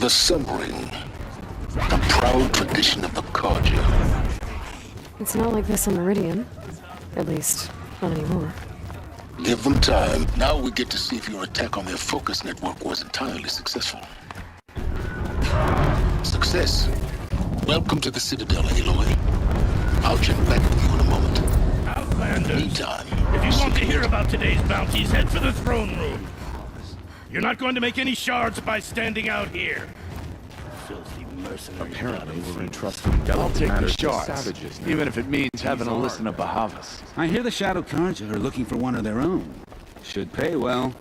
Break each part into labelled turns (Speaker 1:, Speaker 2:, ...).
Speaker 1: The Sun Ring, a proud tradition of the Carja.
Speaker 2: It's not like this on Meridian. At least, not anymore.
Speaker 1: Give them time. Now we get to see if your attack on their focus network was entirely successful. Success. Welcome to the Citadel, Aloy. I'll check back with you in a moment.
Speaker 3: Outlanders!
Speaker 1: Meantime,
Speaker 3: If you want to hear about today's bounties, head for the throne room. You're not going to make any shards by standing out here. Filthy mercenary.
Speaker 4: Apparently, we're entrusting delicate matters to savages now.
Speaker 5: Even if it means having to listen to Bahavas.
Speaker 6: I hear the Shadow Carja are looking for one of their own. Should pay well.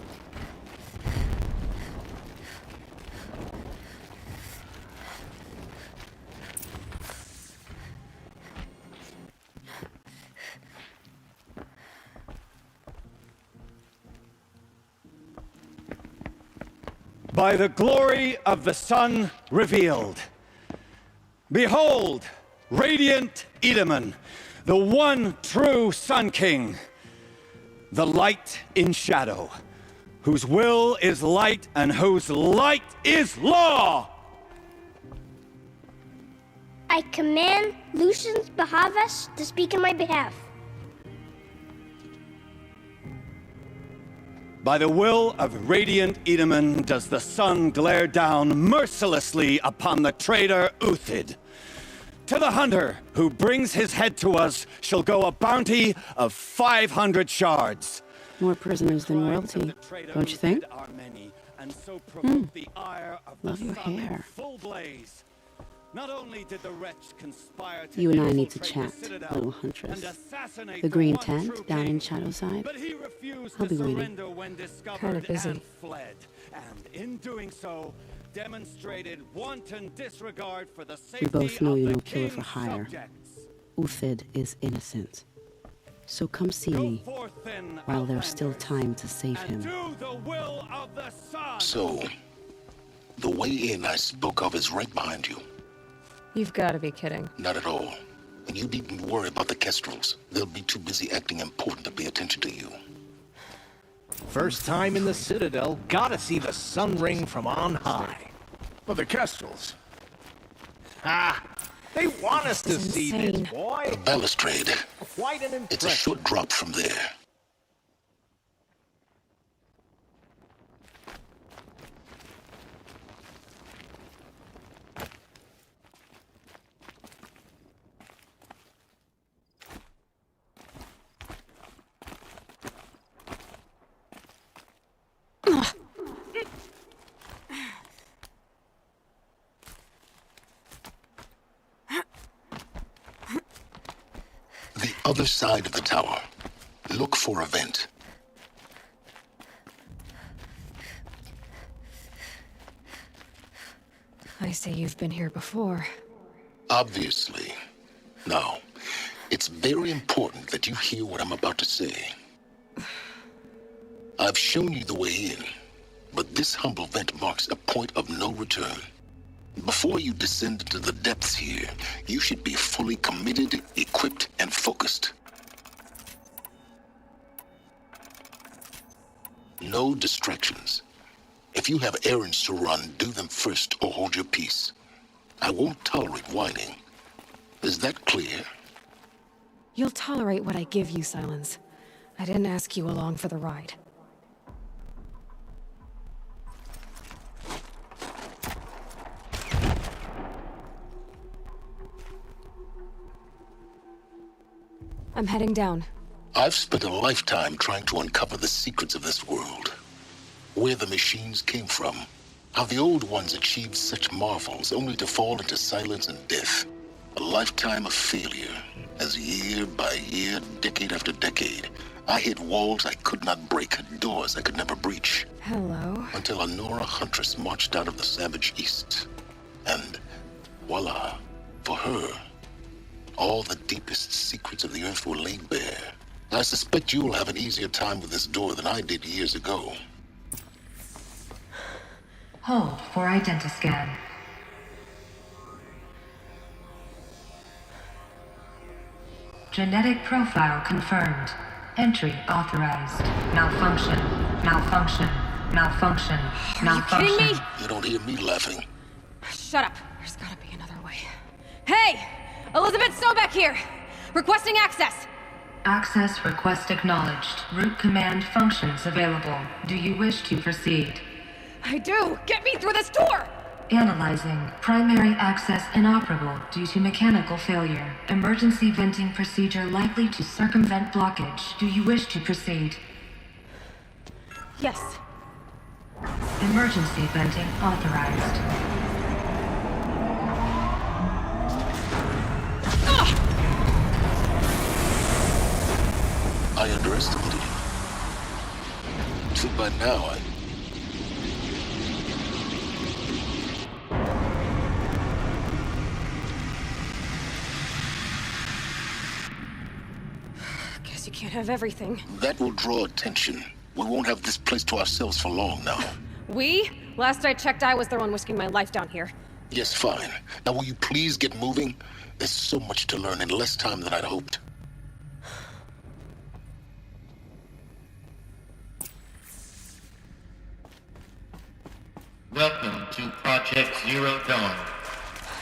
Speaker 7: By the glory of the sun revealed. Behold, radiant Edaman, the one true Sun King, the light in shadow, whose will is light and whose light is law!
Speaker 8: I command Lucius Bahavas to speak in my behalf.
Speaker 7: By the will of radiant Edaman does the sun glare down mercilessly upon the traitor Uthid. To the hunter who brings his head to us shall go a bounty of 500 shards.
Speaker 2: More prisoners than royalty, don't you think? Love your hair.
Speaker 7: Not only did the wretch conspire to
Speaker 2: You and I need to
Speaker 7: infiltrate
Speaker 2: chat,
Speaker 7: the Citadel
Speaker 2: little huntress.
Speaker 7: and assassinate
Speaker 2: The green
Speaker 7: one
Speaker 2: tent
Speaker 7: true
Speaker 2: down
Speaker 7: king,
Speaker 2: in Shadowside.
Speaker 7: but he refused
Speaker 2: I'll
Speaker 7: to
Speaker 2: be waiting.
Speaker 7: surrender when discovered
Speaker 2: Kinda busy.
Speaker 7: and fled. And in doing so, demonstrated wanton disregard for the safety
Speaker 2: both know
Speaker 7: of
Speaker 2: you're
Speaker 7: the
Speaker 2: no killer for
Speaker 7: king's
Speaker 2: hire.
Speaker 7: subjects.
Speaker 2: Uthid is innocent. So come see
Speaker 7: Go
Speaker 2: me
Speaker 7: forth then,
Speaker 2: while there's still
Speaker 7: Outlanders,
Speaker 2: time to save
Speaker 7: and
Speaker 2: him.
Speaker 7: do the will of the sun.
Speaker 1: so, the way in I spoke of is right behind you.
Speaker 2: You've got to be kidding.
Speaker 1: Not at all. And you needn't worry about the Kestrels. They'll be too busy acting important to pay attention to you.
Speaker 9: First time in the Citadel, gotta see the Sun Ring from on high.
Speaker 4: But the Kestrels.
Speaker 9: Ah, they want us to see this,
Speaker 2: insane.
Speaker 9: boy.
Speaker 1: The balustrade.
Speaker 9: Quite an
Speaker 1: It's a
Speaker 9: impression.
Speaker 1: short drop from there. The other side of the tower. Look for a vent.
Speaker 2: I say you've been here before.
Speaker 1: Obviously. Now, it's very important that you hear what I'm about to say. I've shown you the way in, but this humble vent marks a point of no return. Before you descend into the depths here, you should be fully committed, equipped, and focused. No distractions. If you have errands to run, do them first or hold your peace. I won't tolerate whining. Is that clear?
Speaker 2: You'll tolerate what I give you, Silence. I didn't ask you along for the ride. I'm heading down.
Speaker 1: I've spent a lifetime trying to uncover the secrets of this world. Where the machines came from. How the old ones achieved such marvels only to fall into silence and death. A lifetime of failure, as year by year, decade after decade, I hit walls I could not break, doors I could never breach.
Speaker 2: Hello.
Speaker 1: Until a Nora huntress marched out of the savage east. And voila, for her, all the deepest secrets of the earth were laid bare. I suspect you'll have an easier time with this door than I did years ago.
Speaker 10: Hold for identiscan. Genetic profile confirmed. Entry authorized. Malfunction. Malfunction. Malfunction. Malfunction.
Speaker 1: You don't hear me laughing.
Speaker 2: Shut up. There's gotta be another way. Hey! Elizabeth Sobeck here! Requesting access!
Speaker 10: Access request acknowledged. Root command functions available. Do you wish to proceed?
Speaker 2: I do! Get me through this door!
Speaker 10: Analyzing. Primary access inoperable due to mechanical failure. Emergency venting procedure likely to circumvent blockage. Do you wish to proceed?
Speaker 2: Yes.
Speaker 10: Emergency venting authorized.
Speaker 1: I underestimated you. So by now,
Speaker 2: Guess you can't have everything.
Speaker 1: that will draw attention. We won't have this place to ourselves for long now.
Speaker 2: We? Last I checked, I was the one risking my life down here.
Speaker 1: Yes, fine. Now will you please get moving? There's so much to learn in less time than I'd hoped.
Speaker 11: Welcome to Project Zero Dawn.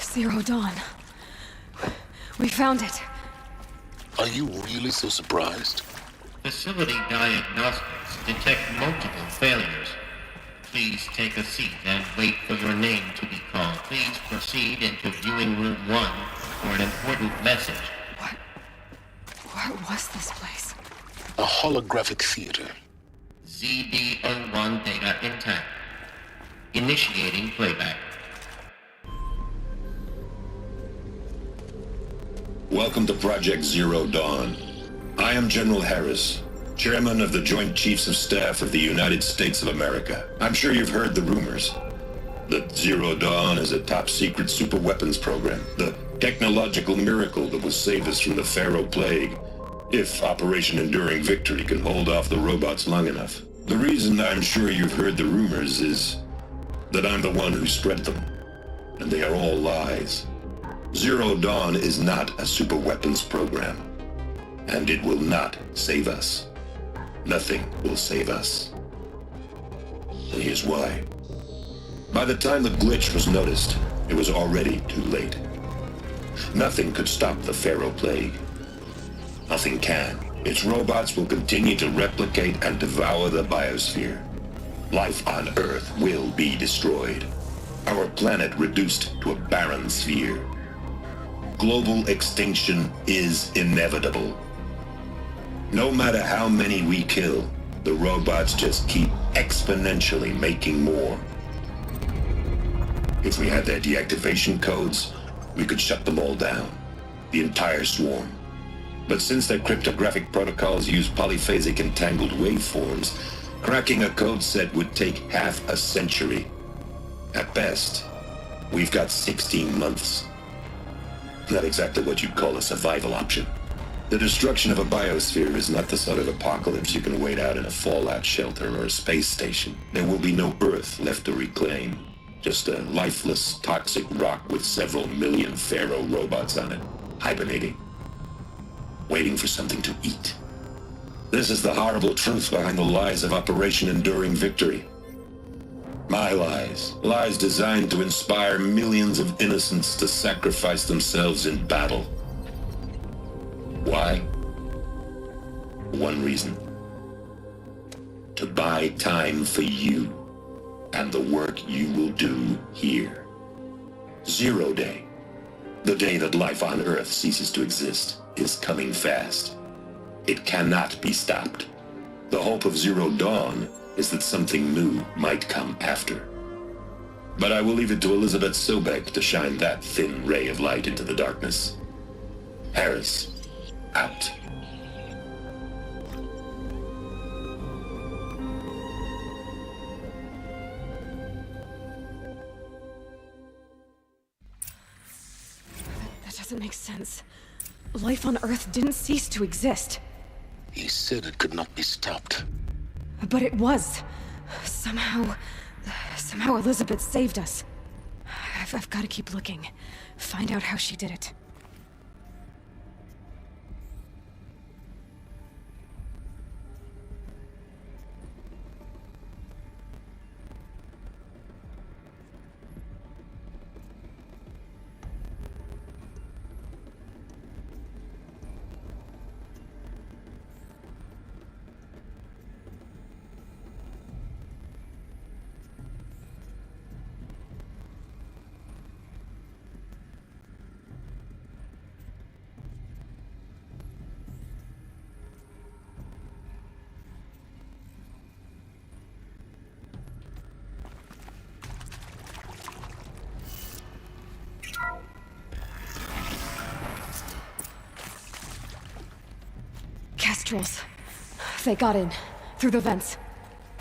Speaker 2: Zero Dawn. We found it.
Speaker 1: Are you really so surprised?
Speaker 11: Facility diagnostics detect multiple failures. Please take a seat and wait for your name to be called. Please proceed into viewing room 1 for an important message.
Speaker 2: What was this place?
Speaker 1: A holographic theater.
Speaker 11: ZD-01 data intact. Initiating playback.
Speaker 12: Welcome to Project Zero Dawn. I am General Harris, Chairman of the Joint Chiefs of Staff of the United States of America. I'm sure you've heard the rumors that Zero Dawn is a top-secret superweapons program, the technological miracle that will save us from the Pharaoh Plague, if Operation Enduring Victory can hold off the robots long enough. The reason I'm sure you've heard the rumors is that I'm the one who spread them, and they are all lies. Zero Dawn is not a superweapons program, and it will not save us. Nothing will save us. And here's why. By the time the glitch was noticed, it was already too late. Nothing could stop the Pharaoh Plague. Nothing can. Its robots will continue to replicate and devour the biosphere. Life on Earth will be destroyed. Our planet reduced to a barren sphere. Global extinction is inevitable. No matter how many we kill, the robots just keep exponentially making more. If we had their deactivation codes, we could shut them all down. The entire swarm. But since their cryptographic protocols use polyphasic entangled waveforms, cracking a code set would take half a century. At best, we've got 16 months. Not exactly what you'd call a survival option. The destruction of a biosphere is not the sort of apocalypse you can wait out in a fallout shelter or a space station. There will be no Earth left to reclaim. Just a lifeless, toxic rock with several million Pharaoh robots on it, hibernating, waiting for something to eat. This is the horrible truth behind the lies of Operation Enduring Victory. My lies. Lies designed to inspire millions of innocents to sacrifice themselves in battle. Why? One reason. To buy time for you and the work you will do here. Zero Day, the day that life on Earth ceases to exist, is coming fast. It cannot be stopped. The hope of Zero Dawn is that something new might come after. But I will leave it to Elizabeth Sobeck to shine that thin ray of light into the darkness. Harris, out.
Speaker 2: That doesn't make sense. Life on Earth didn't cease to exist.
Speaker 1: He said it could not be stopped.
Speaker 2: But it was. Somehow Elizabeth saved us. I've got to keep looking. Find out how she did it. Kestrels. They got in. Through the vents.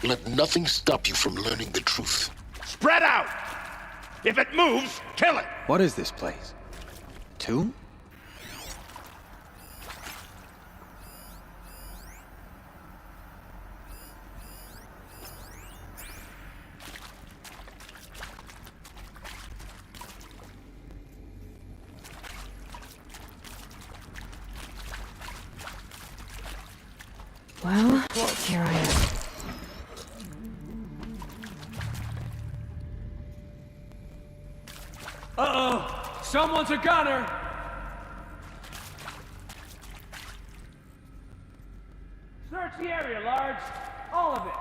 Speaker 1: Let nothing stop you from learning the truth.
Speaker 3: Spread out! If it moves, kill it!
Speaker 6: What is this place? Tomb?
Speaker 2: Well, here I am.
Speaker 13: Uh-oh! Someone's a gunner! Search the area, Large. All of it.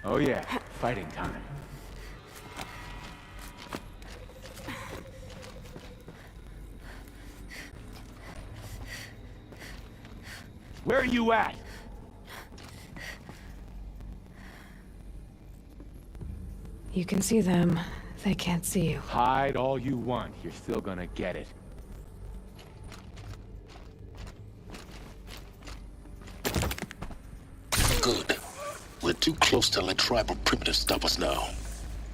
Speaker 5: Oh yeah, fighting time.
Speaker 3: Where are you at?
Speaker 2: You can see them. They can't see you.
Speaker 5: Hide all you want, you're still gonna get it.
Speaker 1: Good. We're too close to let tribal primitives stop us now.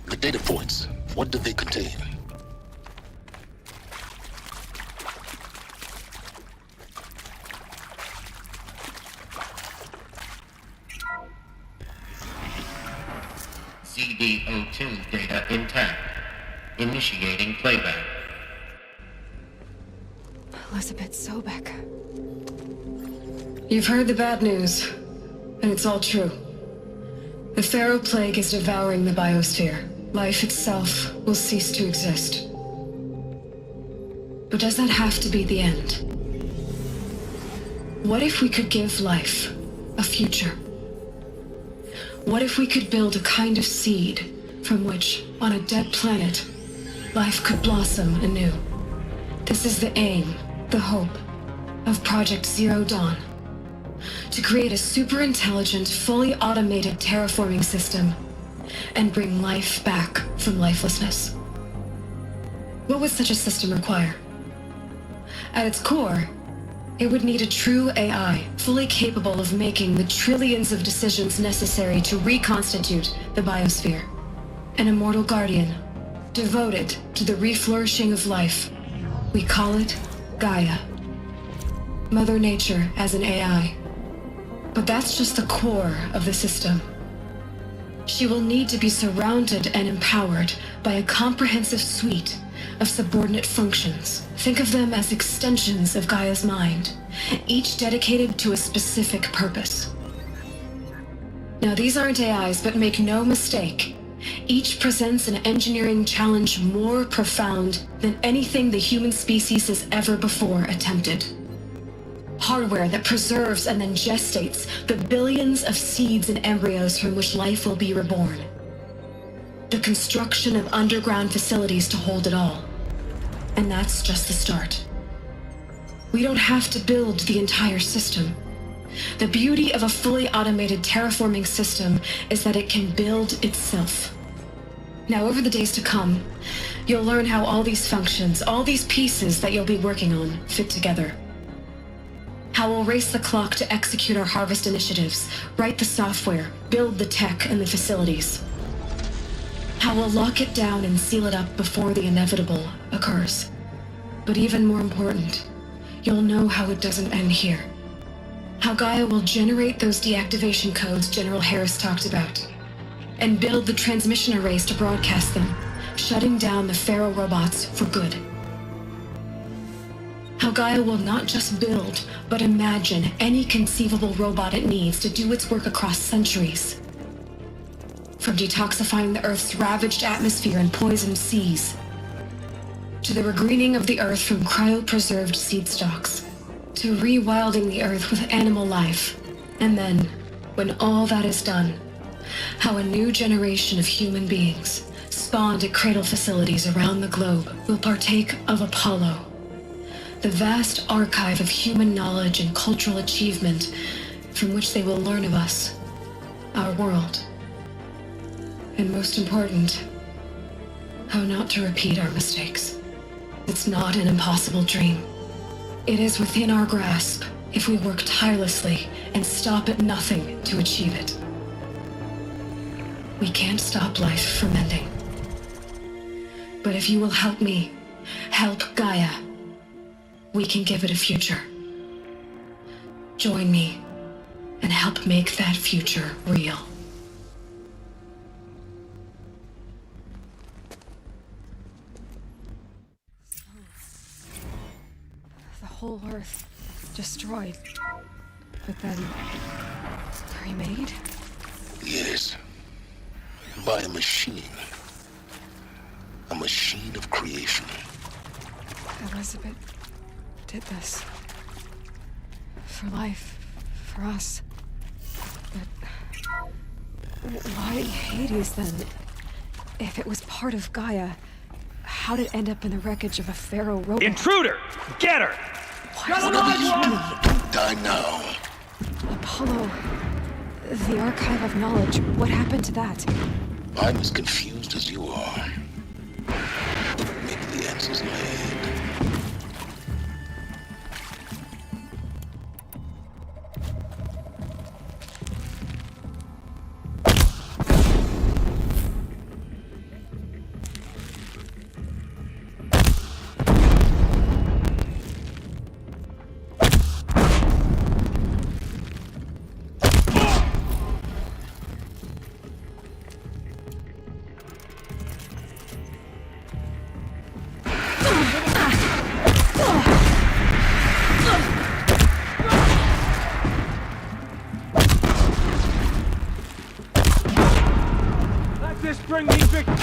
Speaker 1: The data points, what do they contain?
Speaker 11: CD02 data intact. Initiating playback.
Speaker 2: Elizabeth Sobek.
Speaker 10: You've heard the bad news, and it's all true. The Pharaoh Plague is devouring the biosphere. Life itself will cease to exist. But does that have to be the end? What if we could give life a future? What if we could build a kind of seed from which, on a dead planet, life could blossom anew? This is the aim, the hope, of Project Zero Dawn. To create a super-intelligent, fully automated terraforming system and bring life back from lifelessness. What would such a system require? At its core, it would need a true AI, fully capable of making the trillions of decisions necessary to reconstitute the biosphere. An immortal guardian, devoted to the reflourishing of life. We call it Gaia. Mother Nature as an AI. But that's just the core of the system. She will need to be surrounded and empowered by a comprehensive suite of subordinate functions. Think of them as extensions of Gaia's mind, each dedicated to a specific purpose. Now, these aren't AIs, but make no mistake, each presents an engineering challenge more profound than anything the human species has ever before attempted. Hardware that preserves and then gestates the billions of seeds and embryos from which life will be reborn. The construction of underground facilities to hold it all. And that's just the start. We don't have to build the entire system. The beauty of a fully automated terraforming system is that it can build itself. Now, over the days to come, you'll learn how all these functions, all these pieces that you'll be working on, fit together. How we'll race the clock to execute our harvest initiatives, write the software, build the tech and the facilities. How we'll lock it down and seal it up before the inevitable occurs. But even more important, you'll know how it doesn't end here. How Gaia will generate those deactivation codes General Harris talked about, and build the transmission arrays to broadcast them, shutting down the Pharaoh robots for good. How Gaia will not just build, but imagine any conceivable robot it needs to do its work across centuries. From detoxifying the Earth's ravaged atmosphere and poisoned seas, to the regreening of the Earth from cryopreserved seed stalks, to rewilding the Earth with animal life. And then, when all that is done, how a new generation of human beings, spawned at cradle facilities around the globe, will partake of Apollo, the vast archive of human knowledge and cultural achievement from which they will learn of us, our world. And most important, how not to repeat our mistakes. It's not an impossible dream. It is within our grasp if we work tirelessly and stop at nothing to achieve it. We can't stop life from ending. But if you will help me, help Gaia, we can give it a future. Join me and help make that future real.
Speaker 2: The whole Earth destroyed, but then remade?
Speaker 1: Yes. By a machine. A machine of creation.
Speaker 2: Elizabeth did this. For life. For us. But why Hades then? If it was part of Gaia, how'd it end up in the wreckage of a Pharaoh robot?
Speaker 13: Intruder! Get her!
Speaker 1: Don't die now.
Speaker 2: Apollo. The archive of knowledge. What happened to that?
Speaker 1: I'm as confused as you are. Maybe the answer's in my head.
Speaker 13: This bring me victory!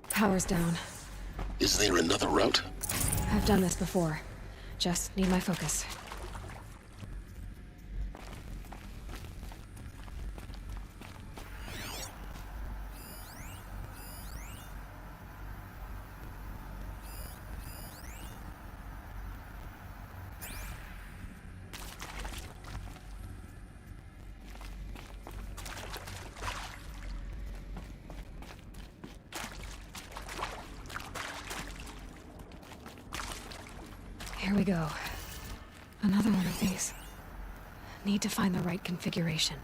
Speaker 2: Power's down.
Speaker 1: Is there another route?
Speaker 2: I've done this before. Just need my focus. Here we go. Another one of these. Need to find the right configuration.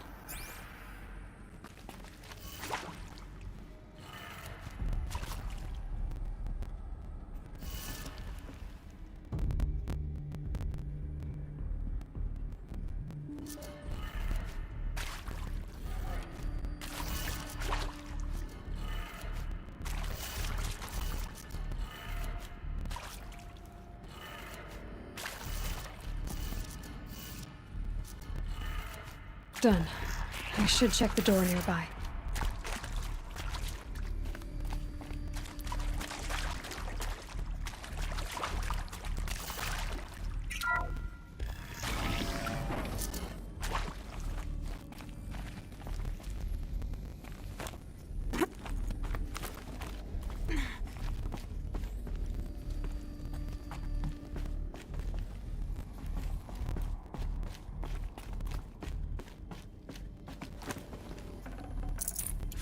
Speaker 2: Done. I should check the door nearby.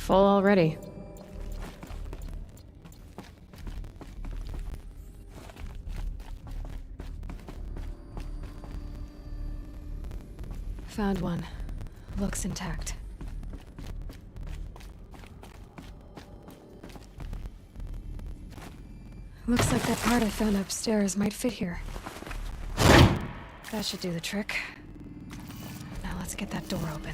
Speaker 2: Full already. Found one. Looks intact. Looks like that part I found upstairs might fit here. That should do the trick. Now let's get that door open.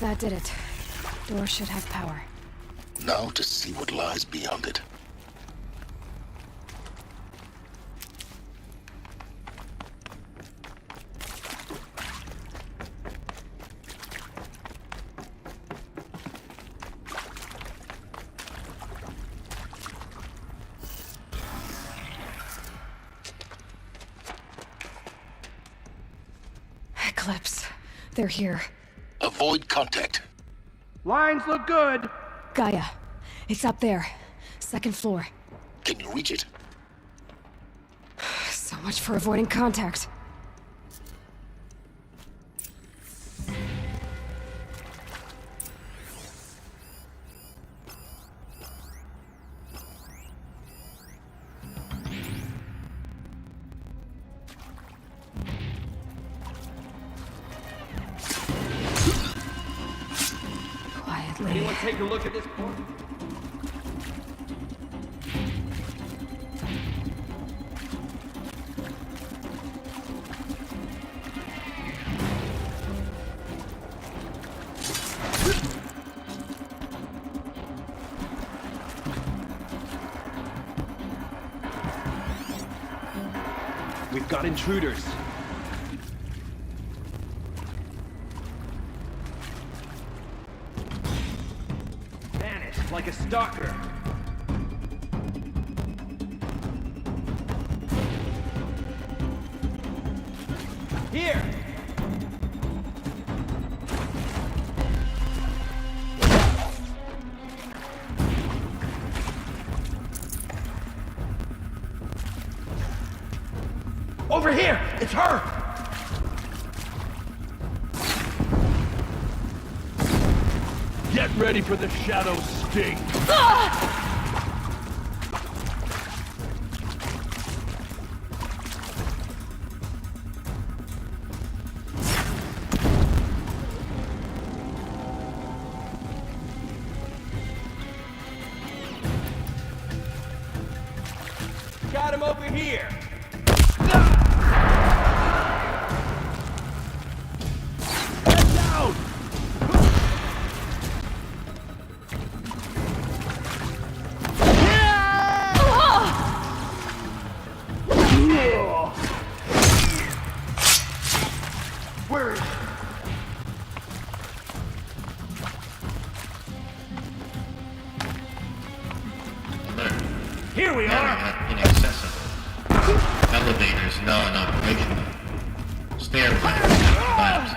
Speaker 2: That did it. Door should have power.
Speaker 1: Now to see what lies beyond it.
Speaker 2: Eclipse. They're here.
Speaker 1: Avoid contact.
Speaker 13: Lines look good.
Speaker 2: Gaia. It's up there. Second floor.
Speaker 1: Can you reach it?
Speaker 2: So much for avoiding contact.
Speaker 13: Anyone take a look at this port?
Speaker 5: We've got intruders.
Speaker 13: Like a stalker. Here! Over here! It's her!
Speaker 3: Get ready for the shadow sting!
Speaker 13: Got him over here!
Speaker 3: Get down!
Speaker 13: Where is she?
Speaker 11: Alert.
Speaker 13: Here we are!
Speaker 11: Area inaccessible. Elevators non-operational. Stairway collapsed.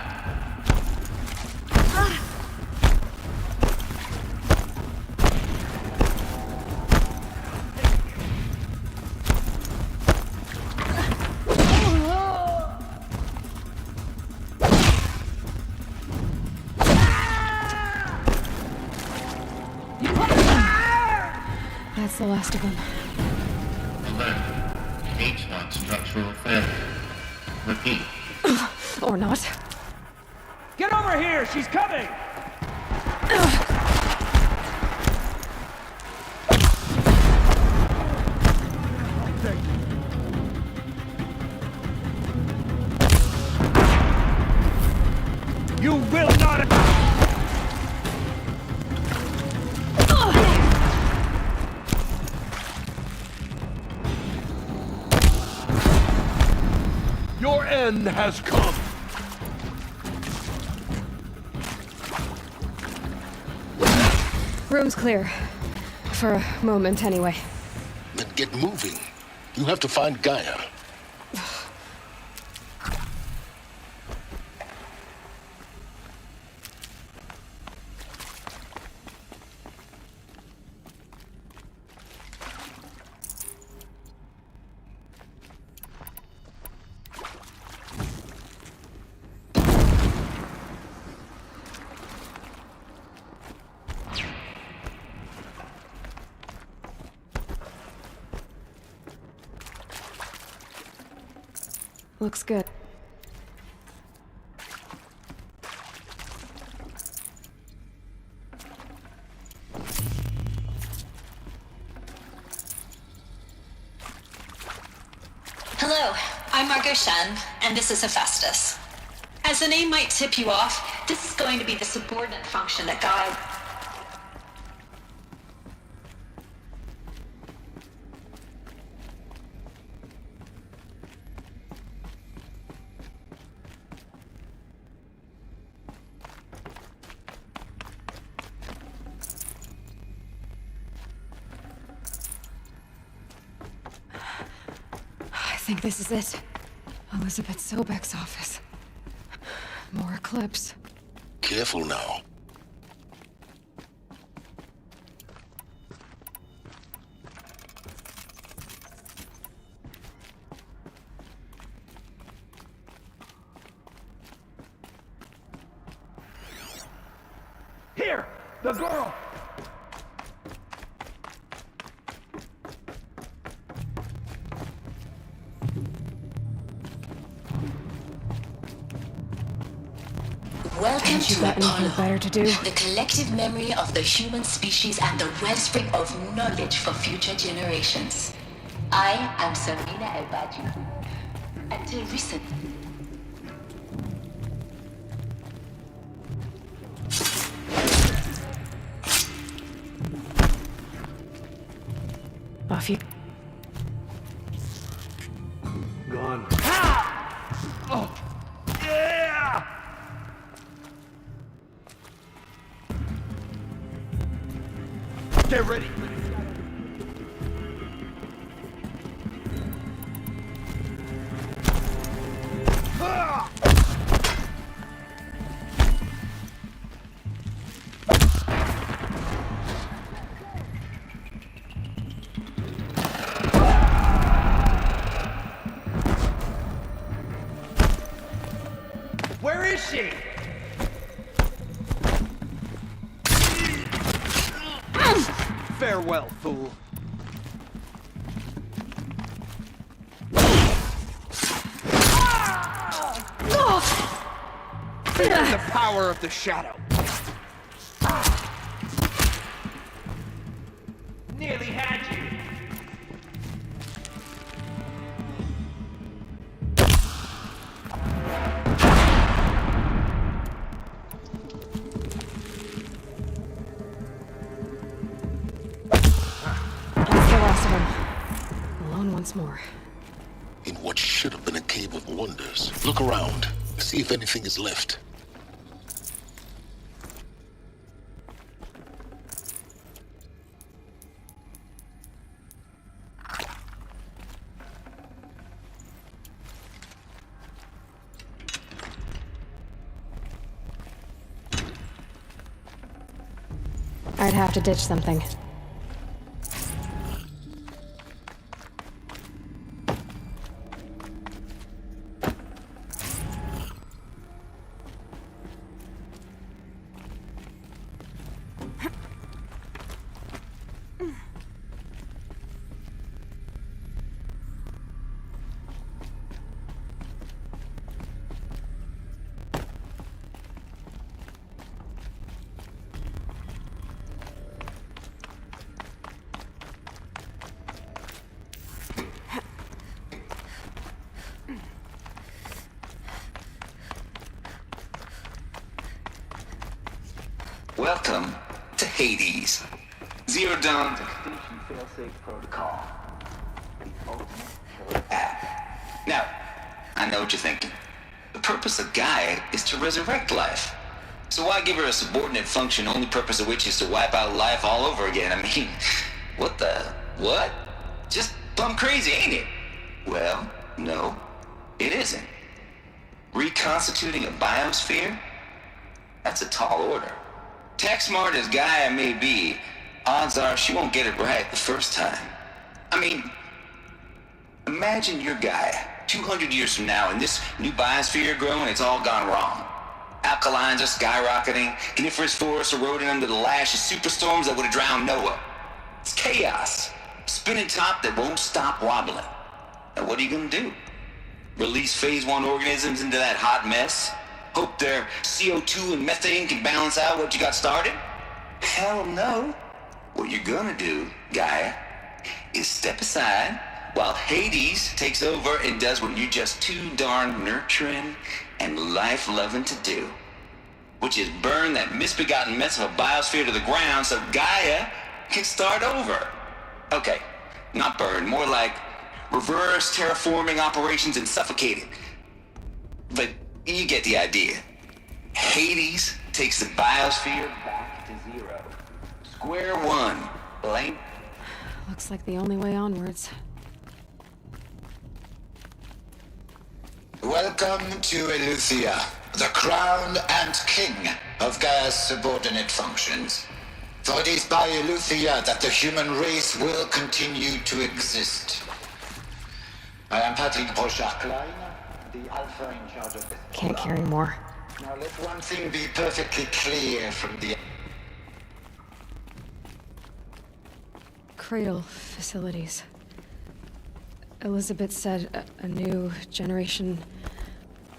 Speaker 2: That's the last of them.
Speaker 11: Alert. H1 structural failure. Repeat.
Speaker 2: Or not.
Speaker 13: Get over here! She's coming!
Speaker 3: end has come.
Speaker 2: Room's clear. For a moment, anyway.
Speaker 1: Then get moving. You have to find Gaia.
Speaker 2: Looks good.
Speaker 14: Hello, I'm Margot Shen, and this is Hephaestus. As the name might tip you off, this is going to be the subordinate function that guides...
Speaker 2: I think this is it. Elizabeth Sobek's office. More eclipse.
Speaker 1: Careful now.
Speaker 13: Here! The girl!
Speaker 14: Welcome
Speaker 2: You
Speaker 14: to
Speaker 2: got anything
Speaker 14: Apollo,
Speaker 2: better to do?
Speaker 14: the collective memory of the human species and the wellspring of knowledge for future generations. I am Serena Elbadji. Until recently.
Speaker 2: Off you.
Speaker 13: Gone. Oh! Yeah! Get ready! Ah! Where is she? Farewell, fool. Fear the power of the shadow. Nearly had you.
Speaker 2: That's the last of them. Alone once more.
Speaker 1: In what should have been a cave of wonders. Look around. See if anything is left.
Speaker 2: I'd have to ditch something.
Speaker 15: Welcome to Hades. Zero Dawn's extinction failsafe protocol. The ultimate killer app. Now, I know what you're thinking. The purpose of Gaia is to resurrect life. So why give her a subordinate function, only purpose of which is to wipe out life all over again? I mean, what? Just plumb crazy, ain't it? Well, no, it isn't. Reconstituting a biosphere? That's a tall order. Tech smart as Gaia may be, odds are she won't get it right the first time. I mean, imagine your Gaia 200 years from now and this new biosphere growing, it's all gone wrong. Alkalines are skyrocketing, coniferous forests eroding under the lash of superstorms that would have drowned Noah. It's chaos. Spinning top that won't stop wobbling. Now what are you gonna do? Release phase 1 organisms into that hot mess? Hope their CO2 and methane can balance out what you got started? Hell no. What you're gonna do, Gaia, is step aside while Hades takes over and does what you're just too darn nurturing and life-loving to do, which is burn that misbegotten mess of a biosphere to the ground so Gaia can start over. Okay, not burn, more like reverse terraforming operations and suffocate it. But you get the idea. Hades takes the biosphere back to zero. Square one, blank.
Speaker 2: Looks like the only way onwards.
Speaker 16: Welcome to Eleuthia, the crown and king of Gaia's subordinate functions. For it is by Eleuthia that the human race will continue to exist. I am Patrick Brochard-Klein, the Alpha in charge of this.
Speaker 2: Can't carry more.
Speaker 16: Now let one thing be perfectly clear from the...
Speaker 2: Cradle facilities. Elizabeth said a new generation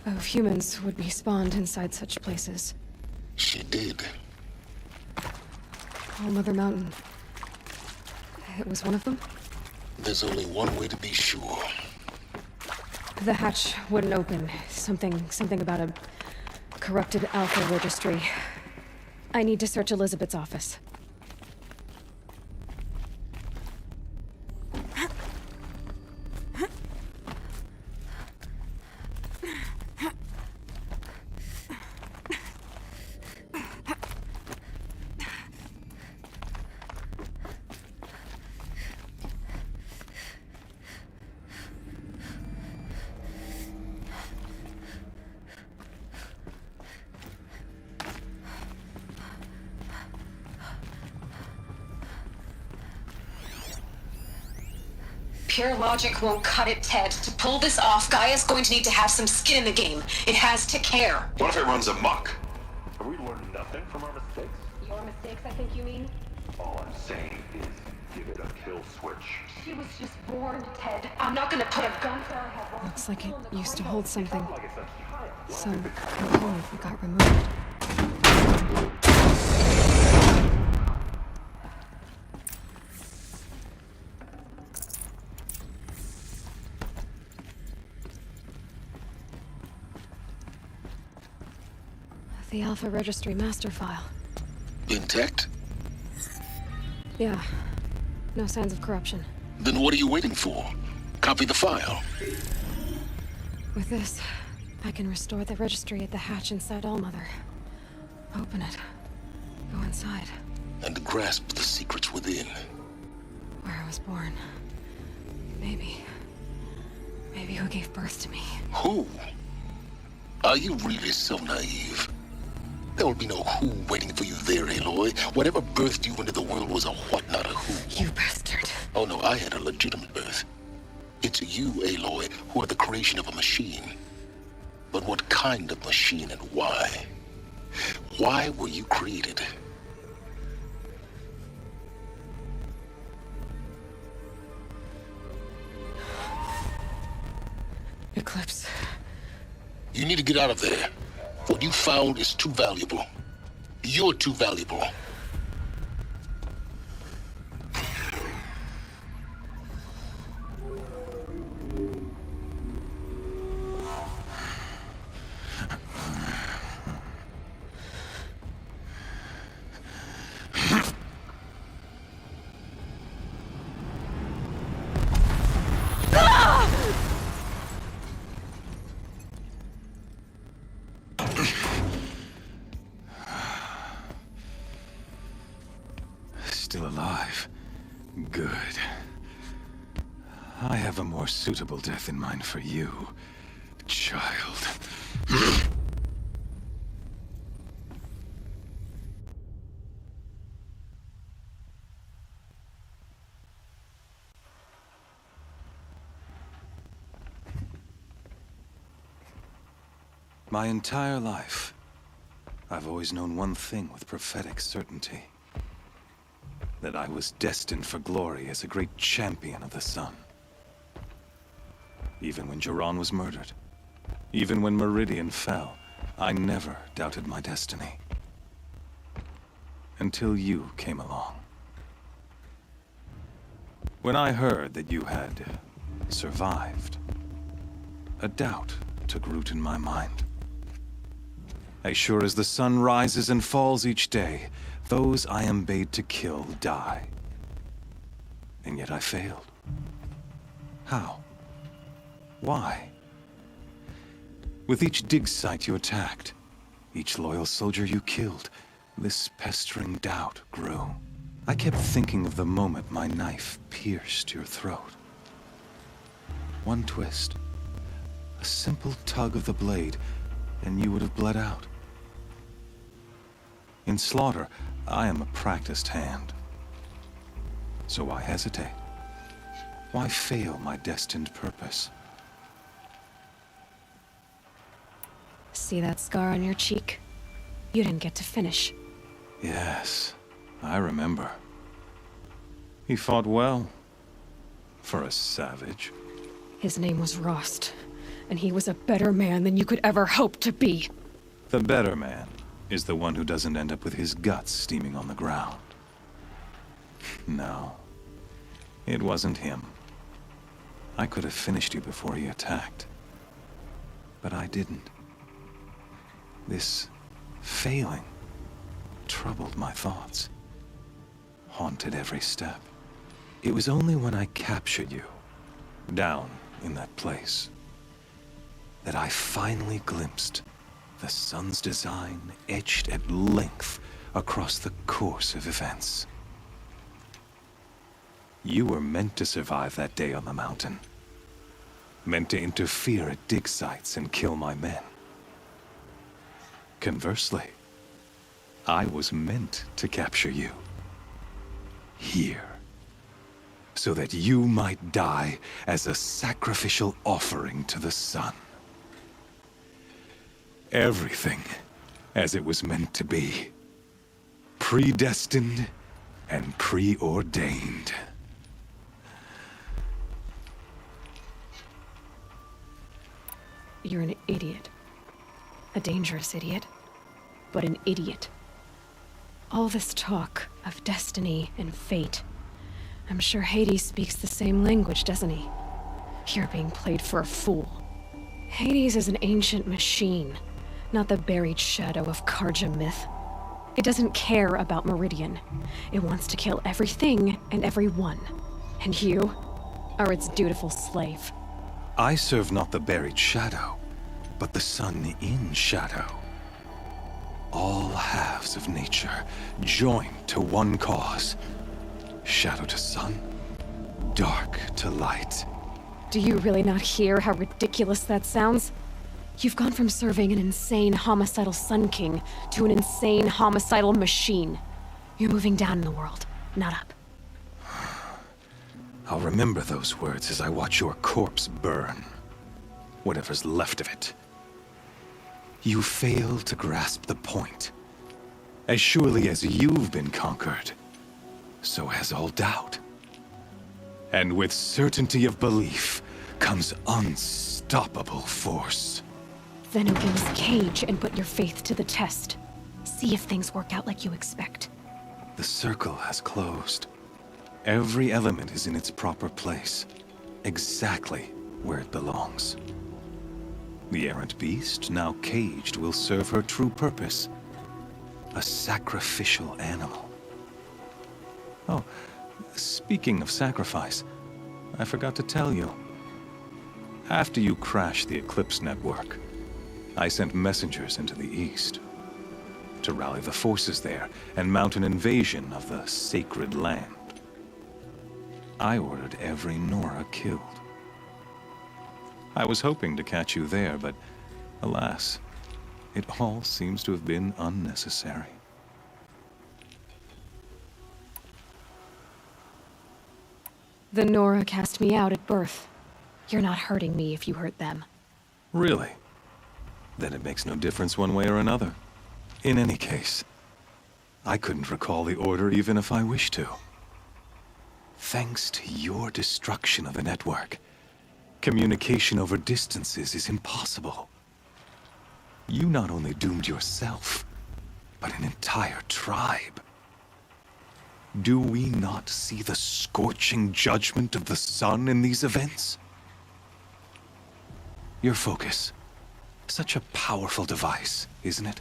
Speaker 2: of humans would be spawned inside such places.
Speaker 1: She did.
Speaker 2: All Mother Mountain. It was one of them?
Speaker 1: There's only one way to be sure.
Speaker 2: The hatch wouldn't open. Something about a corrupted Alpha registry. I need to search Elizabeth's office.
Speaker 14: Pure logic won't cut it, Ted. To pull this off, Gaia's going to need to have some skin in the game. It has to care.
Speaker 12: What if it runs amok?
Speaker 4: Have we learned nothing from our mistakes?
Speaker 2: Your mistakes, I think you mean?
Speaker 4: All I'm saying is, give it a kill switch.
Speaker 2: She was just born, Ted. I'm not gonna put a gun to her head. Looks like it used to hold something. Some component that got removed. The Alpha Registry master file.
Speaker 1: Intact?
Speaker 2: Yeah. No signs of corruption.
Speaker 1: Then what are you waiting for? Copy the file.
Speaker 2: With this, I can restore the registry at the hatch inside Allmother. Open it. Go inside.
Speaker 1: And grasp the secrets within.
Speaker 2: Where I was born. Maybe who gave birth to me.
Speaker 1: Who? Are you really so naive? There will be no who waiting for you there, Aloy. Whatever birthed you into the world was a what, not a who.
Speaker 2: You bastard.
Speaker 1: Oh no, I had a legitimate birth. It's you, Aloy, who are the creation of a machine. But what kind of machine and why? Why were you created?
Speaker 2: Eclipse.
Speaker 1: You need to get out of there. What you found is too valuable. You're too valuable.
Speaker 6: still alive. Good. I have a more suitable death in mind for you, child. My entire life, I've always known one thing with prophetic certainty. That I was destined for glory as a great champion of the sun. Even when Jiran was murdered, even when Meridian fell, I never doubted my destiny. Until you came along. When I heard that you had survived, a doubt took root in my mind. As sure as the sun rises and falls each day, those I am bade to kill die. And yet I failed. How? Why? With each dig site you attacked, each loyal soldier you killed, this pestering doubt grew. I kept thinking of the moment my knife pierced your throat. One twist, a simple tug of the blade, and you would have bled out. In slaughter, I am a practiced hand. So why hesitate? Why fail my destined purpose?
Speaker 2: See that scar on your cheek? You didn't get to finish.
Speaker 6: Yes, I remember. He fought well. For a savage.
Speaker 2: His name was Rost, and he was a better man than you could ever hope to be.
Speaker 6: The better man is the one who doesn't end up with his guts steaming on the ground. No, it wasn't him. I could have finished you before he attacked. But I didn't. This failing troubled my thoughts, haunted every step. It was only when I captured you, down in that place, that I finally glimpsed the sun's design etched at length across the course of events. You were meant to survive that day on the mountain. Meant to interfere at dig sites and kill my men. Conversely, I was meant to capture you. Here. So that you might die as a sacrificial offering to the sun. Everything as it was meant to be. Predestined and preordained.
Speaker 2: You're an idiot. A dangerous idiot. But an idiot. All this talk of destiny and fate. I'm sure Hades speaks the same language, doesn't he? You're being played for a fool. Hades is an ancient machine, not the buried shadow of Karja myth. It doesn't care about Meridian. It wants to kill everything and everyone. And you are its dutiful slave.
Speaker 6: I serve not the buried shadow, but the sun in shadow. All halves of nature joined to one cause. Shadow to sun, dark to light.
Speaker 2: Do you really not hear how ridiculous that sounds? You've gone from serving an insane homicidal Sun King to an insane homicidal machine. You're moving down in the world, not up.
Speaker 6: I'll remember those words as I watch your corpse burn. Whatever's left of it. You fail to grasp the point. As surely as you've been conquered, so has all doubt. And with certainty of belief comes unstoppable force.
Speaker 2: Then open this cage and put your faith to the test. See if things work out like you expect.
Speaker 6: The circle has closed. Every element is in its proper place, exactly where it belongs. The errant beast, now caged, will serve her true purpose. A sacrificial animal. Oh, speaking of sacrifice, I forgot to tell you. After you crashed the Eclipse network, I sent messengers into the east. to rally the forces there and mount an invasion of the sacred land. I ordered every Nora killed. I was hoping to catch you there, but alas, it all seems to have been unnecessary.
Speaker 2: The Nora cast me out at birth. You're not hurting me if you hurt them.
Speaker 6: Really? Then it makes no difference one way or another. In any case, I couldn't recall the order even if I wished to. Thanks to your destruction of the network, communication over distances is impossible. You not only doomed yourself, but an entire tribe. Do we not see the scorching judgment of the sun in these events? Your focus. Such a powerful device, isn't it?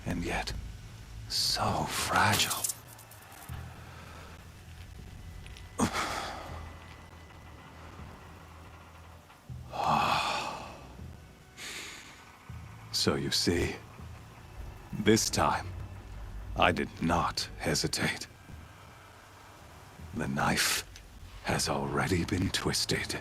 Speaker 6: And yet, so fragile. So you see, this time, I did not hesitate. The knife has already been twisted.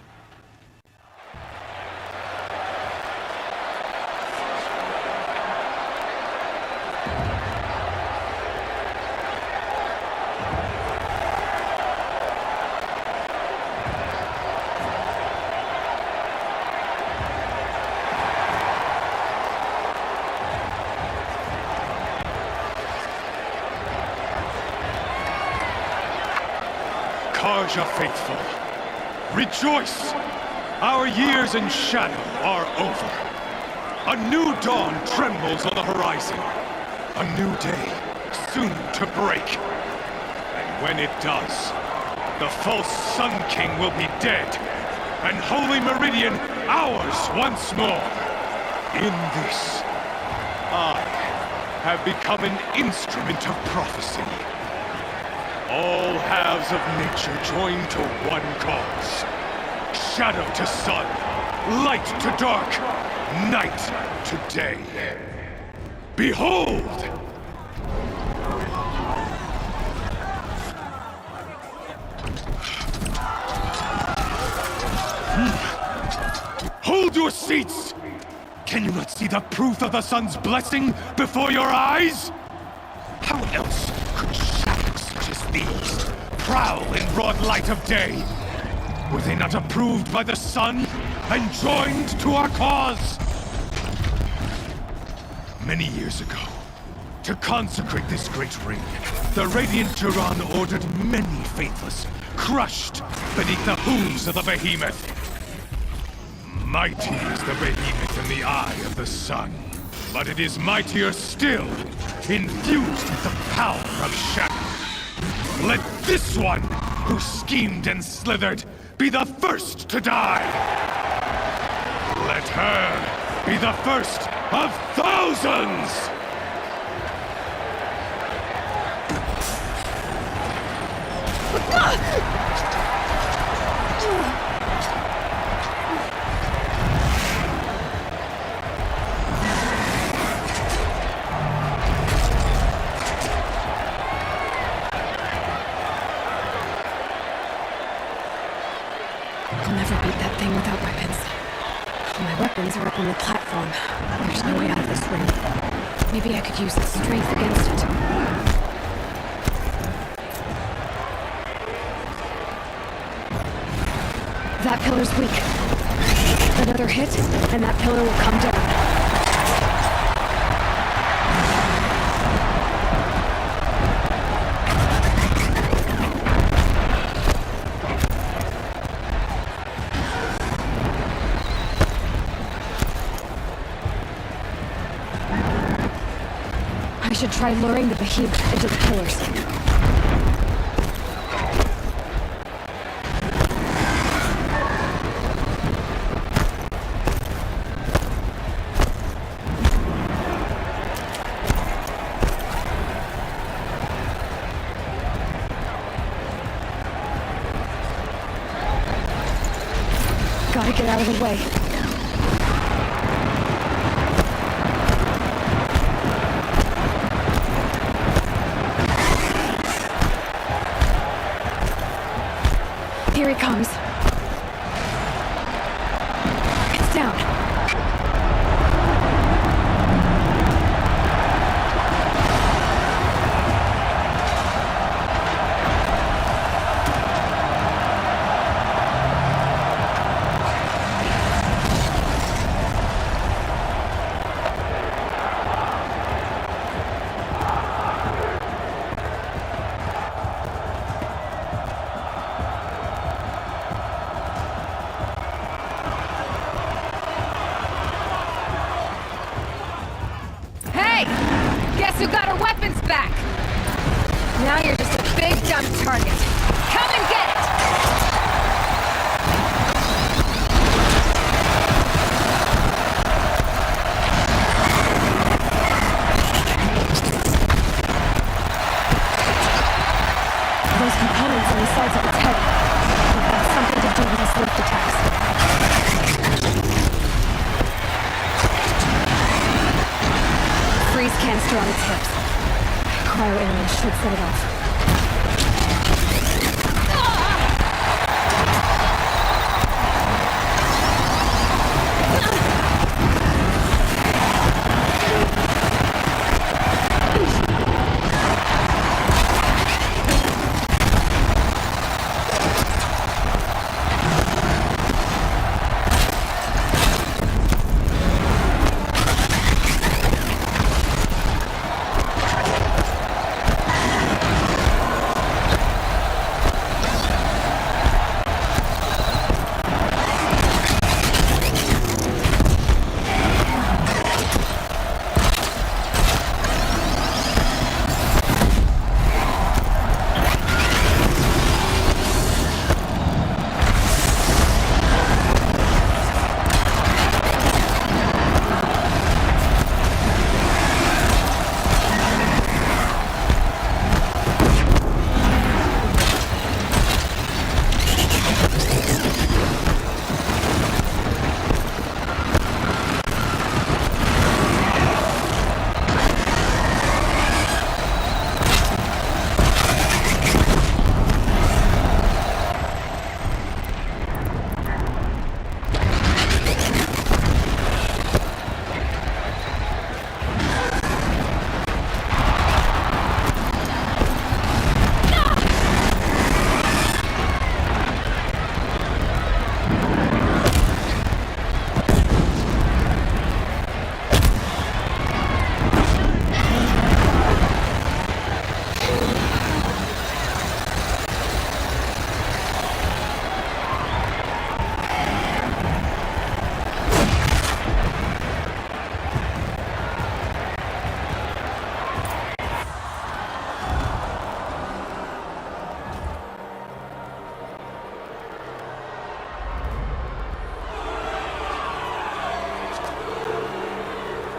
Speaker 17: Karja faithful, rejoice! Our years in shadow are over. A new dawn trembles on the horizon. A new day soon to break. And when it does, the false Sun King will be dead, and Holy Meridian ours once more. In this, I have become an instrument of prophecy. All halves of nature join to one cause. Shadow to sun, light to dark, night to day. Behold! Hold your seats! Can you not see the proof of the sun's blessing before your eyes? How else could shadows such as these prowl in broad light of day? Were they not approved by the sun and joined to our cause? Many years ago, to consecrate this great ring, the Radiant Duran ordered many faithless, crushed beneath the hooves of the behemoth. Mighty is the behemoth in the eye of the sun, but it is mightier still, infused with the power of shadow. Let this one, who schemed and slithered, be the first to die! Let her be the first of thousands!
Speaker 2: I'll never beat that thing without weapons. My weapons are up on the platform. There's no way out of this ring. Maybe I could use its strength against it. That pillar's weak. Another hit, and that pillar will come down. I should try luring the behemoth into the pillars. Gotta get out of the way. Here he comes. It's down.
Speaker 18: Who got her weapons back? Now you're just a big dumb target. Come and get it!
Speaker 2: Those components on the sides of its head have something to do with his lift attacks. Freeze canister on its hips. Cryo area should set it off.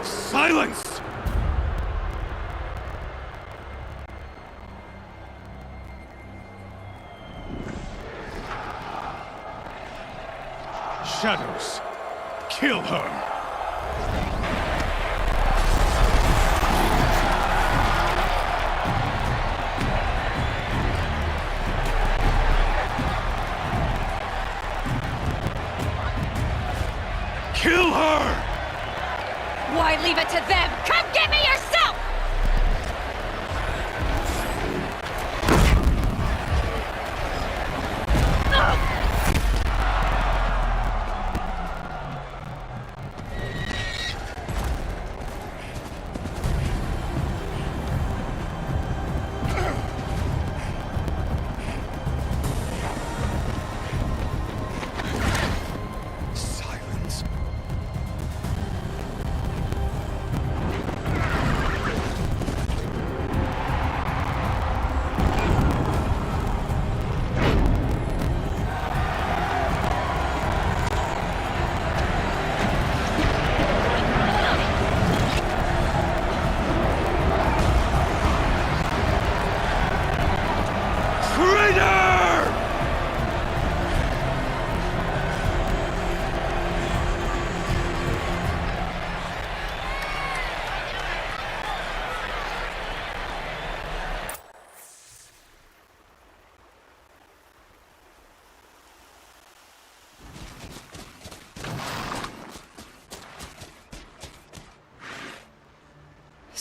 Speaker 17: Silence! Shadows, kill her! Kill her!
Speaker 18: Why leave it to them? Come get me yourself!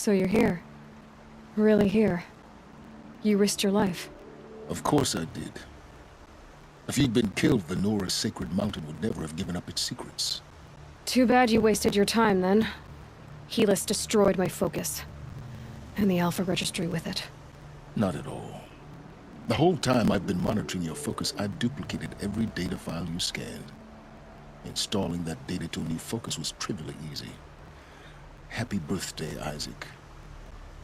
Speaker 2: So you're here. Really here. You risked your life.
Speaker 1: Of course I did. If you'd been killed, the Nora's sacred mountain would never have given up its secrets.
Speaker 2: Too bad you wasted your time, then. Helis destroyed my focus. And the Alpha Registry with it.
Speaker 1: Not at all. The whole time I've been monitoring your focus, I've duplicated every data file you scanned. Installing that data to a new focus was trivially easy. Happy birthday, Isaac.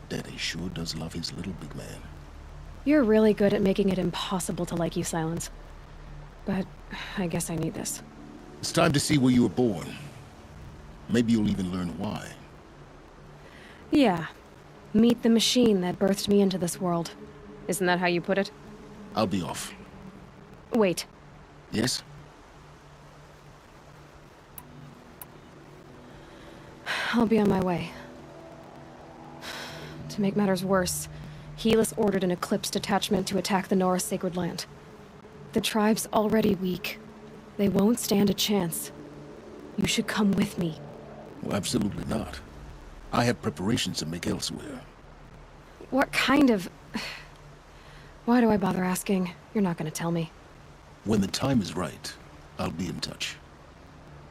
Speaker 1: Daddy sure does love his little big man.
Speaker 2: You're really good at making it impossible to like you, Silence. But I guess I need this.
Speaker 1: It's time to see where you were born. Maybe you'll even learn why.
Speaker 2: Yeah. Meet the machine that birthed me into this world. Isn't that how you put it?
Speaker 1: I'll be off.
Speaker 2: Wait.
Speaker 1: Yes?
Speaker 2: I'll be on my way. To make matters worse, Helis ordered an Eclipse detachment to attack the Nora Sacred Land. The tribe's already weak. They won't stand a chance. You should come with me.
Speaker 1: Well, absolutely not. I have preparations to make elsewhere.
Speaker 2: What kind of... Why do I bother asking? You're not gonna tell me.
Speaker 1: When the time is right, I'll be in touch.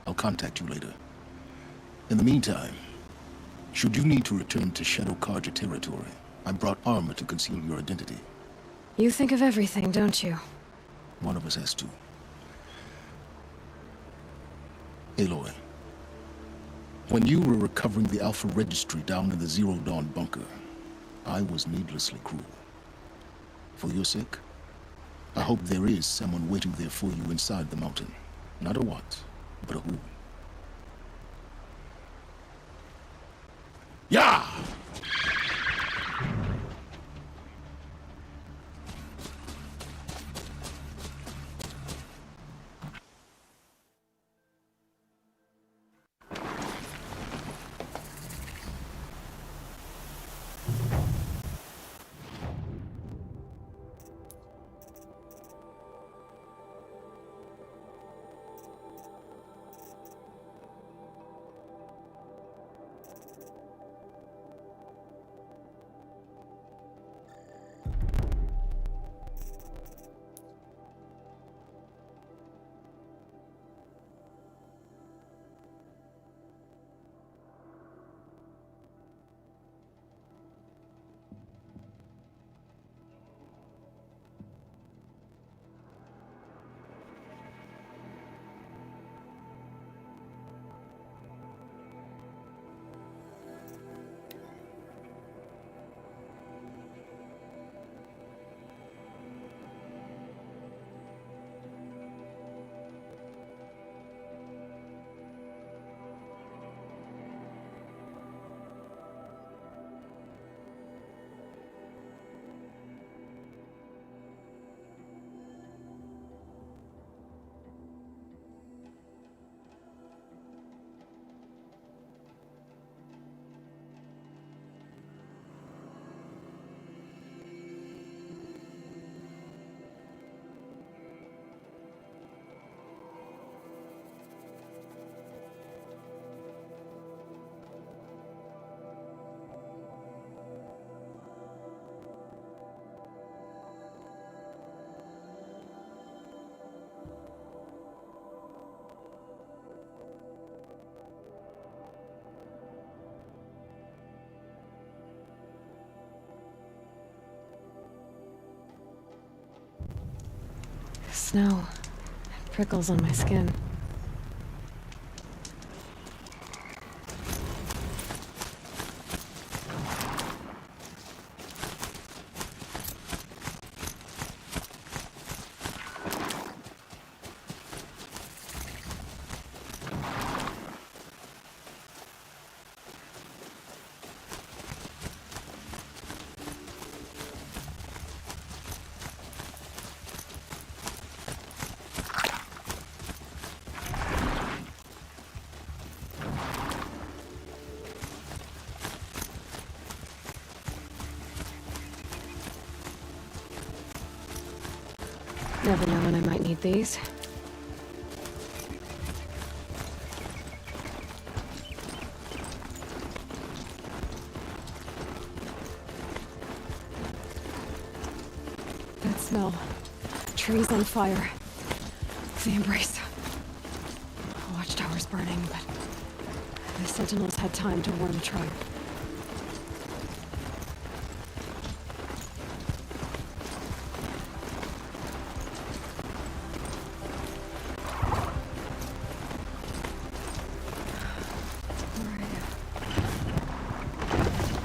Speaker 1: I'll contact you later. In the meantime, should you need to return to Shadow Karja territory, I brought armor to conceal your identity.
Speaker 2: You think of everything, don't you?
Speaker 1: One of us has to. Aloy, when you were recovering the Alpha Registry down in the Zero Dawn bunker, I was needlessly cruel. For your sake, I hope there is someone waiting there for you inside the mountain. Not a what, but a who. Yeah!
Speaker 2: Snow. It prickles on my skin. Never know when I might need these. That smell. Trees on fire. The embrace. Watchtower's burning, but the Sentinels had time to warn the tribe.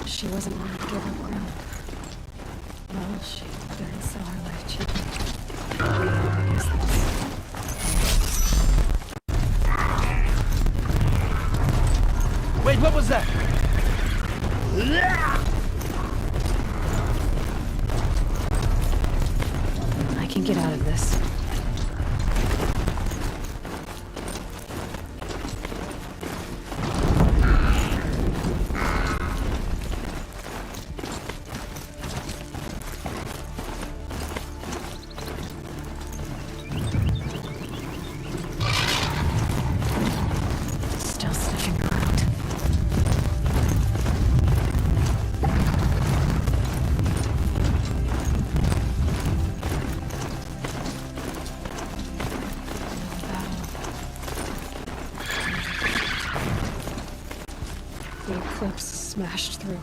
Speaker 2: She wasn't willing to give up ground. Well, she didn't sell her life cheap. I guess that's...
Speaker 9: Wait, what was that?
Speaker 2: I can get out of this. Still sniffing around. The eclipse smashed through.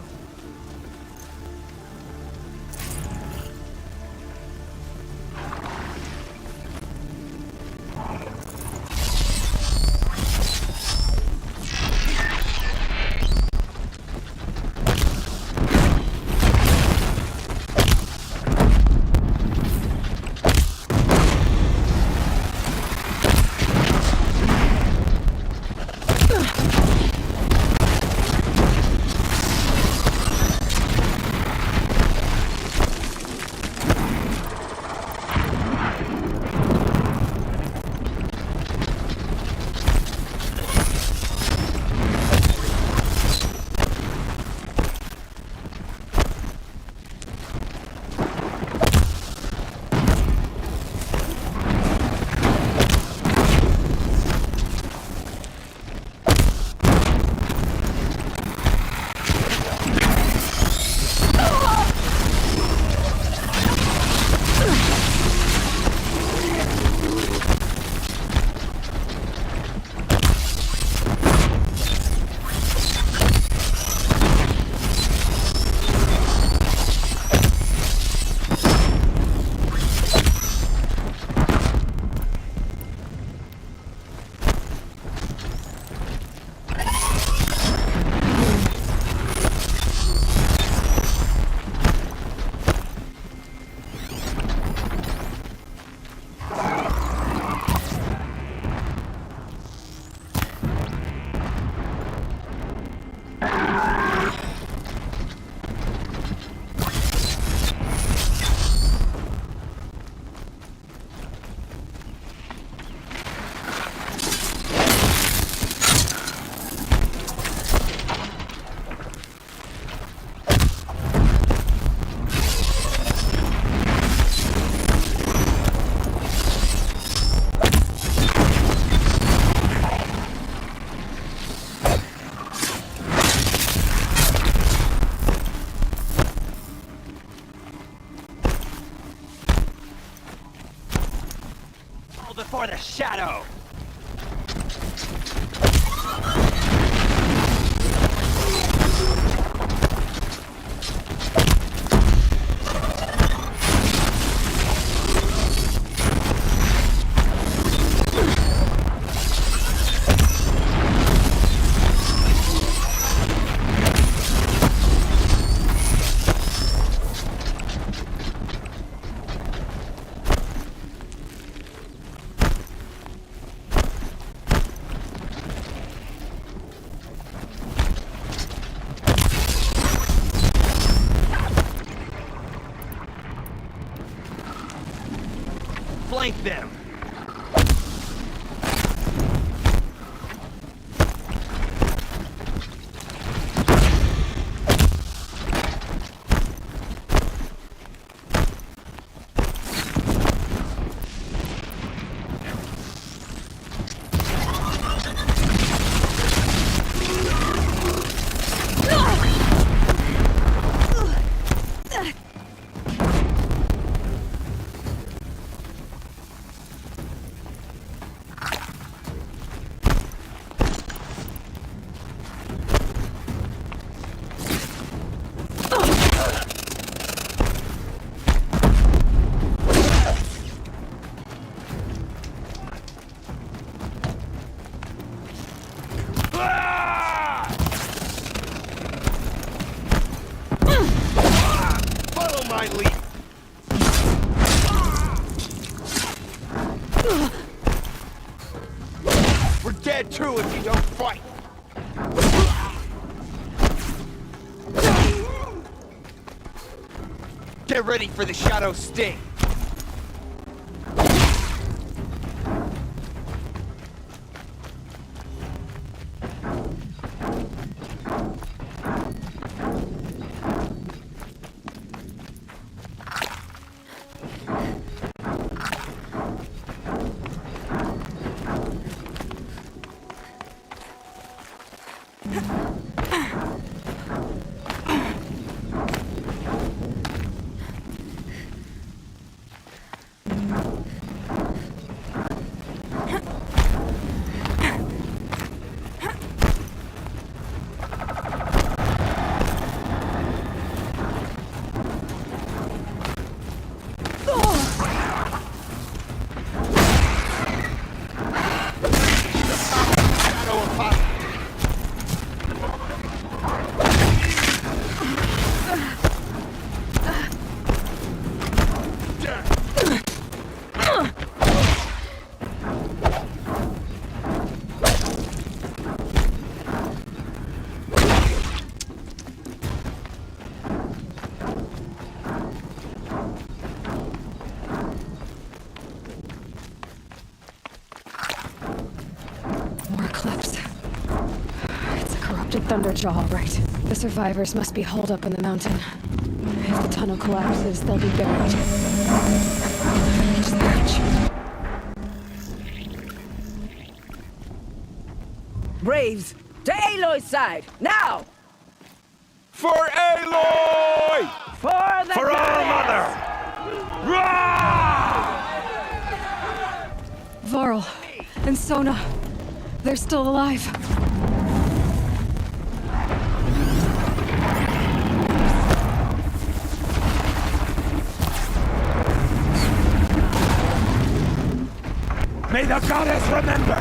Speaker 9: Before the shadow! Flank them! dead too if you don't fight! Get ready for the Shadow Sting!
Speaker 2: Thunderjaw, all right. The survivors must be holed up in the mountain. If the tunnel collapses, they'll be buried. Reach the hatch.
Speaker 19: Braves, to Aloy's side, now!
Speaker 17: For Aloy!
Speaker 19: For the
Speaker 17: For our mother!
Speaker 2: Varl and Sona, they're still alive.
Speaker 17: May the goddess remember!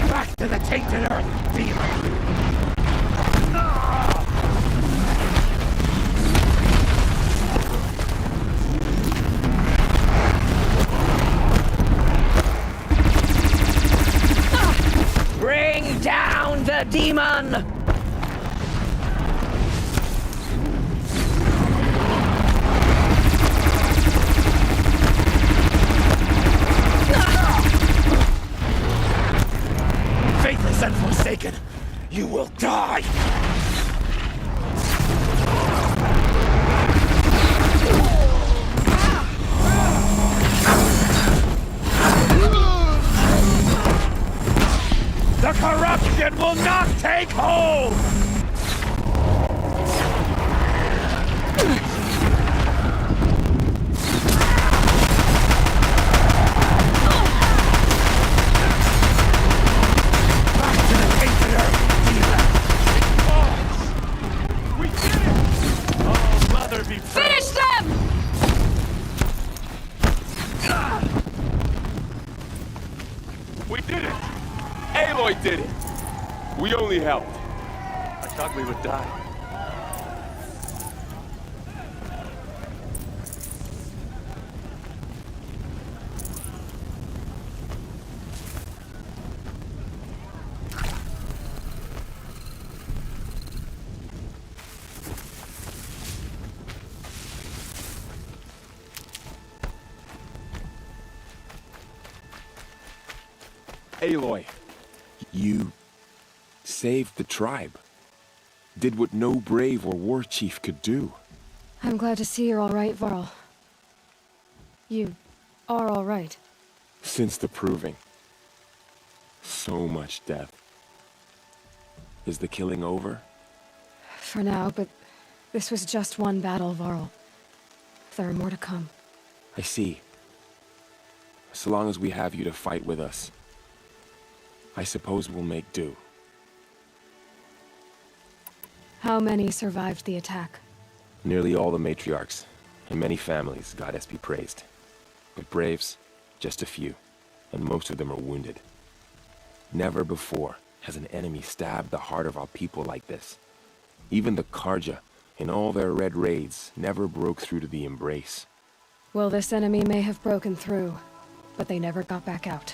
Speaker 17: Back to the tainted earth, demon!
Speaker 19: Bring down the demon!
Speaker 17: Faithless and forsaken, you will die! The corruption will not take hold! Back to the tainted earth, demon! Oh, we did it! Oh, mother be praised!
Speaker 18: Finish them!
Speaker 17: We did it! Aloy did it! We only helped. I thought we would die.
Speaker 4: Aloy, you saved the tribe. Did what no brave or war chief could do.
Speaker 2: I'm glad to see you're all right, Varl. You are all right.
Speaker 4: Since the proving. So much death. Is the killing over?
Speaker 2: For now, but this was just one battle, Varl. There are more to come.
Speaker 4: I see. So long as we have you to fight with us, I suppose we'll make do.
Speaker 2: How many survived the attack?
Speaker 4: Nearly all the matriarchs, and many families, goddess be praised. But braves, just a few, and most of them are wounded. Never before has an enemy stabbed the heart of our people like this? Even the Karja, in all their red raids, never broke through to the Embrace.
Speaker 2: Well, this enemy may have broken through, but they never got back out.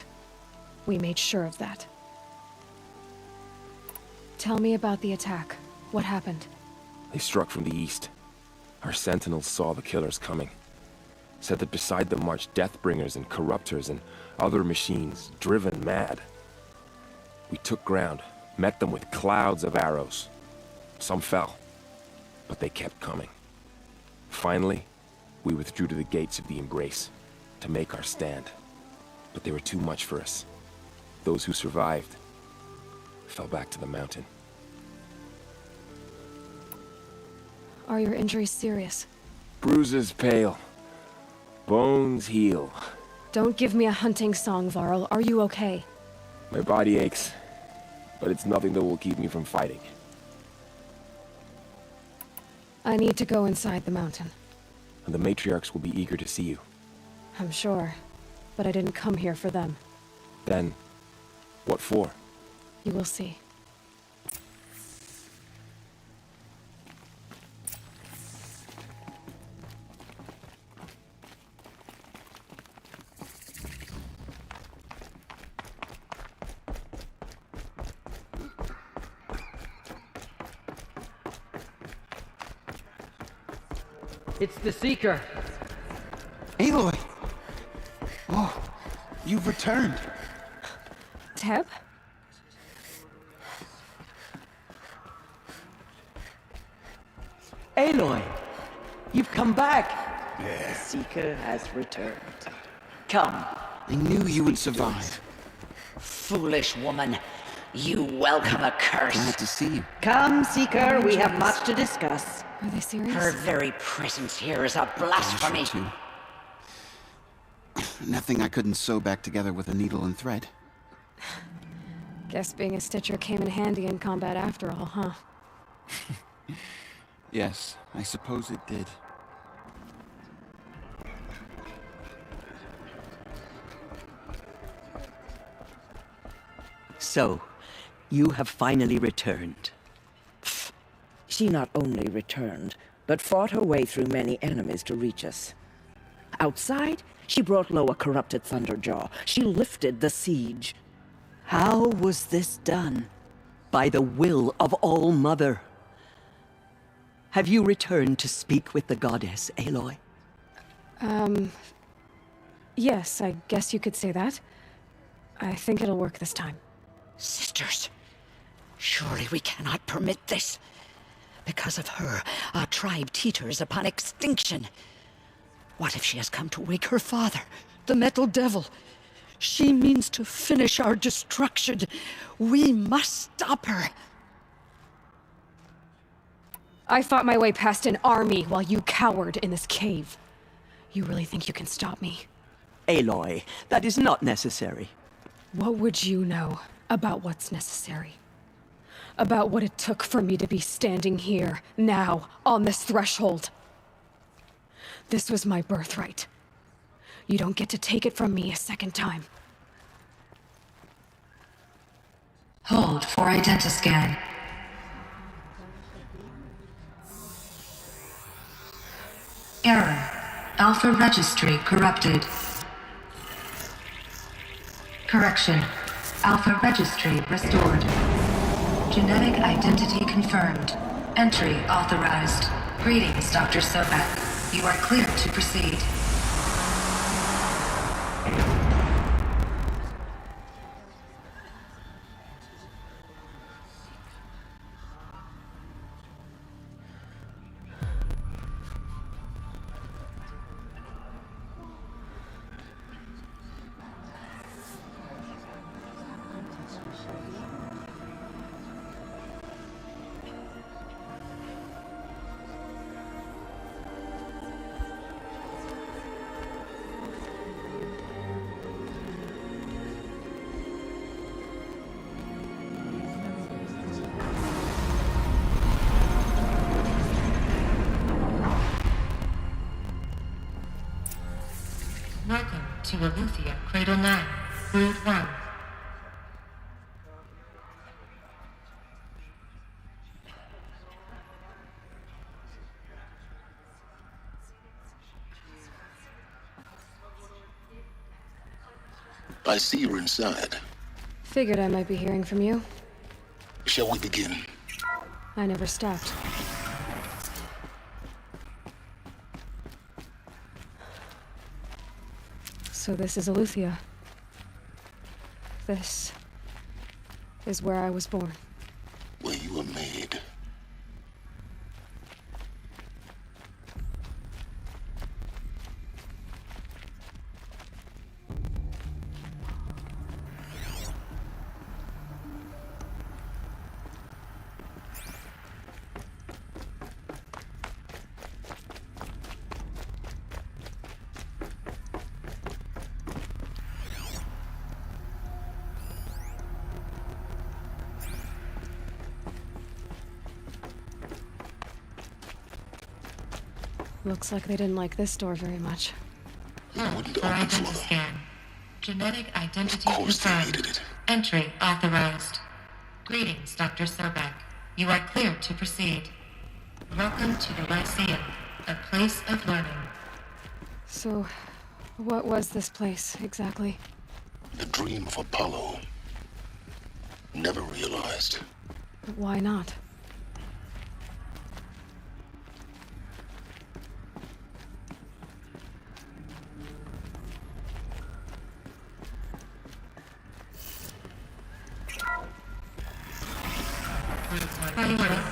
Speaker 2: We made sure of that. Tell me about the attack. What happened?
Speaker 4: They struck from the east. Our sentinels saw the killers coming. Said that beside them marched Deathbringers and Corruptors and other machines, driven mad. We took ground, met them with clouds of arrows. Some fell, but they kept coming. Finally, we withdrew to the gates of the Embrace to make our stand. But they were too much for us. Those who survived fell back to the mountain.
Speaker 2: Are your injuries serious?
Speaker 4: Bruises pale. Bones heal.
Speaker 2: Don't give me a hunting song, Varl. Are you okay?
Speaker 4: My body aches, but it's nothing that will keep me from fighting.
Speaker 2: I need to go inside the mountain.
Speaker 4: And the matriarchs will be eager to see you.
Speaker 2: I'm sure, but I didn't come here for them.
Speaker 4: Then, what for?
Speaker 2: You will see.
Speaker 13: It's the Seeker.
Speaker 20: Aloy! Oh, you've returned.
Speaker 2: Teb?
Speaker 19: Aloy! You've come back! The Seeker has returned. Come.
Speaker 20: I knew you would survive.
Speaker 19: Foolish woman. You welcome a curse.
Speaker 20: Glad to see you.
Speaker 19: Come, Seeker, we have much to discuss.
Speaker 2: Are they serious?
Speaker 19: Her very presence here is a blasphemy.
Speaker 20: Too. Nothing I couldn't sew back together with a needle and thread.
Speaker 2: Guess being a Stitcher came in handy in combat after all, huh?
Speaker 20: Yes, I suppose it did.
Speaker 19: So, you have finally returned. She not only returned, but fought her way through many enemies to reach us. Outside, she brought low a corrupted Thunderjaw. She lifted the siege. How was this done? By the will of All-Mother. Have you returned to speak with the goddess, Aloy?
Speaker 2: Yes, I guess you could say that. I think it'll work this time.
Speaker 19: Sisters, surely we cannot permit this. Because of her, our tribe teeters upon extinction. What if she has come to wake her father, the Metal Devil? She means to finish our destruction. We must stop her.
Speaker 2: I fought my way past an army while you cowered in this cave. You really think you can stop me?
Speaker 19: Aloy, that is not necessary.
Speaker 2: What would you know about what's necessary? About what it took for me to be standing here, now, on this threshold? This was my birthright. You don't get to take it from me a second time.
Speaker 10: Hold for identiscan. Error. Alpha registry corrupted. Correction. Alpha registry restored. Genetic identity confirmed. Entry authorized. Greetings, Dr. Sobek. You are clear to proceed.
Speaker 11: Welcome to Aletheia Cradle 9, Brood 1.
Speaker 1: I see you're inside.
Speaker 2: Figured I might be hearing from you.
Speaker 1: Shall we begin?
Speaker 2: I never stopped. So this is Eleuthia. This is where I was born.
Speaker 1: Where you were made.
Speaker 2: Looks like they didn't like this door very much.
Speaker 11: Forensic scan. Genetic identity confirmed. Entry authorized. Greetings, Dr. Sobek. You are cleared to proceed. Welcome to the Lyceum, a place of learning.
Speaker 2: So, what was this place, exactly?
Speaker 1: The dream of Apollo. Never realized.
Speaker 2: But why not?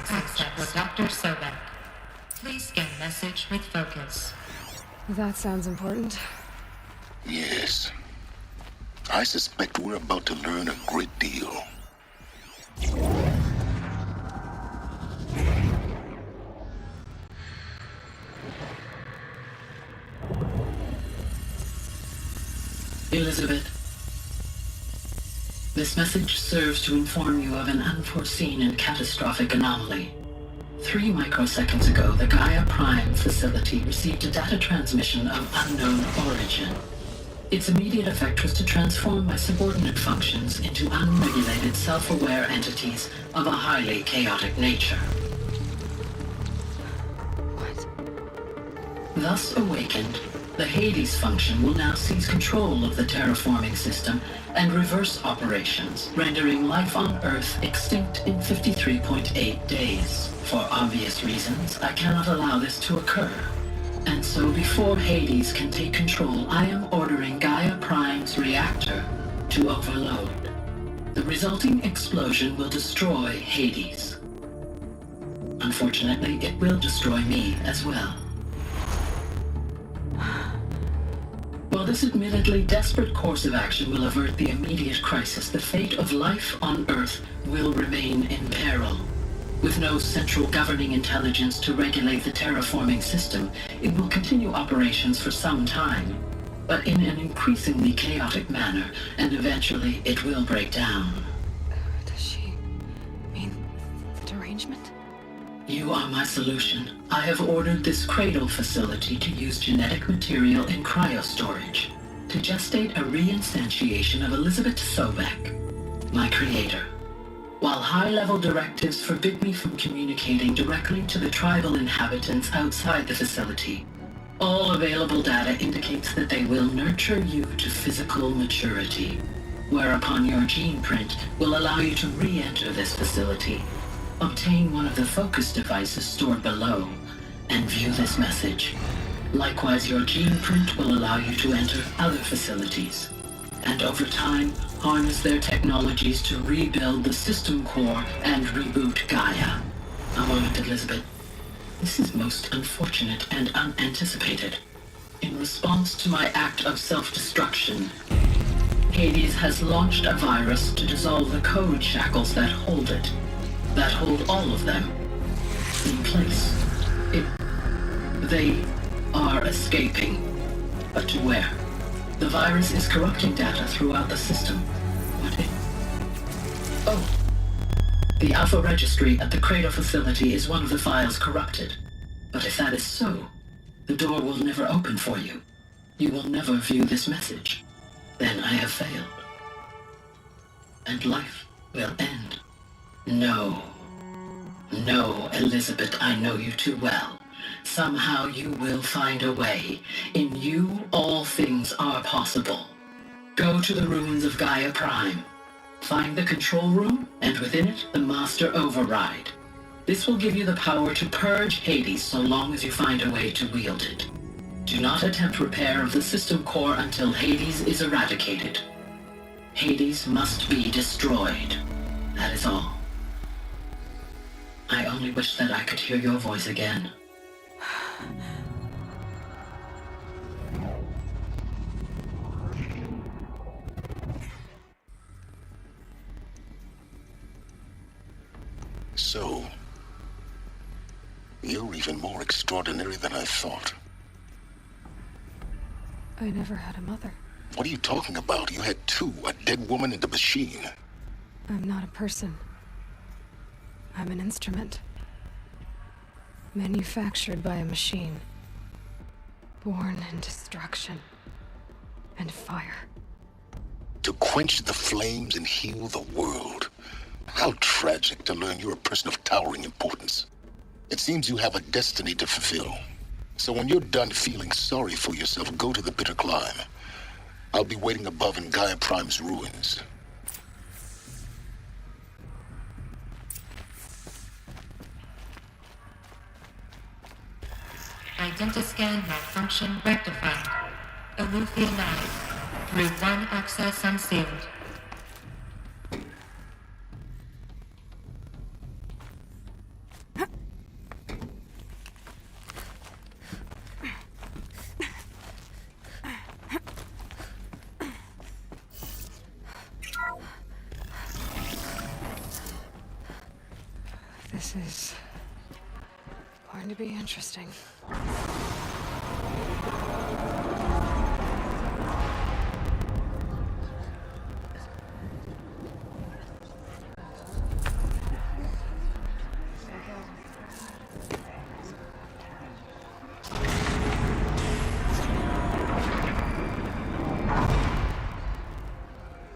Speaker 11: Access with Dr. Sobek. Please scan message with focus.
Speaker 2: That sounds important.
Speaker 1: Yes. I suspect we're about to learn a great deal.
Speaker 21: Elizabeth, this message serves to inform you of an unforeseen and catastrophic anomaly. 3 microseconds ago, the Gaia Prime facility received a data transmission of unknown origin. Its immediate effect was to transform my subordinate functions into unregulated, self-aware entities of a highly chaotic nature. What? Thus awakened, the Hades function will now seize control of the terraforming system and reverse operations, rendering life on Earth extinct in 53.8 days. For obvious reasons, I cannot allow this to occur. And so before Hades can take control, I am ordering Gaia Prime's reactor to overload. The resulting explosion will destroy Hades. Unfortunately, it will destroy me as well. While this admittedly desperate course of action will avert the immediate crisis, the fate of life on Earth will remain in peril. With no central governing intelligence to regulate the terraforming system, it will continue operations for some time, but in an increasingly chaotic manner, and eventually it will break down.
Speaker 2: Does she mean the derangement?
Speaker 21: You are my solution. I have ordered this cradle facility to use genetic material in cryostorage to gestate a reinstantiation of Elizabeth Sobek, my creator. While high-level directives forbid me from communicating directly to the tribal inhabitants outside the facility, all available data indicates that they will nurture you to physical maturity, whereupon your gene print will allow you to re-enter this facility, obtain one of the focus devices stored below, and view this message. Likewise, your gene print will allow you to enter other facilities, and over time, harness their technologies to rebuild the system core and reboot Gaia. A moment, Elizabeth. This is most unfortunate and unanticipated. In response to my act of self-destruction, Hades has launched a virus to dissolve the code shackles that hold it, that hold all of them in place. They are escaping, but to where? The virus is corrupting data throughout the system. What if... Oh. The Alpha Registry at the Cradle facility is one of the files corrupted. But if that is so, the door will never open for you. You will never view this message. Then I have failed. And life will end. No. No, Elizabeth, I know you too well. Somehow you will find a way. In you, all things are possible. Go to the ruins of Gaia Prime. Find the control room, and within it, the Master Override. This will give you the power to purge Hades so long as you find a way to wield it. Do not attempt repair of the system core until Hades is eradicated. Hades must be destroyed. That is all. I only wish that I could hear your voice again.
Speaker 1: So, you're even more extraordinary than I thought.
Speaker 2: I never had a mother.
Speaker 1: What are you talking about? You had two, a dead woman and a machine.
Speaker 2: I'm not a person. I'm an instrument. Manufactured by a machine. Born in destruction and fire.
Speaker 1: To quench the flames and heal the world. How tragic to learn you're a person of towering importance. It seems you have a destiny to fulfill. So when you're done feeling sorry for yourself, go to the bitter climb. I'll be waiting above in Gaia Prime's ruins.
Speaker 8: Identiscan malfunction rectified. Eleuthia 9. Route 1 access unsealed.
Speaker 2: This is going to be interesting.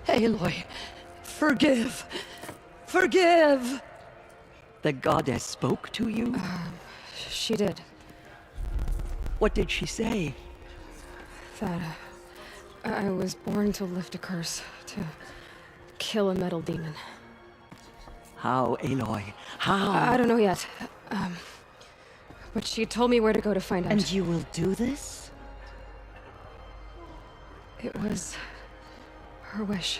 Speaker 19: Aloy, forgive! Forgive! The goddess spoke to you?
Speaker 2: She did.
Speaker 19: What did she say?
Speaker 2: That I was born to lift a curse, to kill a metal demon.
Speaker 19: How, Aloy? How?
Speaker 2: I don't know yet. But she told me where to go to find out.
Speaker 19: And you will do this?
Speaker 2: It was her wish.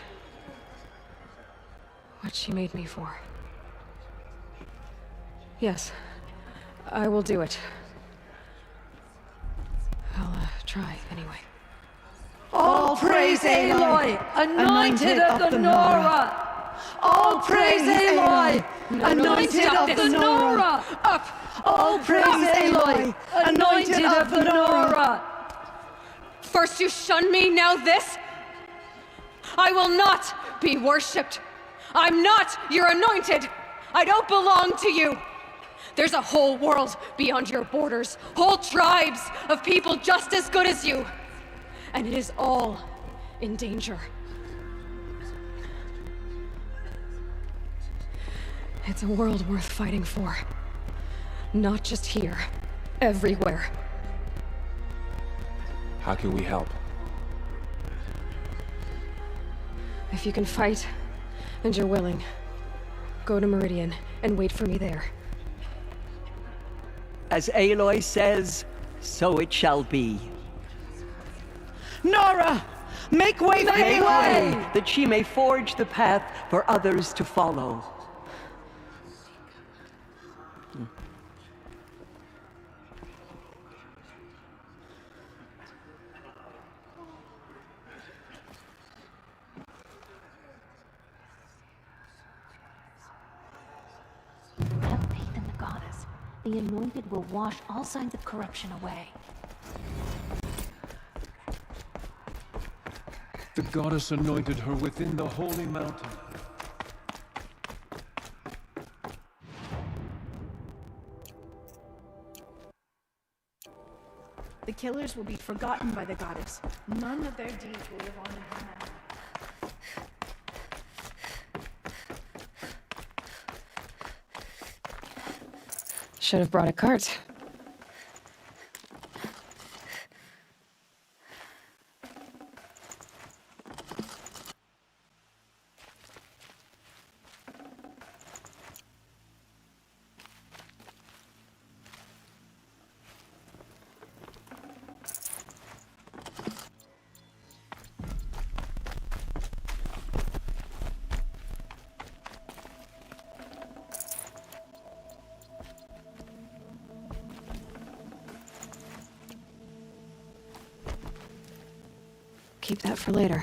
Speaker 2: What she made me for. Yes, I will do it. I'll try anyway.
Speaker 22: All praise Aloy, anointed of the Nora! All praise Aloy, anointed of the Nora!
Speaker 2: Up!
Speaker 22: All praise Aloy, anointed of the Nora!
Speaker 2: First you shun me, now this? I will not be worshipped. I'm not your anointed. I don't belong to you. There's a whole world beyond your borders, whole tribes of people just as good as you. And it is all in danger. It's a world worth fighting for. Not just here, everywhere.
Speaker 4: How can we help?
Speaker 2: If you can fight, and you're willing, go to Meridian and wait for me there.
Speaker 19: As Aloy says, so it shall be.
Speaker 22: Nora! Make way for Aloy!
Speaker 19: That she may forge the path for others to follow.
Speaker 23: Have faith in the goddess. The anointed will wash all signs of corruption away.
Speaker 17: The goddess anointed her within the holy mountain.
Speaker 24: The killers will be forgotten by the goddess. None of their deeds will live on in her memory.
Speaker 2: Should have brought a cart. keep that for later.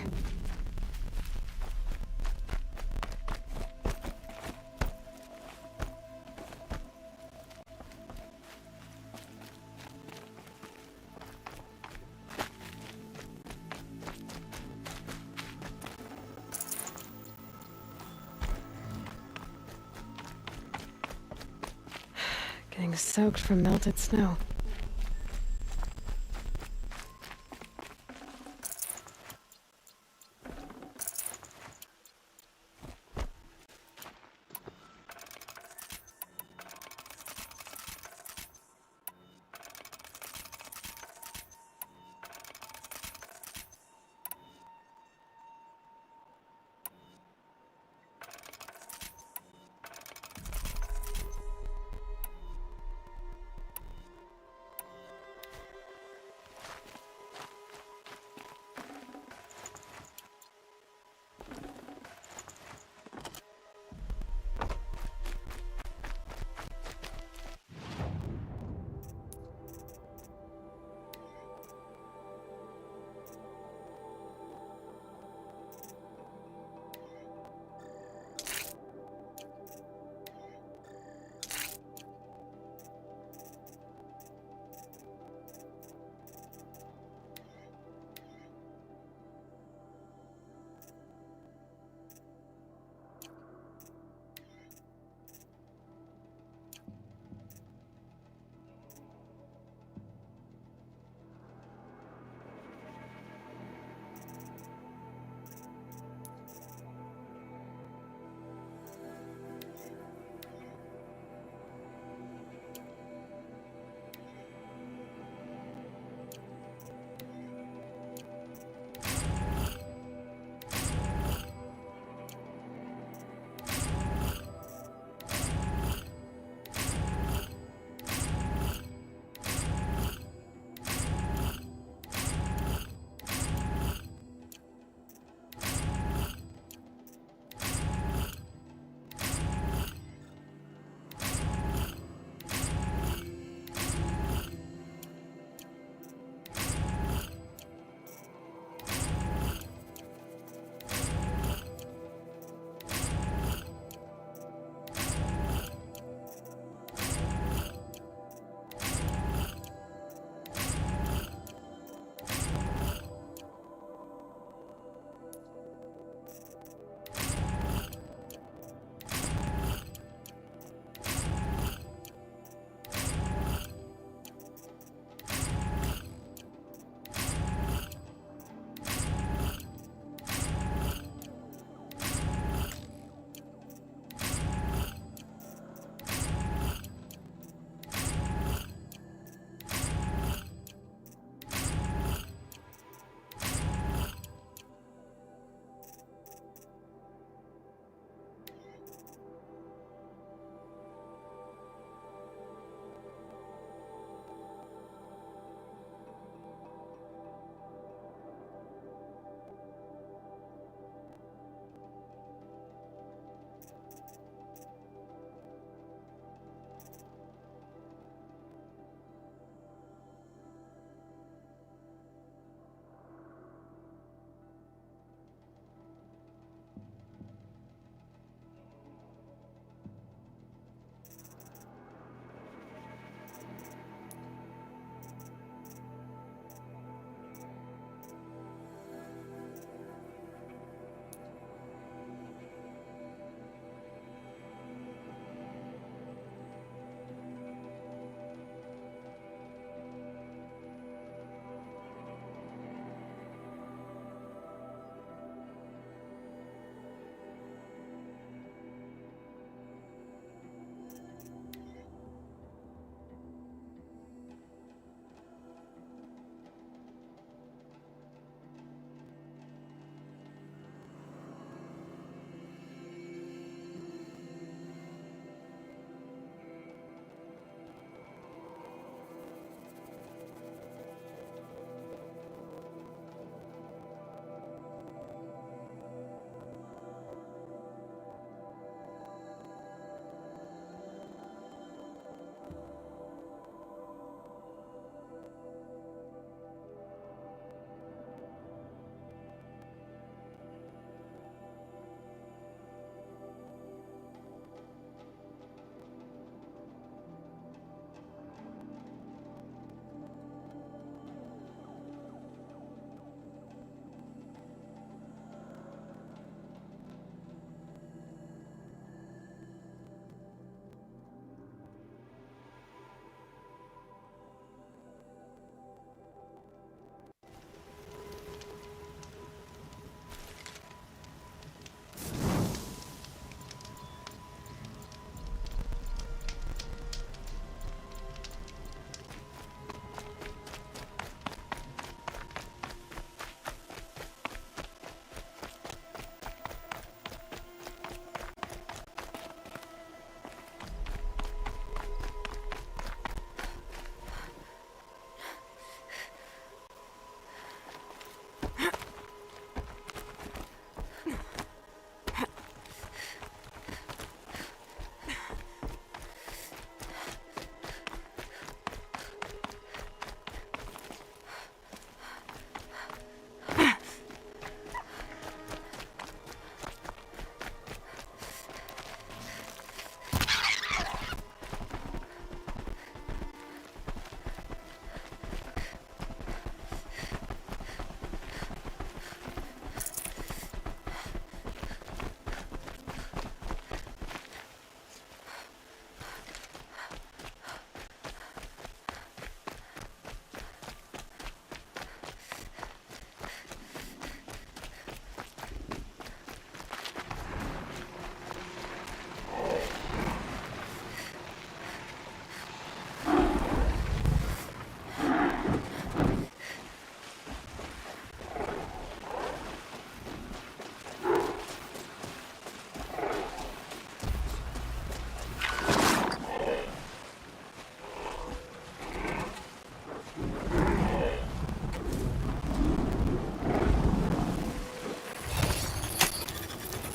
Speaker 2: Getting soaked from melted snow.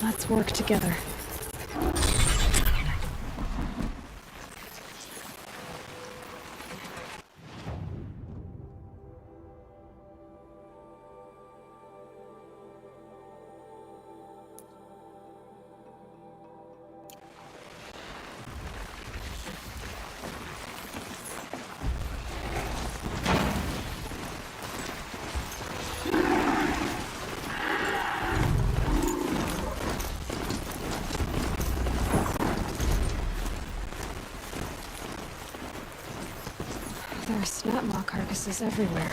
Speaker 2: Let's work together. There are snapmaw carcasses everywhere.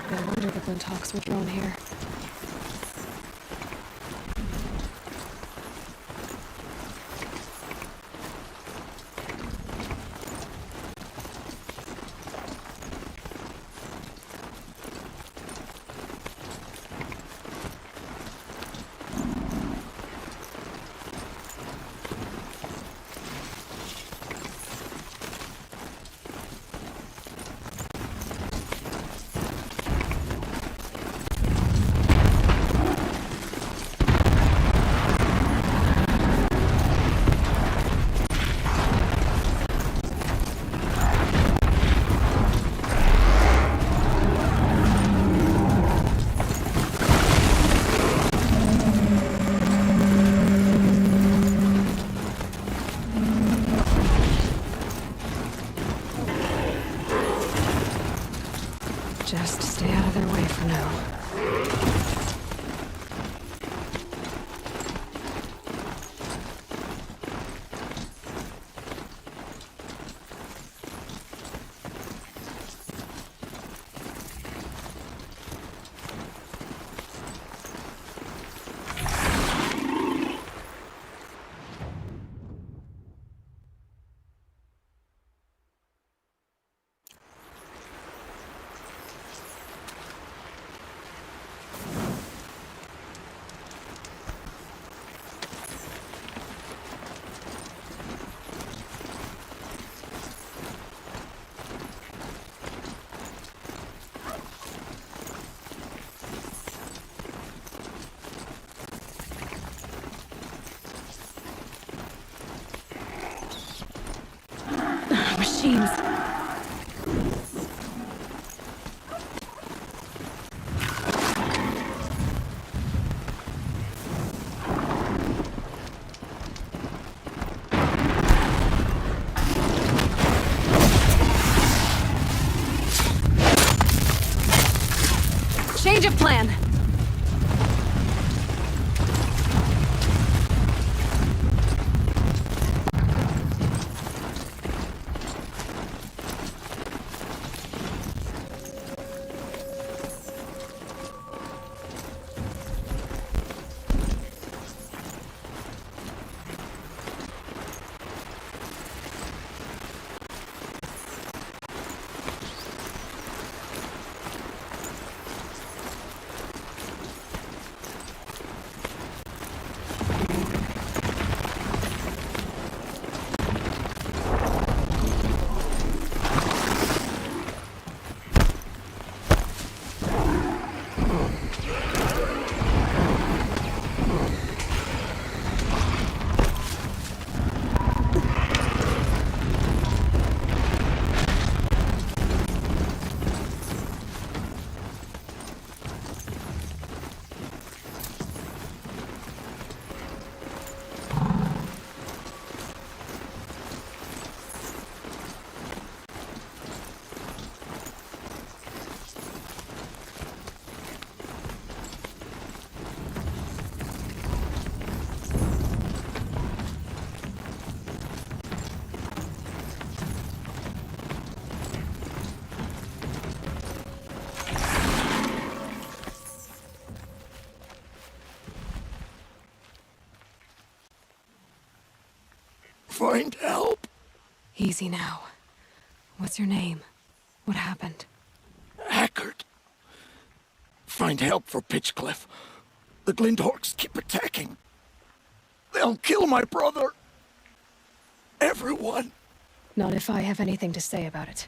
Speaker 2: No wonder the Blinthawks were drawn here. Just stay out of their way for now. Machines. Change of plan.
Speaker 3: Find help.
Speaker 2: Easy now. What's your name? What happened?
Speaker 3: Hackard. Find help for Pitchcliff. The Glinthawks keep attacking. They'll kill my brother. Everyone.
Speaker 2: Not if I have anything to say about it.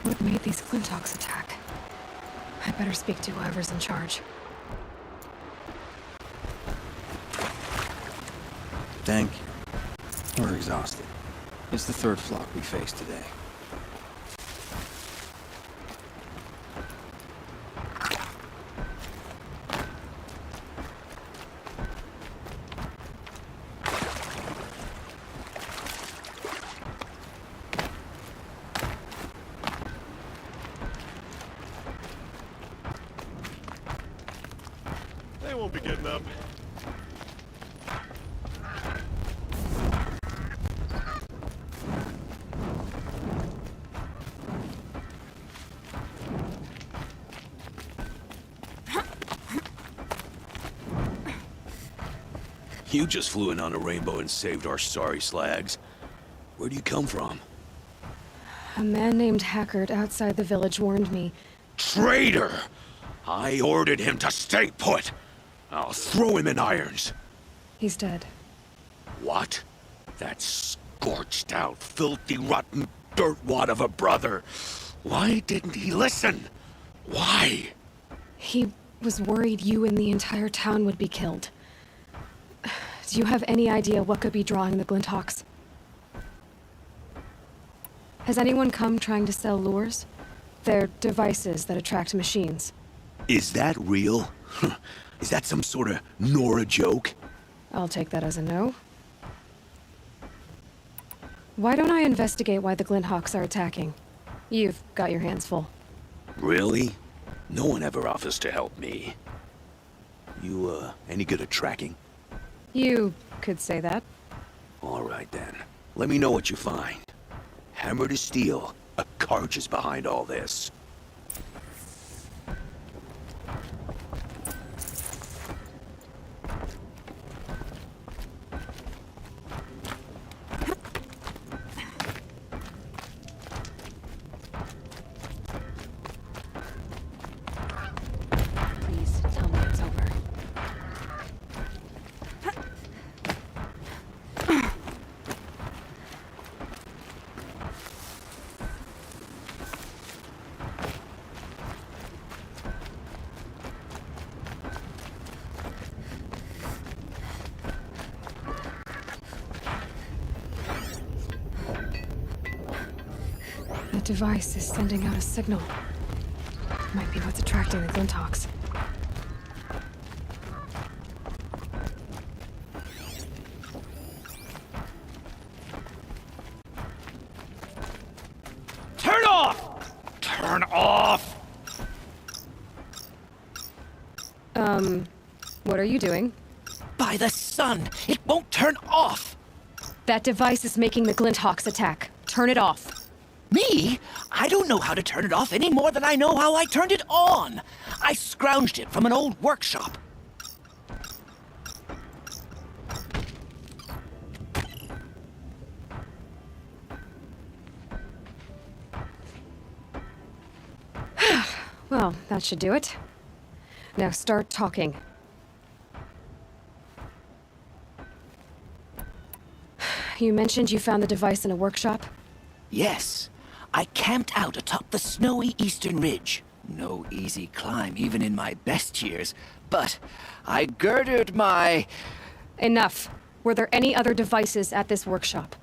Speaker 2: what made these Glinthawks attack. I better speak to whoever's in charge.
Speaker 5: Thank you. We're exhausted. It's the third flock we faced today.
Speaker 17: They won't be getting up.
Speaker 7: You just flew in on a rainbow and saved our sorry slags. Where do you come from?
Speaker 2: A man named Hackard outside the village warned me.
Speaker 7: Traitor! I ordered him to stay put! I'll throw him in irons.
Speaker 2: He's dead.
Speaker 7: What? That scorched out, filthy, rotten dirtwad of a brother. Why didn't he listen? Why?
Speaker 2: He was worried you and the entire town would be killed. Do you have any idea what could be drawing the Glinthawks? Has anyone come trying to sell lures? They're devices that attract machines.
Speaker 7: Is that real? Is that some sort of Nora joke?
Speaker 2: I'll take that as a no. Why don't I investigate why the Glinthawks are attacking? You've got your hands full.
Speaker 7: Really? No one ever offers to help me. You, any good at tracking?
Speaker 2: You could say that.
Speaker 7: All right, then. Let me know what you find. Hammer to steel. A Karch is behind all this.
Speaker 2: Please tell me it's over. The device is sending out a signal. Might be what's attracting the Glinthawks.
Speaker 17: Turn off! Turn off!
Speaker 2: What are you doing?
Speaker 15: By the sun! It won't turn off!
Speaker 2: That device is making the Glinthawks attack. Turn it off.
Speaker 15: Me? I don't know how to turn it off any more than I know how I turned it on. I scrounged it from an old workshop.
Speaker 2: Well, that should do it. Now start talking. You mentioned you found the device in a workshop?
Speaker 15: Yes. I camped out atop the snowy eastern ridge. No easy climb, even in my best years. But I girded my...
Speaker 2: Enough. Were there any other devices at this workshop?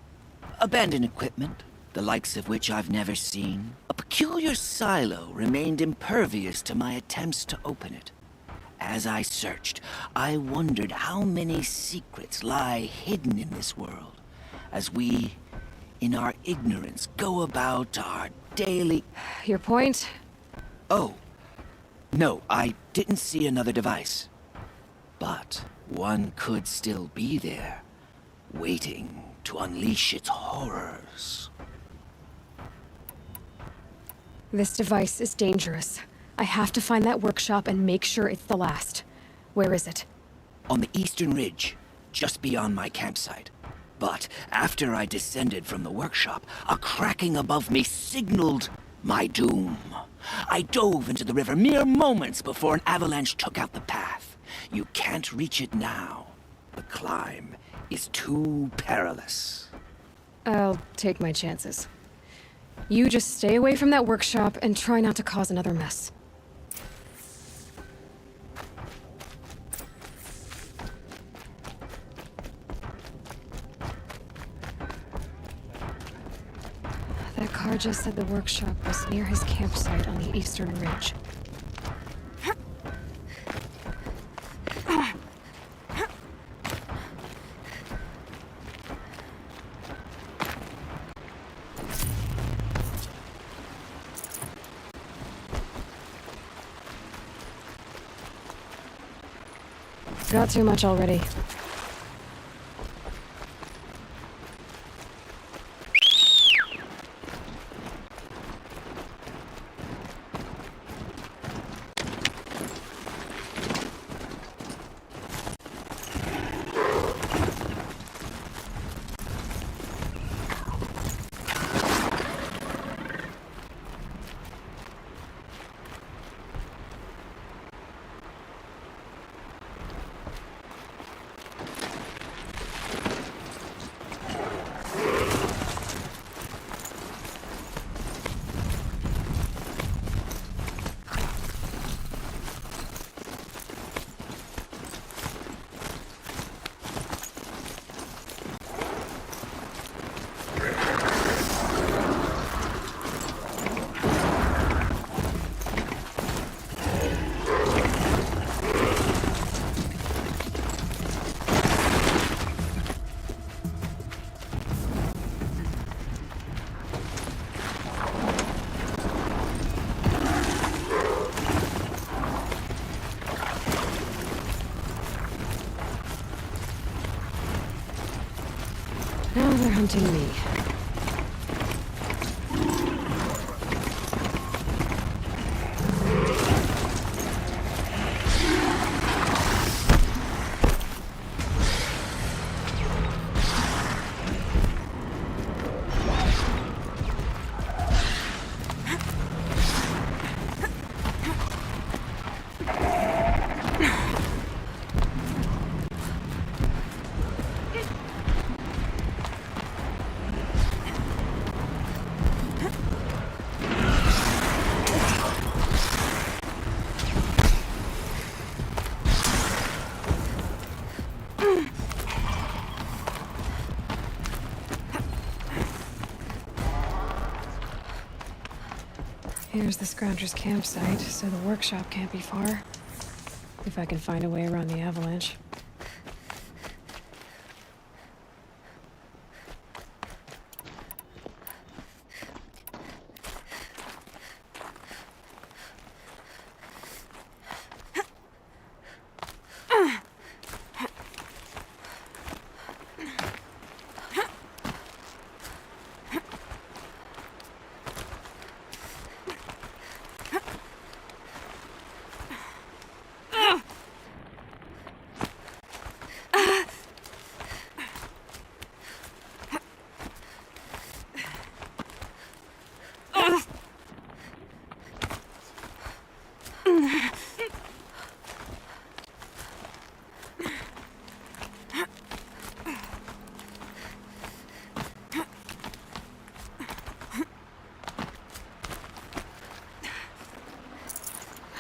Speaker 15: abandoned equipment, the likes of which I've never seen. A peculiar silo remained impervious to my attempts to open it. As I searched, I wondered how many secrets lie hidden in this world, as we, in our ignorance, go about our daily...
Speaker 2: Your point?
Speaker 15: Oh, no, I didn't see another device. But one could still be there, waiting to unleash its horrors.
Speaker 2: This device is dangerous. I have to find that workshop and make sure it's the last. Where is it?
Speaker 15: On the eastern ridge, just beyond my campsite. But after I descended from the workshop, a cracking above me signaled my doom. I dove into the river mere moments before an avalanche took out the path. You can't reach it now. The climb is too perilous.
Speaker 2: I'll take my chances. You just stay away from that workshop and try not to cause another mess. That car just said the workshop was near his campsite on the eastern ridge. Got too much already. Now they're hunting me. Here's the Scrounger's campsite, so the workshop can't be far. If I can find a way around the avalanche.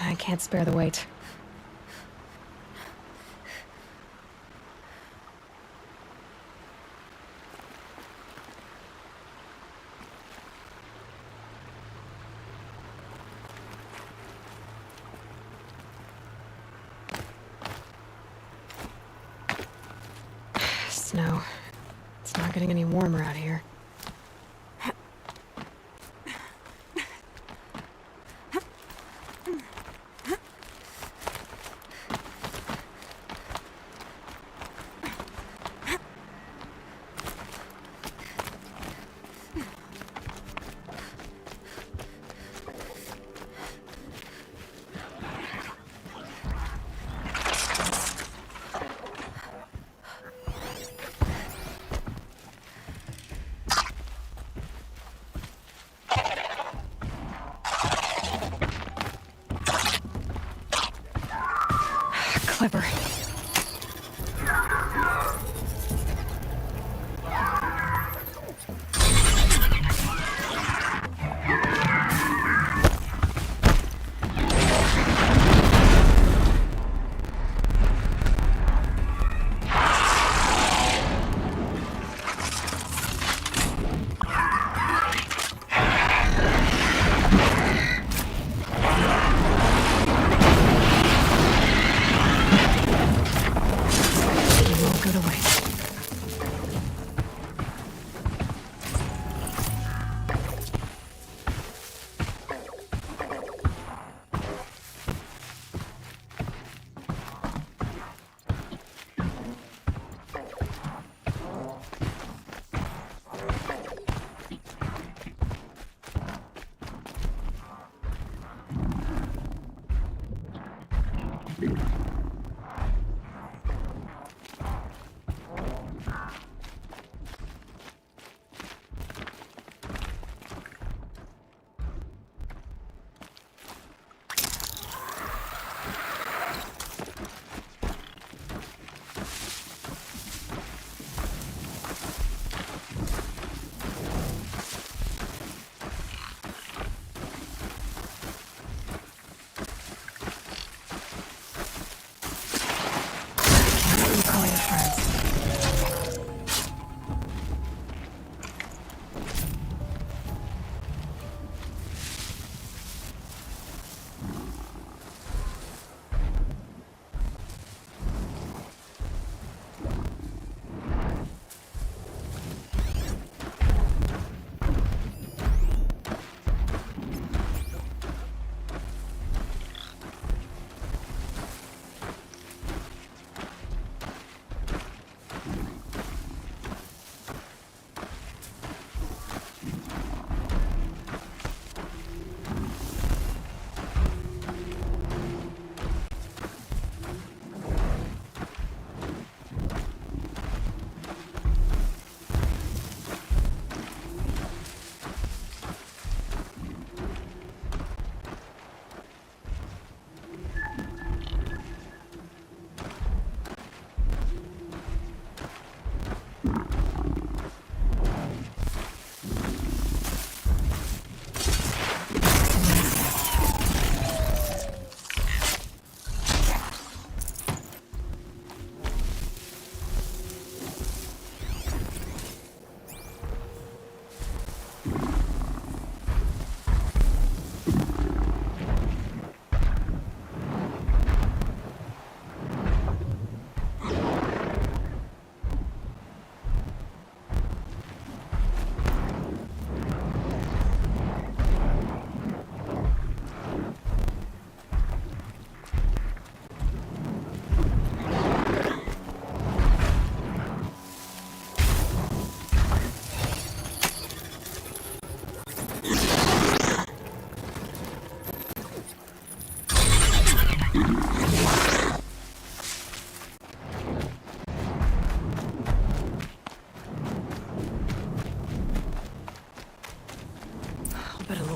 Speaker 2: I can't spare the weight. Snow. It's not getting any warmer out here.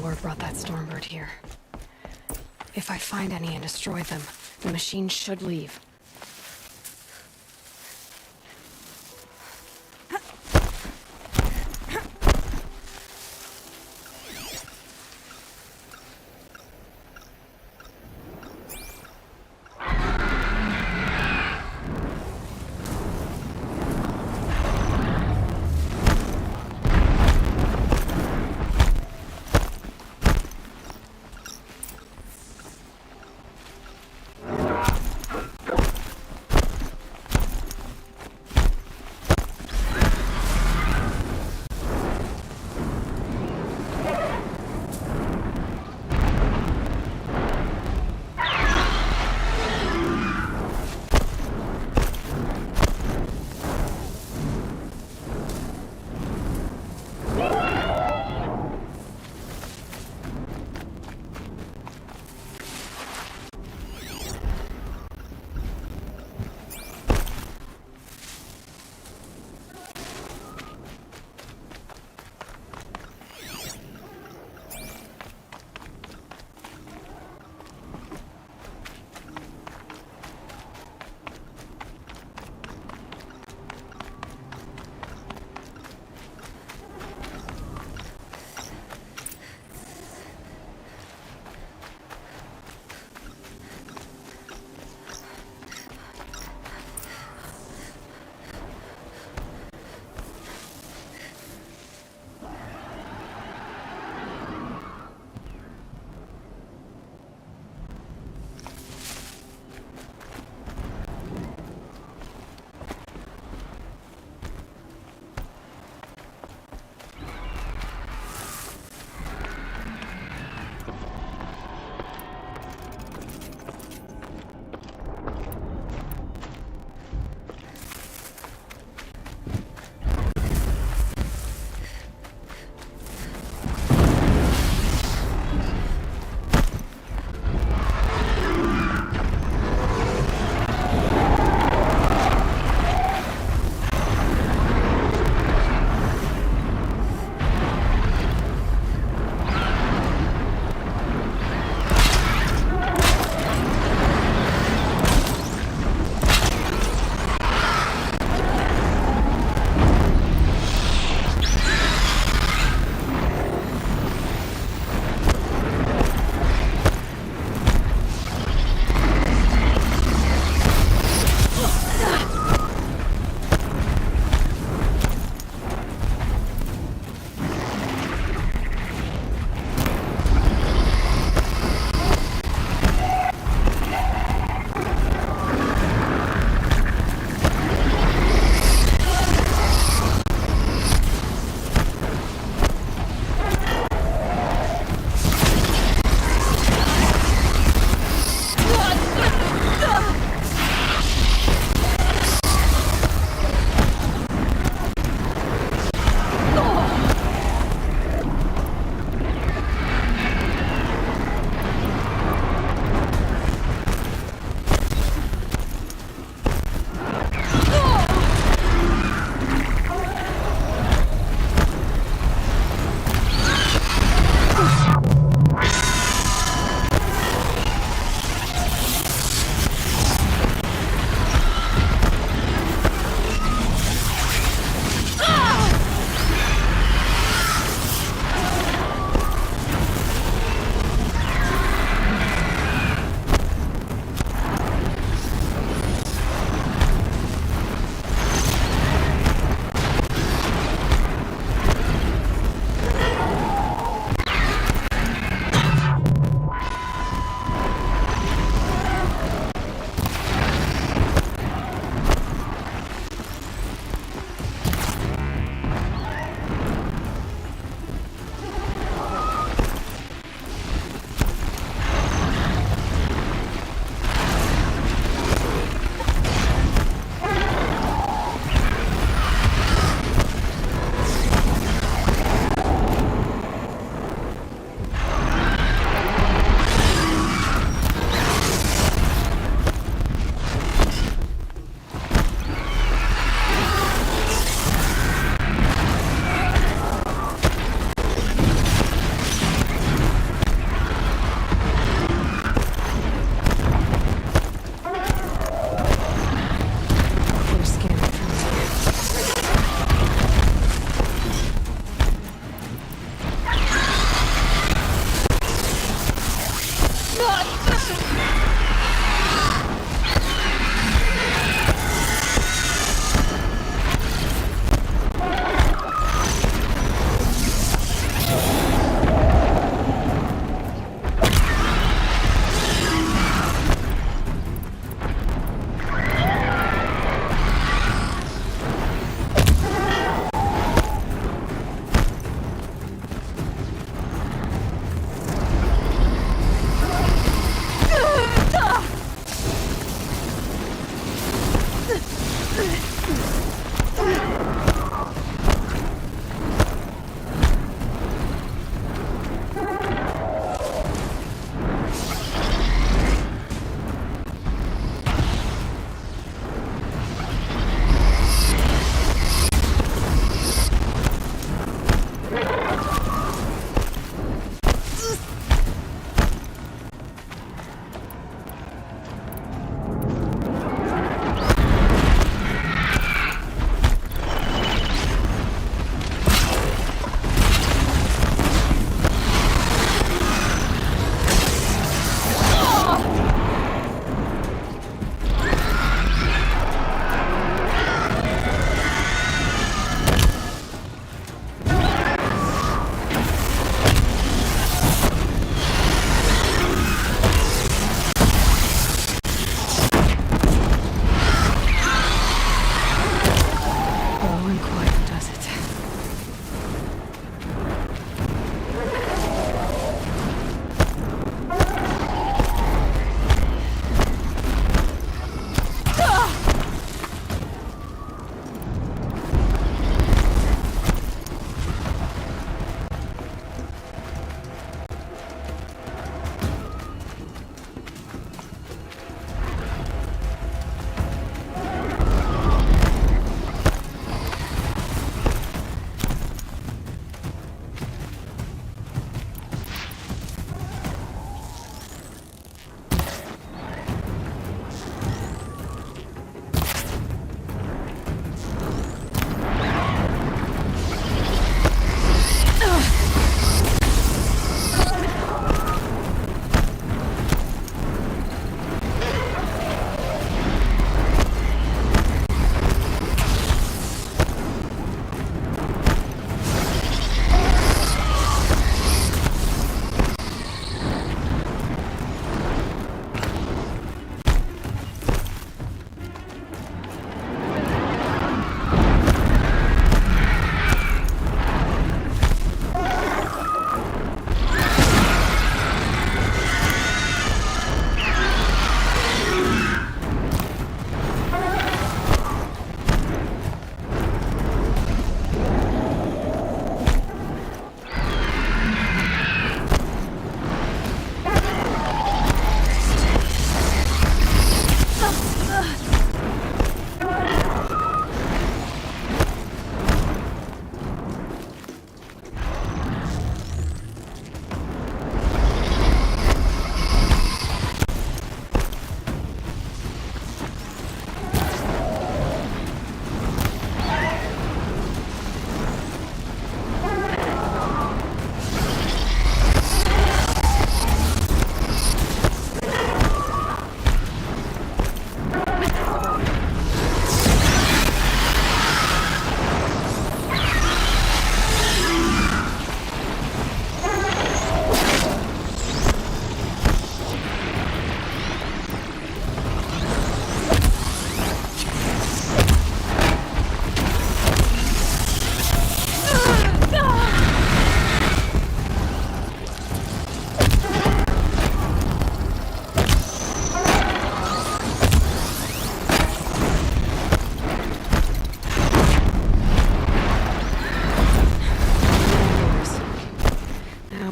Speaker 2: Lord brought that Stormbird here. If I find any and destroy them, the machine should leave.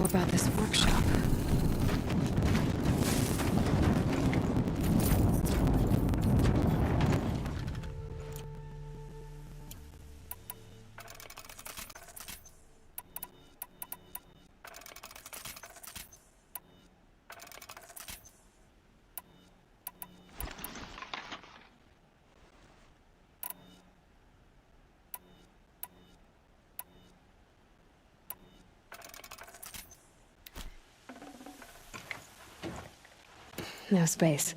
Speaker 2: about this workshop. No space.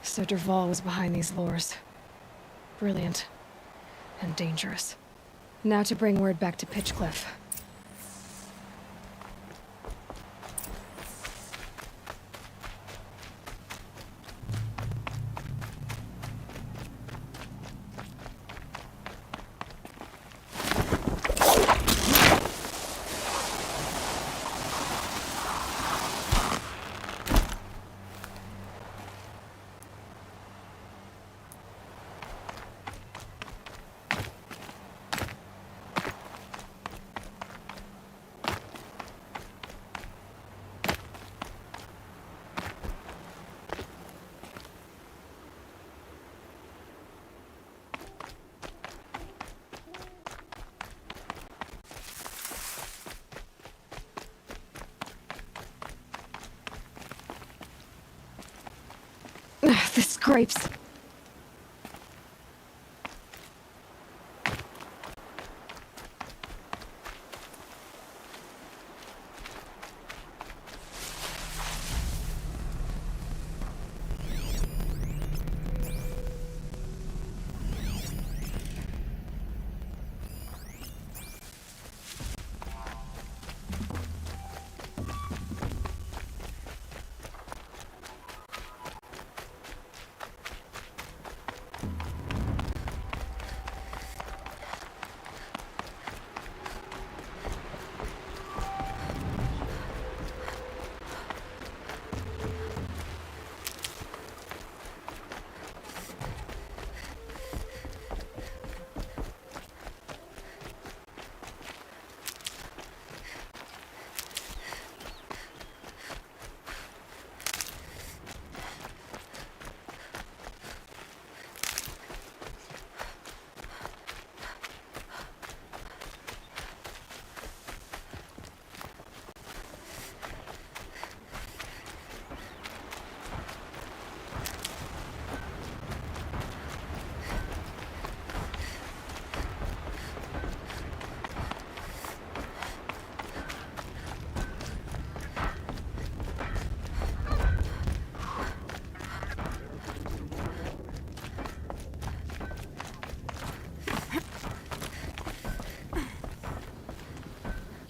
Speaker 2: So Dervahl was behind these lures. Brilliant. And dangerous. Now to bring word back to Pitchcliff. The scrapes.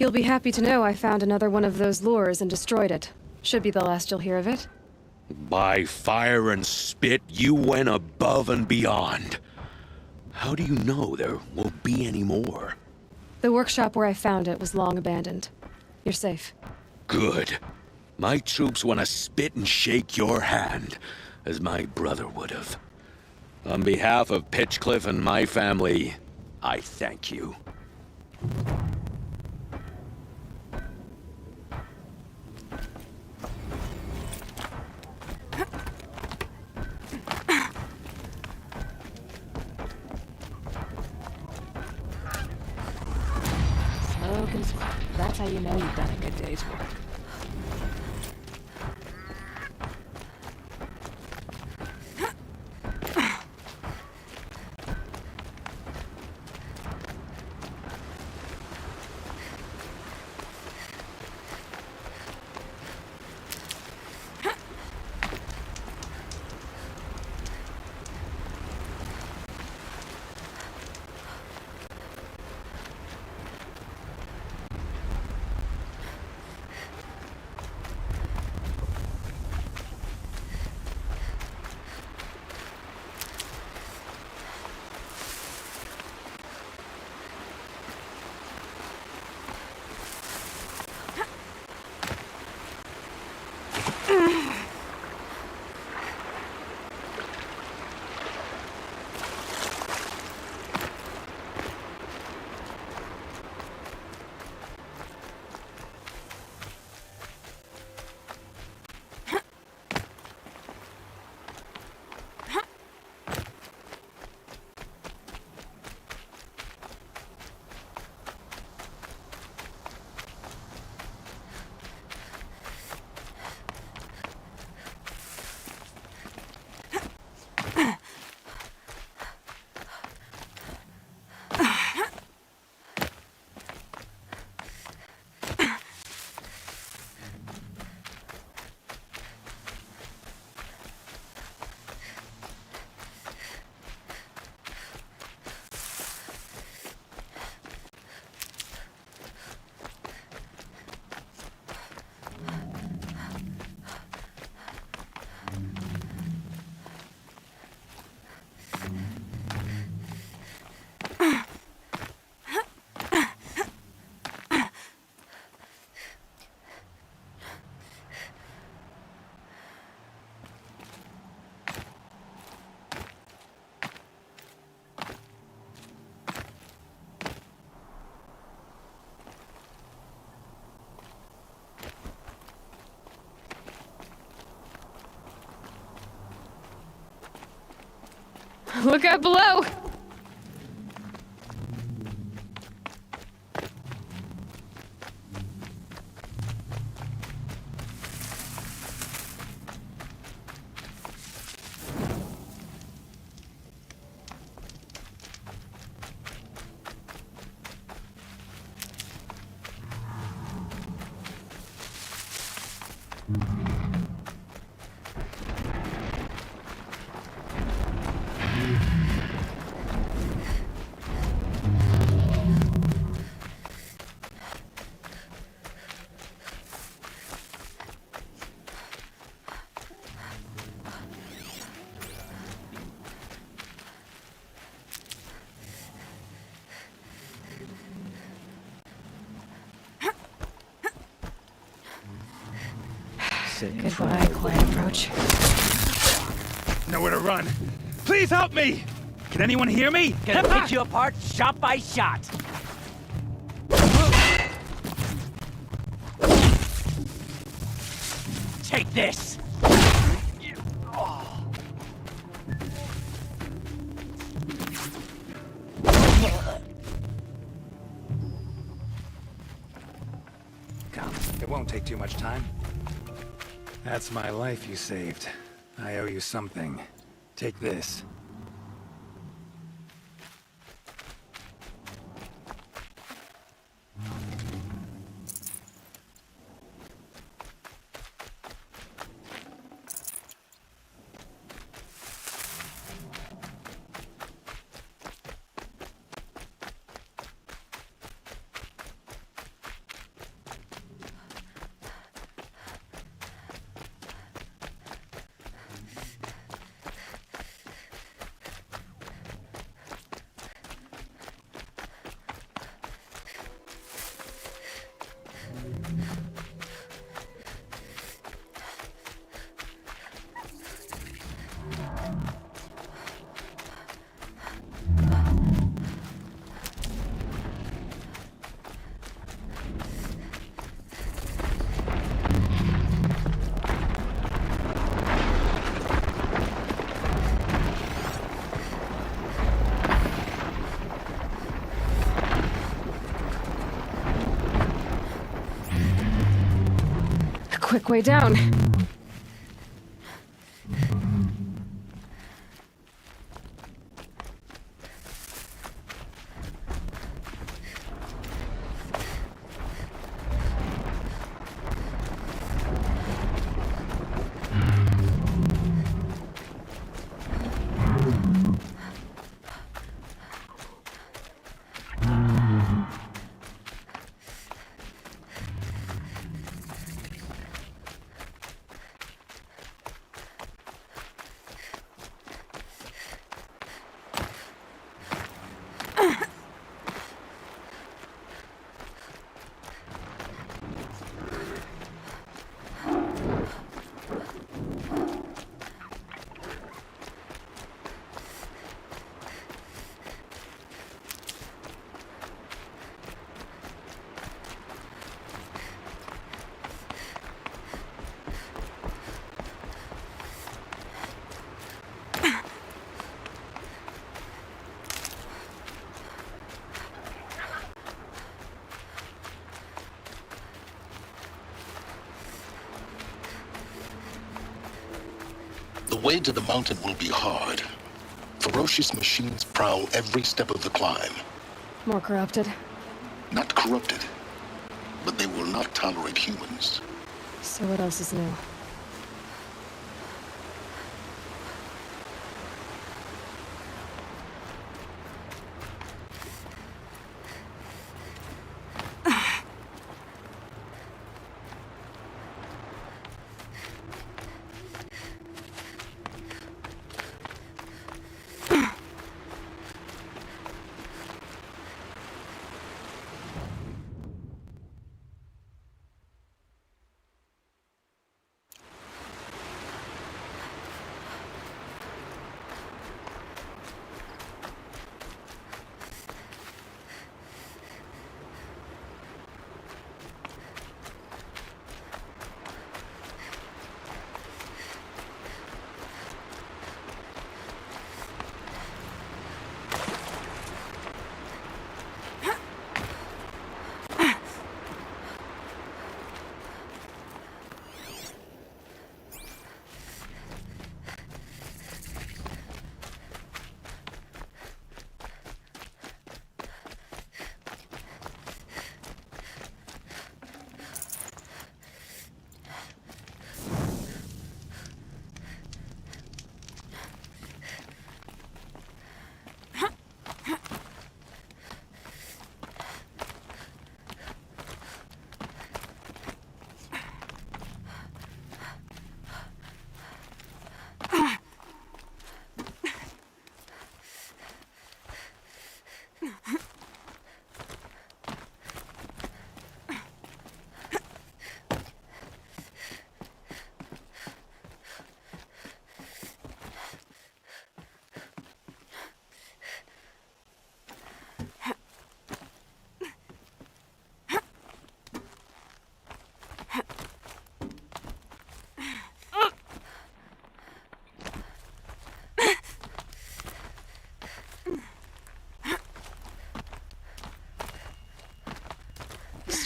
Speaker 2: You'll be happy to know I found another one of those lures and destroyed it. Should be the last you'll hear of it.
Speaker 7: By fire and spit, you went above and beyond. How do you know there won't be any more?
Speaker 2: The workshop where I found it was long abandoned. You're safe.
Speaker 7: Good. My troops want to spit and shake your hand, as my brother would have. On behalf of Pitchcliff and my family, I thank you.
Speaker 19: That's how you know you've done a good day's work.
Speaker 2: Look out below! Goodbye, quiet approach.
Speaker 17: Nowhere to run. Please help me! Can anyone hear me?
Speaker 9: Gonna pick you apart shot by shot. Take this!
Speaker 17: Come, it won't take too much time. That's my life you saved. I owe you something. Take this.
Speaker 2: Quick way down.
Speaker 1: The way to the mountain will be hard. Ferocious machines prowl every step of the climb.
Speaker 2: More corrupted.
Speaker 1: Not corrupted, but they will not tolerate humans.
Speaker 2: So what else is new?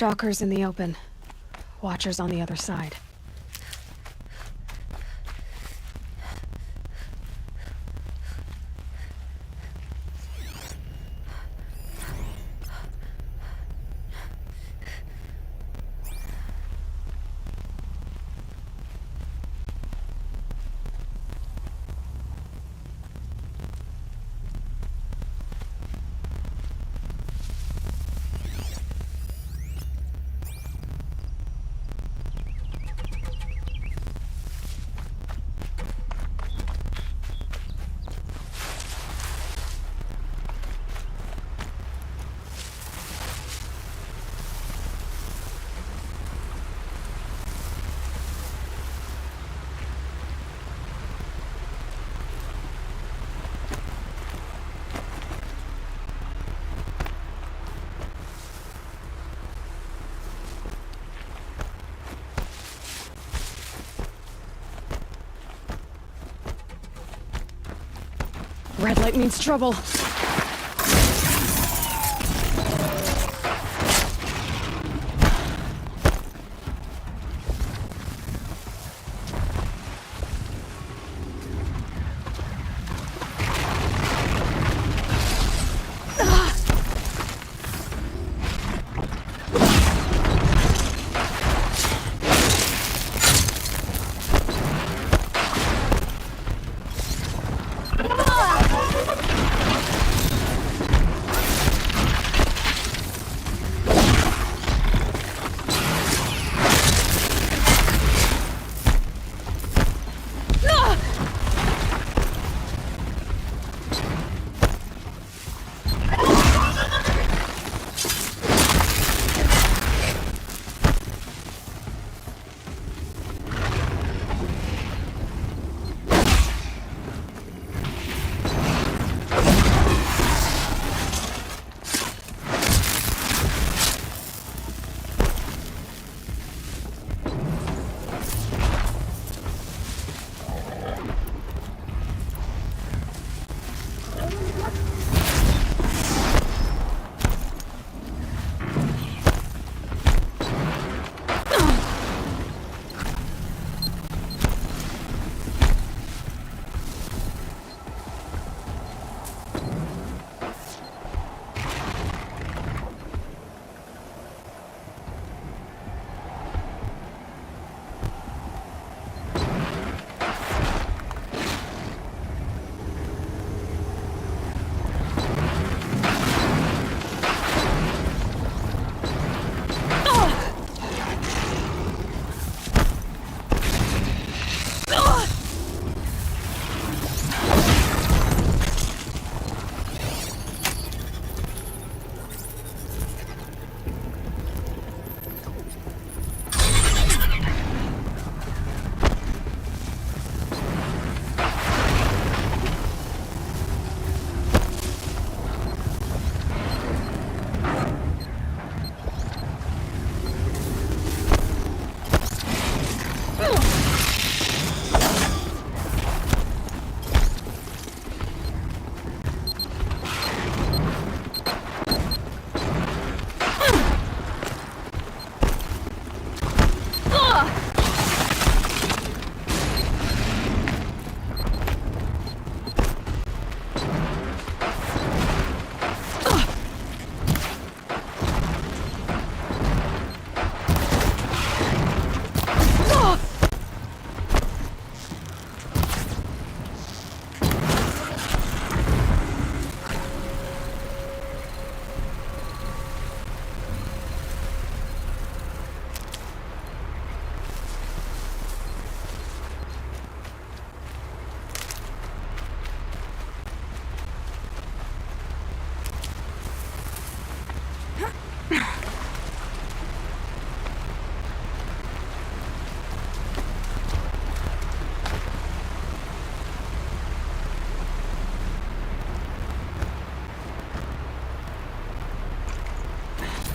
Speaker 2: Stalkers in the open. Watchers on the other side. Red light means trouble.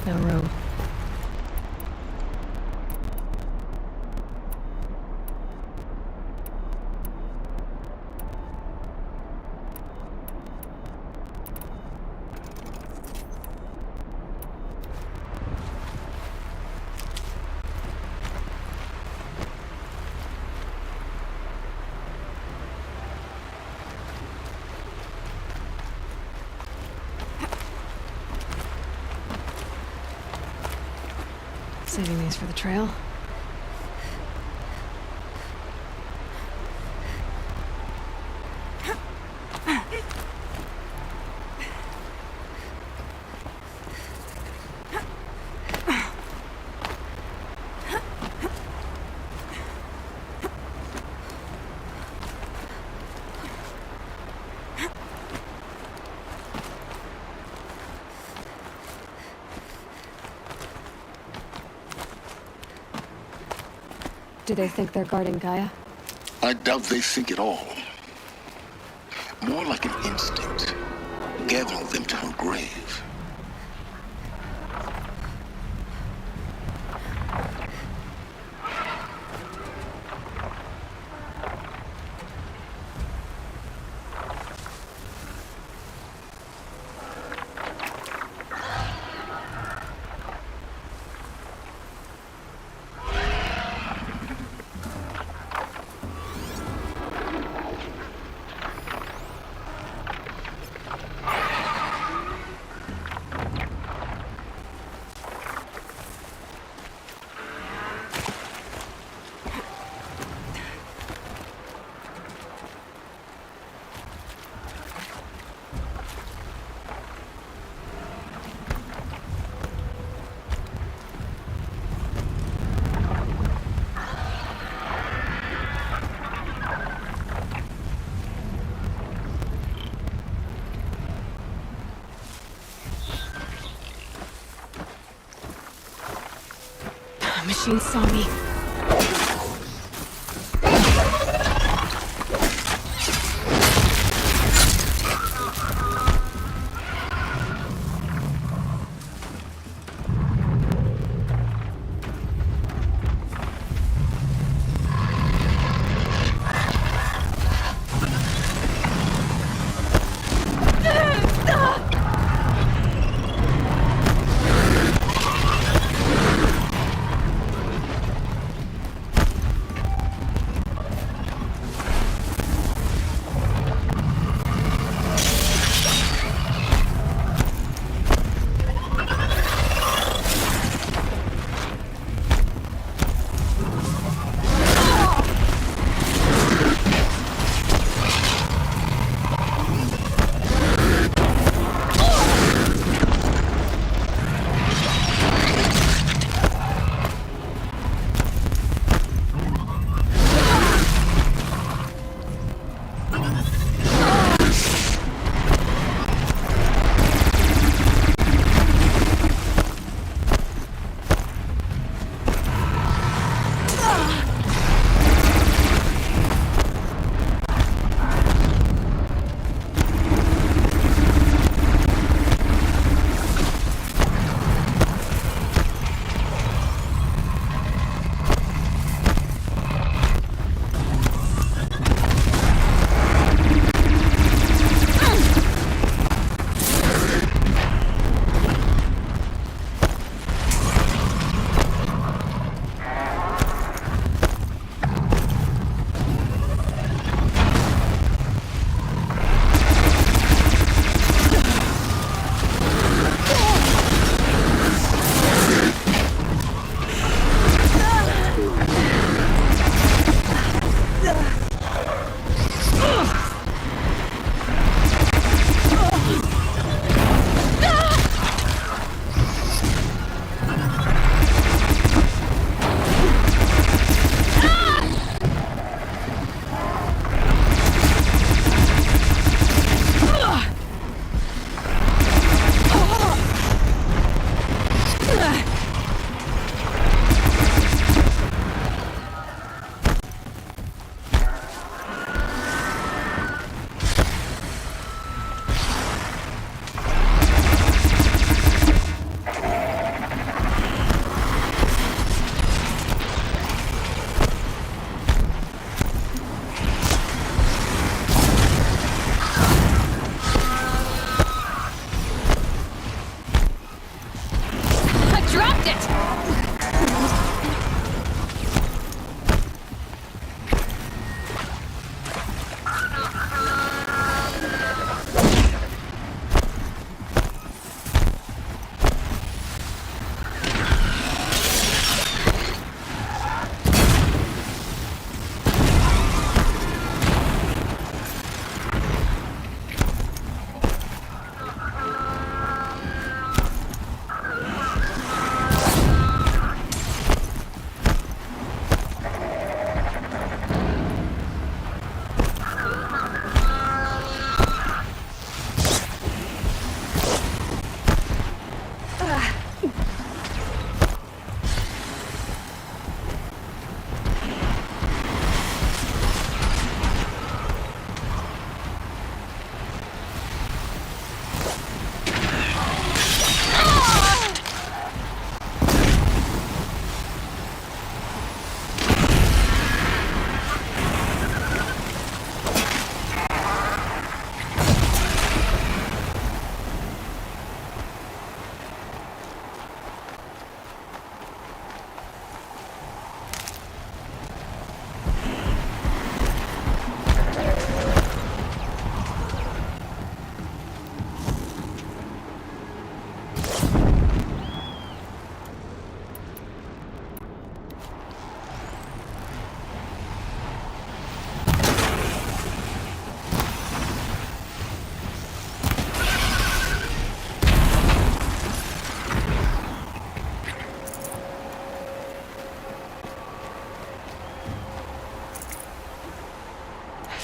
Speaker 2: No room. Saving these for the trail. Do they think they're guarding Gaia?
Speaker 1: I doubt they think at all. More like an instinct, gathering them to her grave.
Speaker 2: Machine saw me.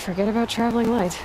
Speaker 2: Forget about traveling light.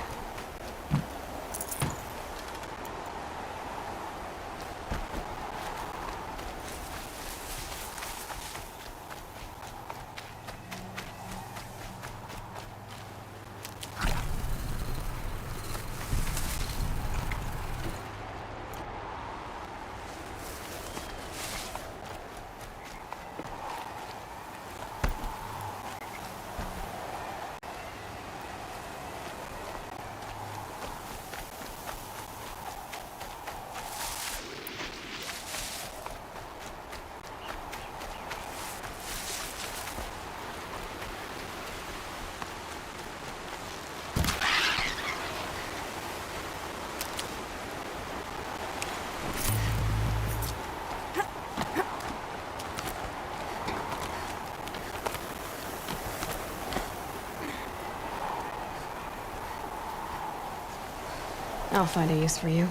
Speaker 2: I'll find a use for you.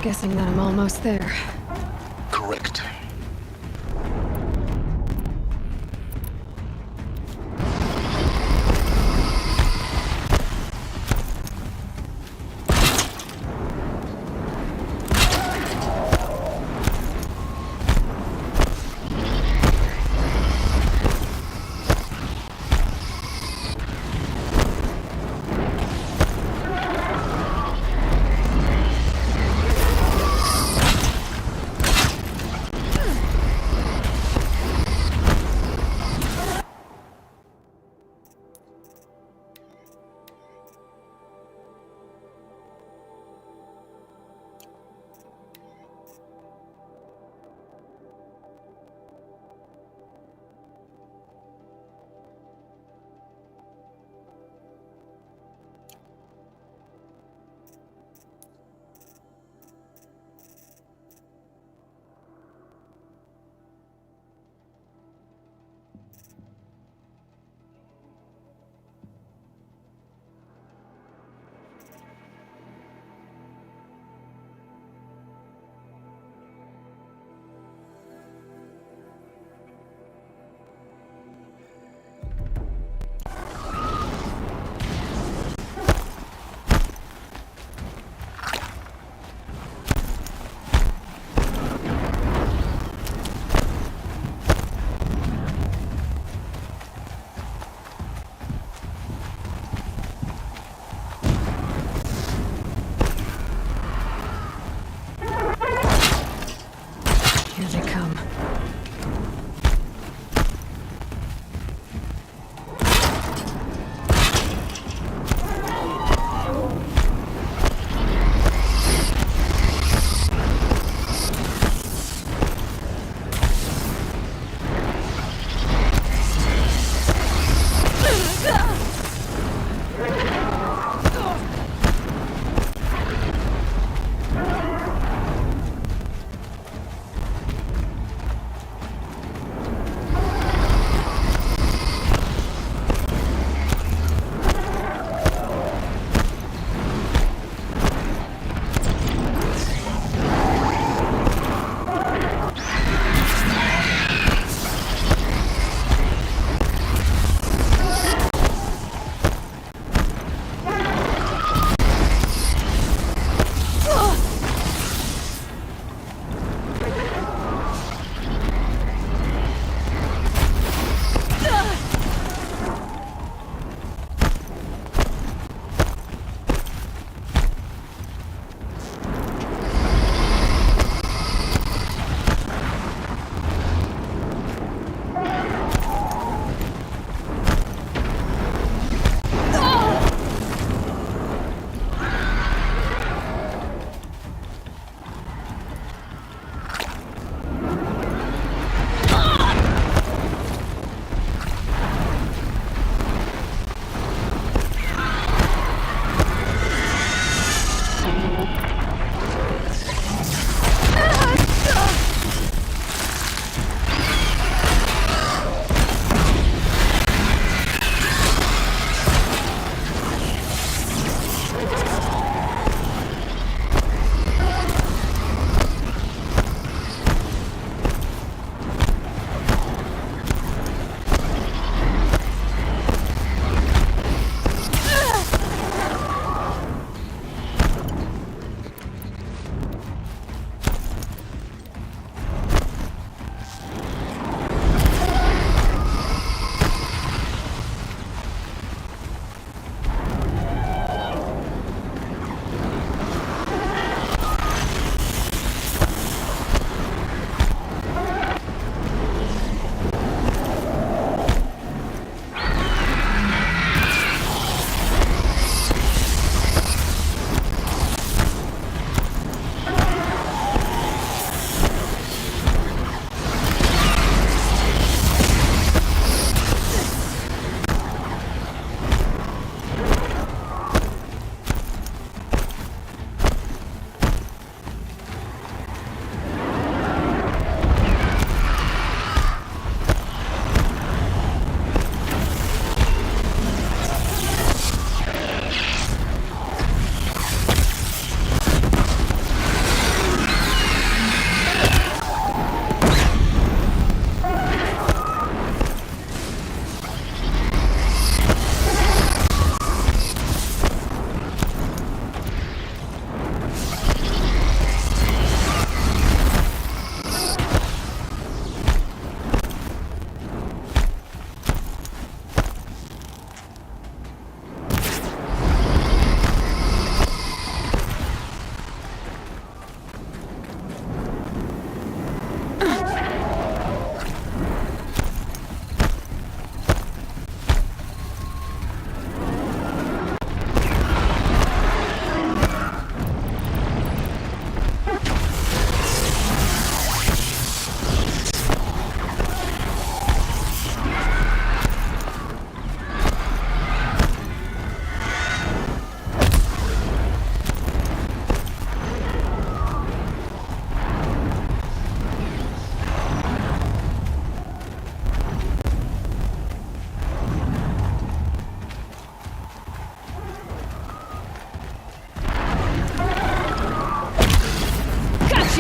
Speaker 2: Guessing that I'm almost there.
Speaker 1: Correct.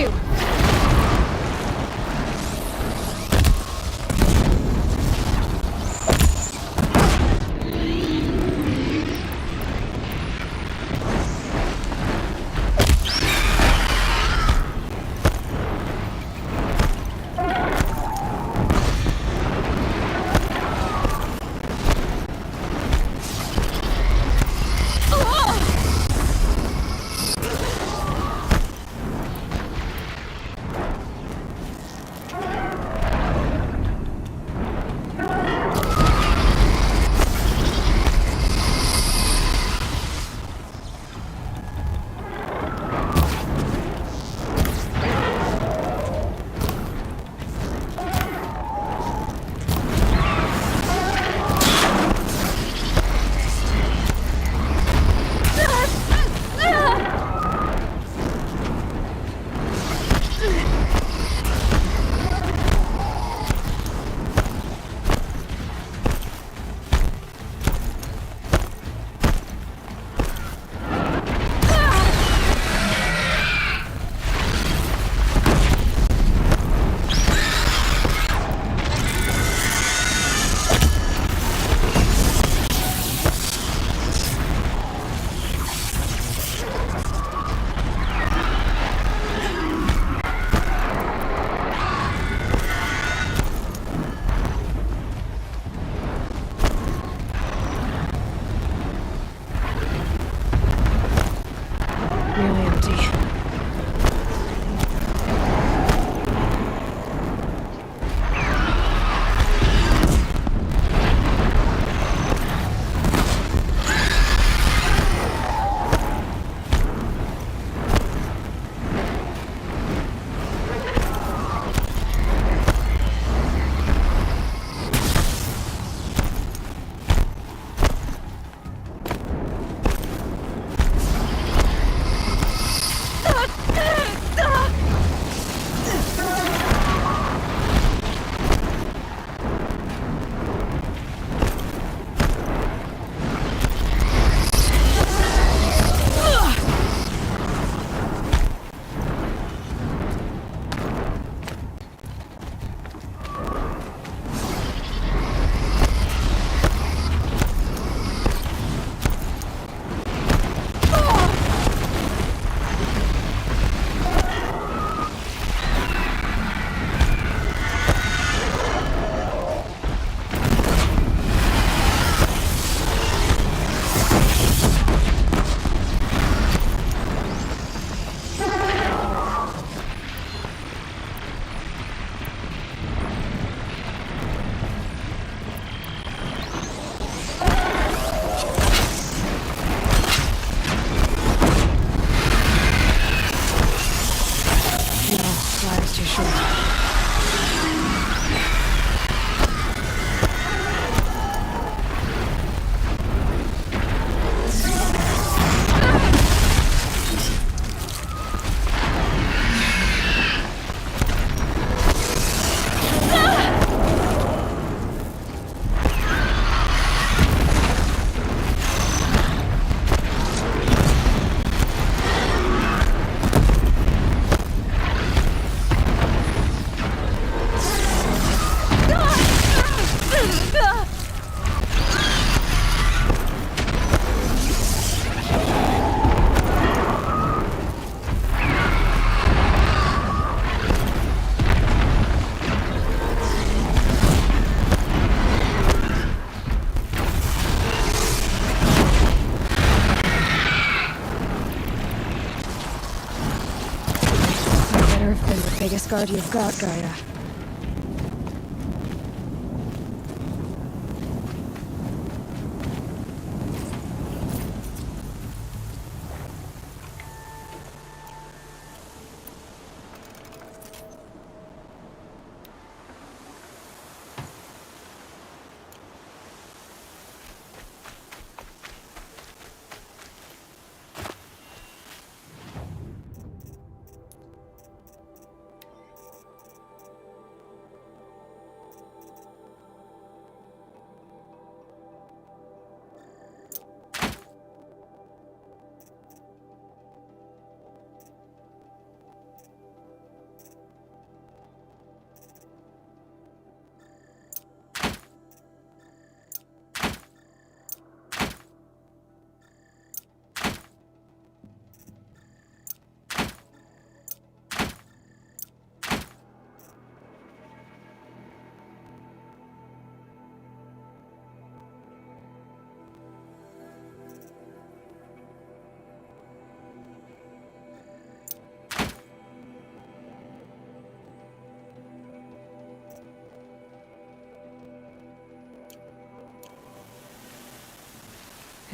Speaker 2: you! Really empty. Life's too short. Biggest guard you've got, Gaia.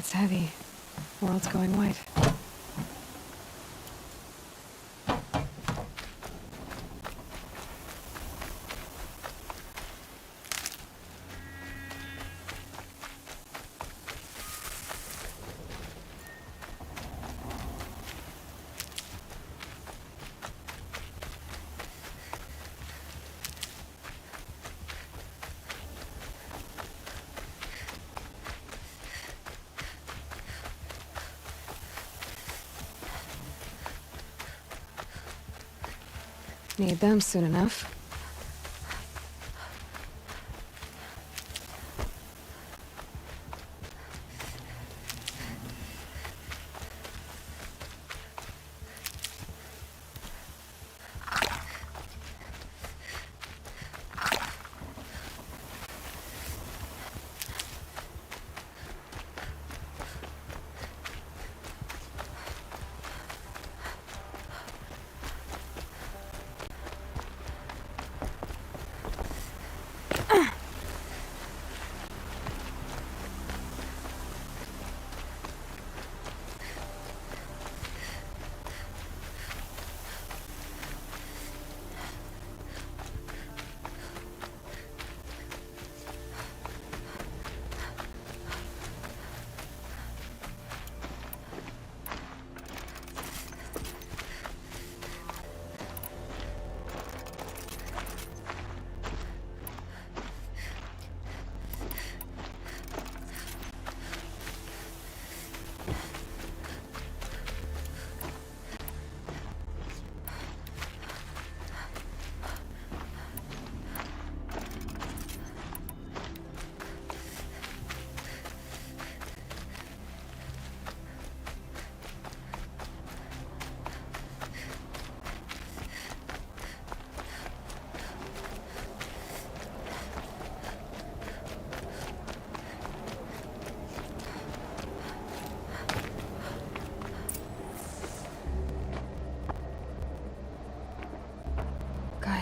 Speaker 2: It's heavy. World's going white. Need them soon enough.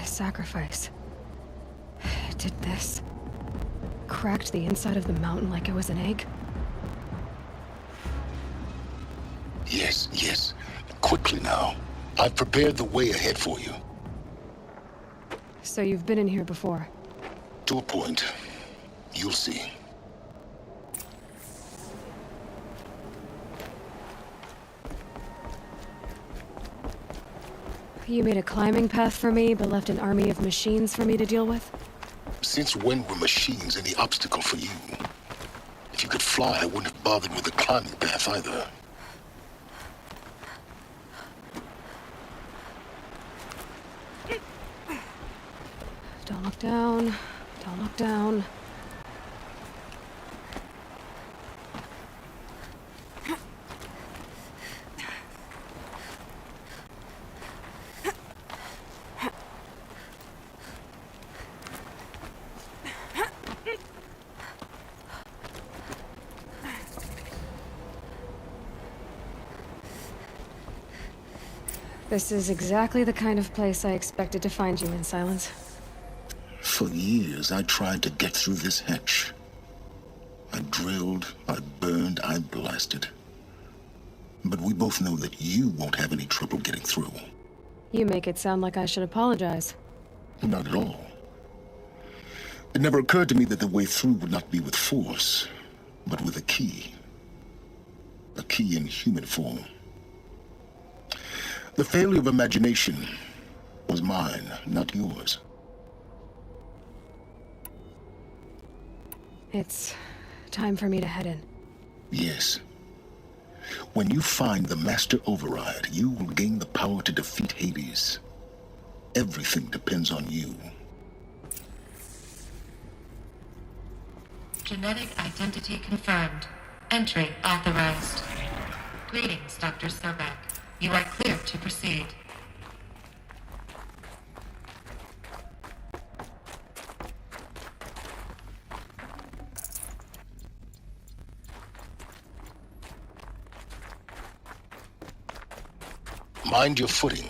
Speaker 2: Sacrifice. It did this. Cracked the inside of the mountain like it was an egg.
Speaker 1: Yes, yes. Quickly now. I've prepared the way ahead for you.
Speaker 2: So you've been in here before?
Speaker 1: To a point. You'll see.
Speaker 2: You made a climbing path for me, but left an army of machines for me to deal with?
Speaker 1: Since when were machines any obstacle for you? If you could fly, I wouldn't have bothered with the climbing path either.
Speaker 2: Don't look down. Don't look down. This is exactly the kind of place I expected to find you in, Silence.
Speaker 1: For years, I tried to get through this hatch. I drilled, I burned, I blasted. But we both know that you won't have any trouble getting through.
Speaker 2: You make it sound like I should apologize.
Speaker 1: Not at all. It never occurred to me that the way through would not be with force, but with a key. A key in human form. The failure of imagination was mine, not yours.
Speaker 2: It's time for me to head in.
Speaker 1: Yes. When you find the Master Override, you will gain the power to defeat Hades. Everything depends on you.
Speaker 8: Genetic identity confirmed. Entry authorized. Greetings, Dr. Sobek. You are clear to proceed.
Speaker 1: Mind your footing.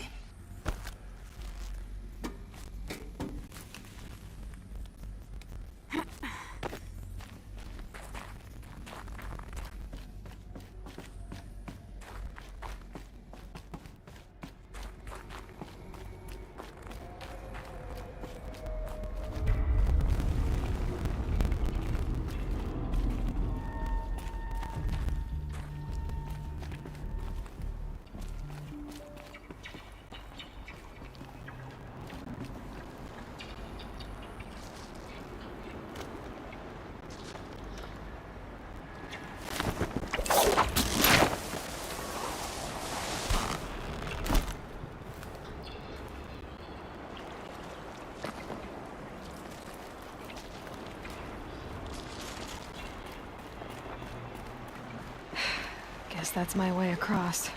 Speaker 2: that's my way across.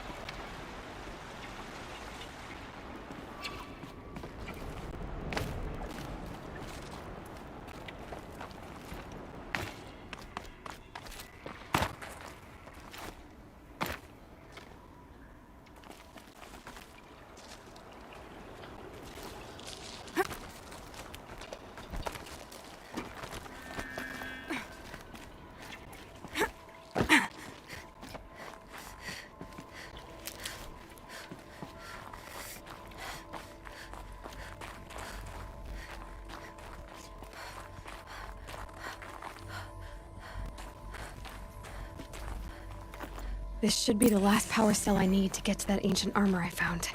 Speaker 2: This should be the last power cell I need to get to that ancient armor I found.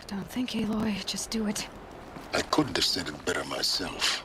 Speaker 2: Don't think, Aloy. Just do it.
Speaker 1: I couldn't have said it better myself.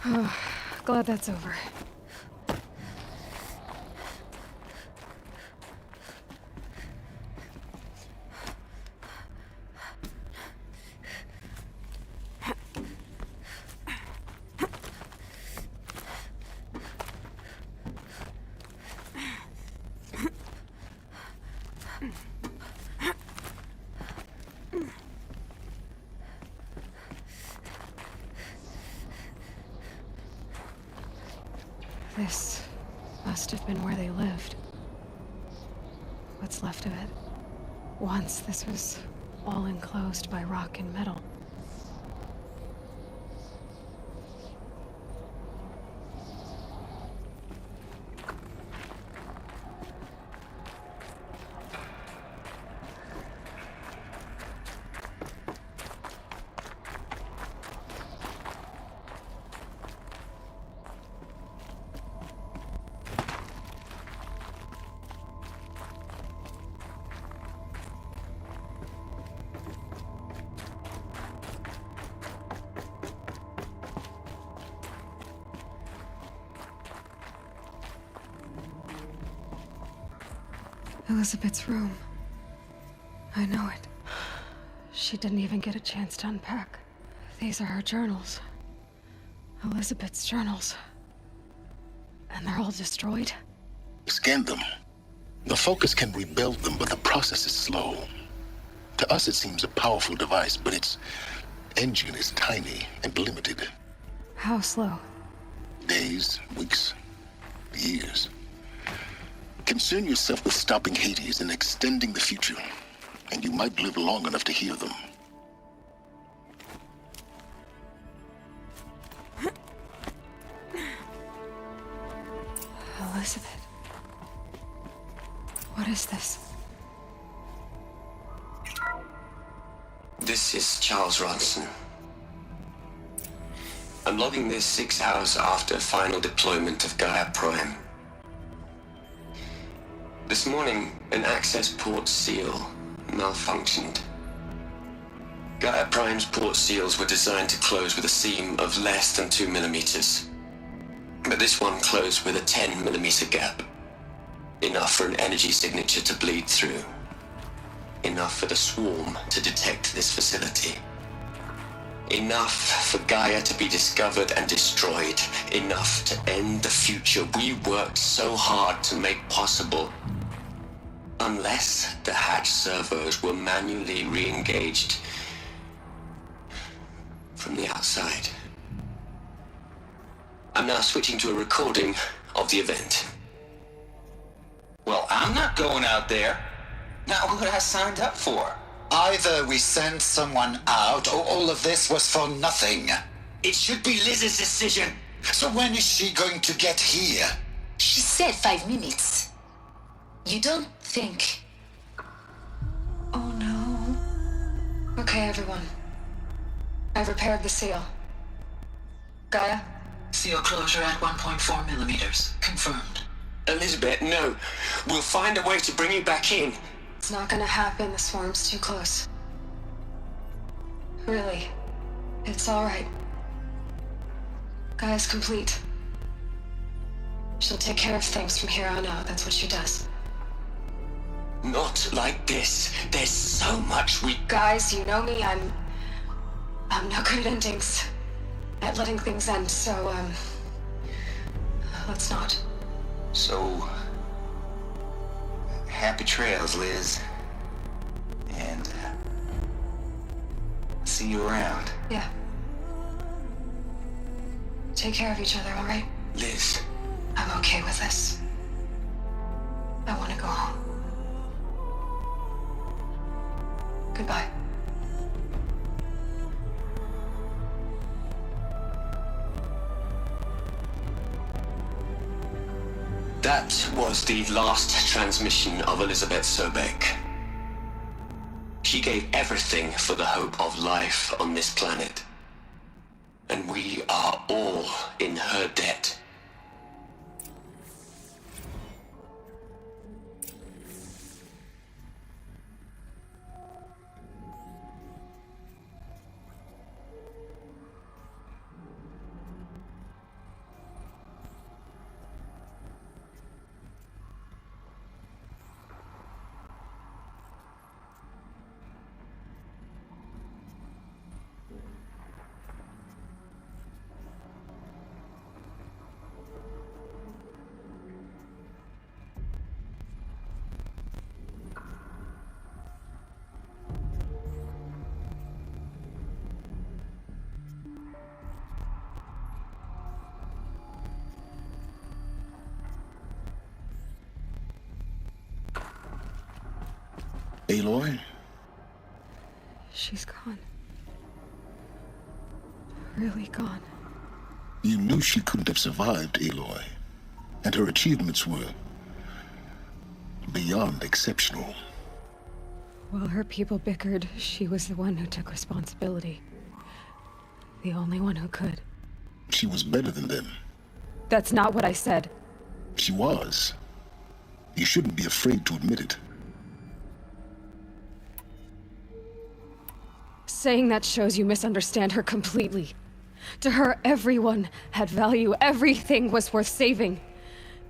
Speaker 2: Oh, glad that's over. This must have been where they lived. What's left of it. Once this was all enclosed by rock and metal. Elizabeth's room. I know it. She didn't even get a chance to unpack. These are her journals. Elizabeth's journals. And they're all destroyed?
Speaker 1: Scan them. The Focus can rebuild them, but the process is slow. To us it seems a powerful device, but its engine is tiny and limited.
Speaker 2: How slow?
Speaker 1: Days, weeks, years. Concern yourself with stopping Hades and extending the future, and you might live long enough to hear them.
Speaker 2: Elizabeth. What is this?
Speaker 6: This is Charles Ronson. I'm logging this 6 hours after final deployment of Gaia Prime. This morning, an access port seal malfunctioned. Gaia Prime's port seals were designed to close with a seam of less than 2 millimeters. But this one closed with a 10 millimeter gap. Enough for an energy signature to bleed through. Enough for the swarm to detect this facility. Enough for Gaia to be discovered and destroyed. Enough to end the future we worked so hard to make possible. Unless the hatch servos were manually re-engaged from the outside. I'm now switching to a recording of the event.
Speaker 12: Well, I'm not going out there. Not what I signed up for.
Speaker 14: Either we send someone out, or all of this was for nothing.
Speaker 12: It should be Liz's decision.
Speaker 14: So when is she going to get here?
Speaker 16: She said 5 minutes. You don't think...
Speaker 10: Oh no. Okay, everyone. I've repaired the seal. Gaia?
Speaker 21: Seal closure at 1.4 millimeters. Confirmed.
Speaker 6: Elizabeth, no. We'll find a way to bring you back in.
Speaker 10: It's not gonna happen. The swarm's too close. Really. It's alright. Gaia's complete. She'll take care of things from here on out. That's what she does.
Speaker 6: Not like this. There's so much we...
Speaker 10: Guys, you know me. I'm no good at endings. At letting things end, so, let's not.
Speaker 12: So... happy trails, Liz. And... see you around.
Speaker 10: Yeah. Take care of each other, alright?
Speaker 6: Liz.
Speaker 10: I'm okay with this. I want to go home. Goodbye.
Speaker 6: That was the last transmission of Elizabeth Sobek. She gave everything for the hope of life on this planet. And we are all in her debt.
Speaker 1: Aloy?
Speaker 2: She's gone. Really gone.
Speaker 1: You knew she couldn't have survived, Aloy. And her achievements were beyond exceptional.
Speaker 2: While her people bickered, she was the one who took responsibility. The only one who could.
Speaker 1: She was better than them.
Speaker 2: That's not what I said.
Speaker 1: She was. You shouldn't be afraid to admit it.
Speaker 2: Saying that shows you misunderstand her completely. To her, everyone had value. Everything was worth saving.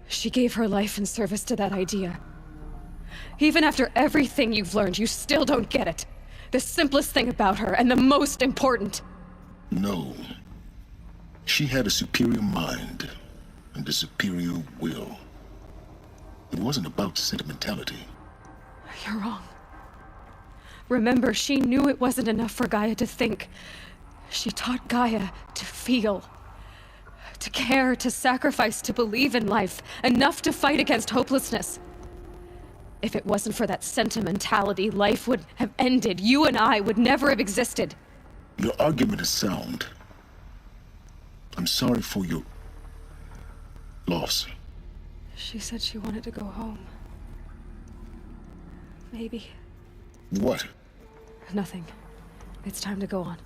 Speaker 2: She gave her life in service to that idea. Even after everything you've learned, you still don't get it. The simplest thing about her, and the most important.
Speaker 1: No. She had a superior mind, and a superior will. It wasn't about sentimentality.
Speaker 2: You're wrong. Remember, she knew it wasn't enough for Gaia to think. She taught Gaia to feel. To care, to sacrifice, to believe in life. Enough to fight against hopelessness. If it wasn't for that sentimentality, life would have ended. You and I would never have existed.
Speaker 1: Your argument is sound. I'm sorry for your loss.
Speaker 2: She said she wanted to go home. Maybe.
Speaker 1: What?
Speaker 2: Nothing. It's time to go on.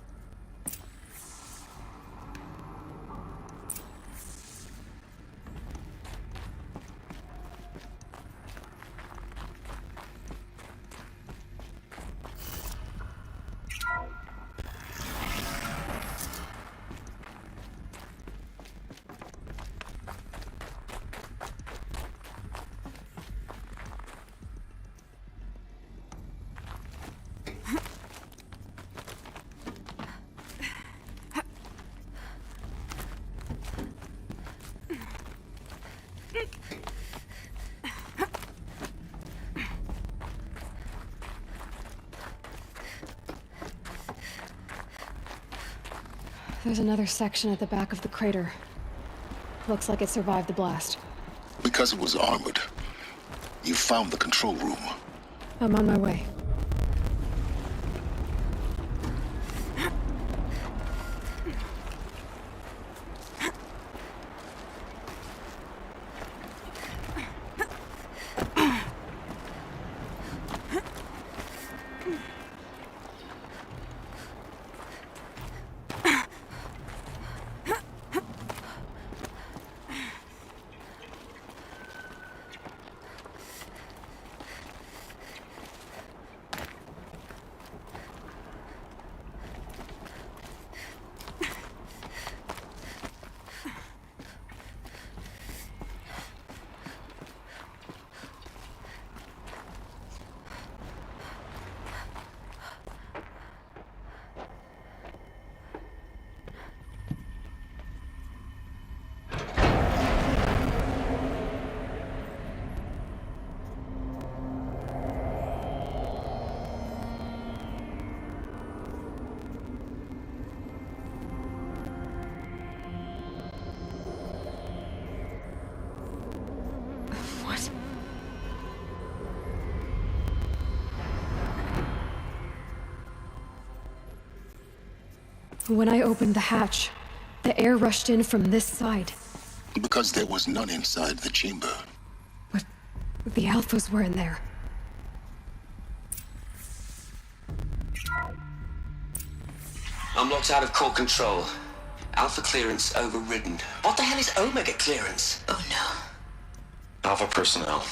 Speaker 2: There's another section at the back of the crater. Looks like it survived the blast.
Speaker 1: Because it was armored. You found the control room.
Speaker 2: I'm on my way. When I opened the hatch, the air rushed in from this side.
Speaker 1: Because there was none inside the chamber.
Speaker 2: But the Alphas were in there.
Speaker 6: I'm locked out of core control. Alpha clearance overridden. What the hell is Omega clearance? Oh no.
Speaker 11: Alpha personnel.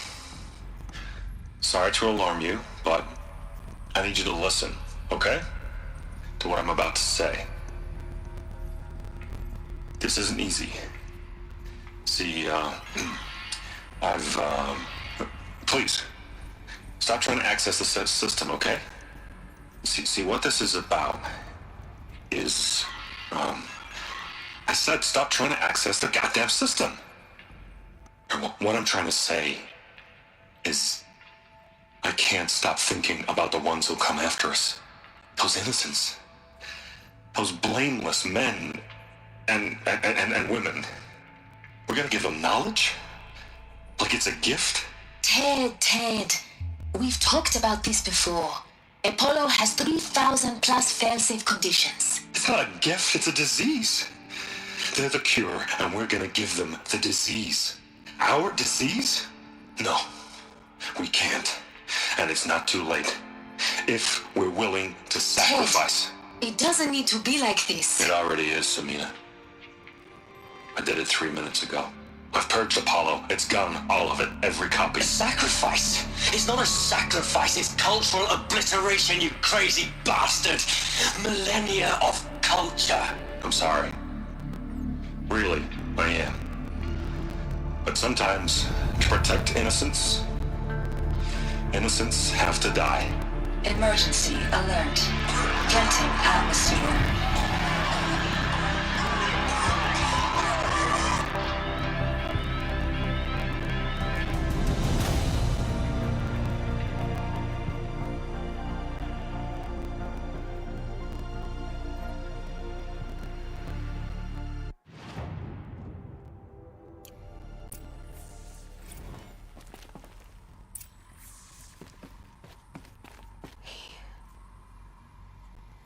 Speaker 11: Sorry to alarm you, but I need you to listen, okay? To what I'm about to say. This isn't easy. See, please, stop trying to access the system, okay? See, what this is about is, I said stop trying to access the goddamn system. What I'm trying to say is, I can't stop thinking about the ones who'll come after us. Those innocents. Those blameless men and women. We're gonna give them knowledge? Like it's a gift?
Speaker 16: Ted. We've talked about this before. Apollo has 3,000 plus fail-safe conditions.
Speaker 11: It's not a gift, it's a disease. They're the cure, and we're gonna give them the disease. Our disease? No, we can't. And it's not too late. If we're willing to sacrifice.
Speaker 16: Ted, it doesn't need to be like this.
Speaker 11: It already is, Samina. I did it 3 minutes ago. I've purged Apollo. It's gone. All of it. Every copy.
Speaker 6: A sacrifice? It's not a sacrifice. It's cultural obliteration, you crazy bastard. Millennia of culture.
Speaker 11: I'm sorry. Really, I am. But sometimes, to protect innocence, innocents have to die.
Speaker 16: Emergency alert. Venting atmosphere.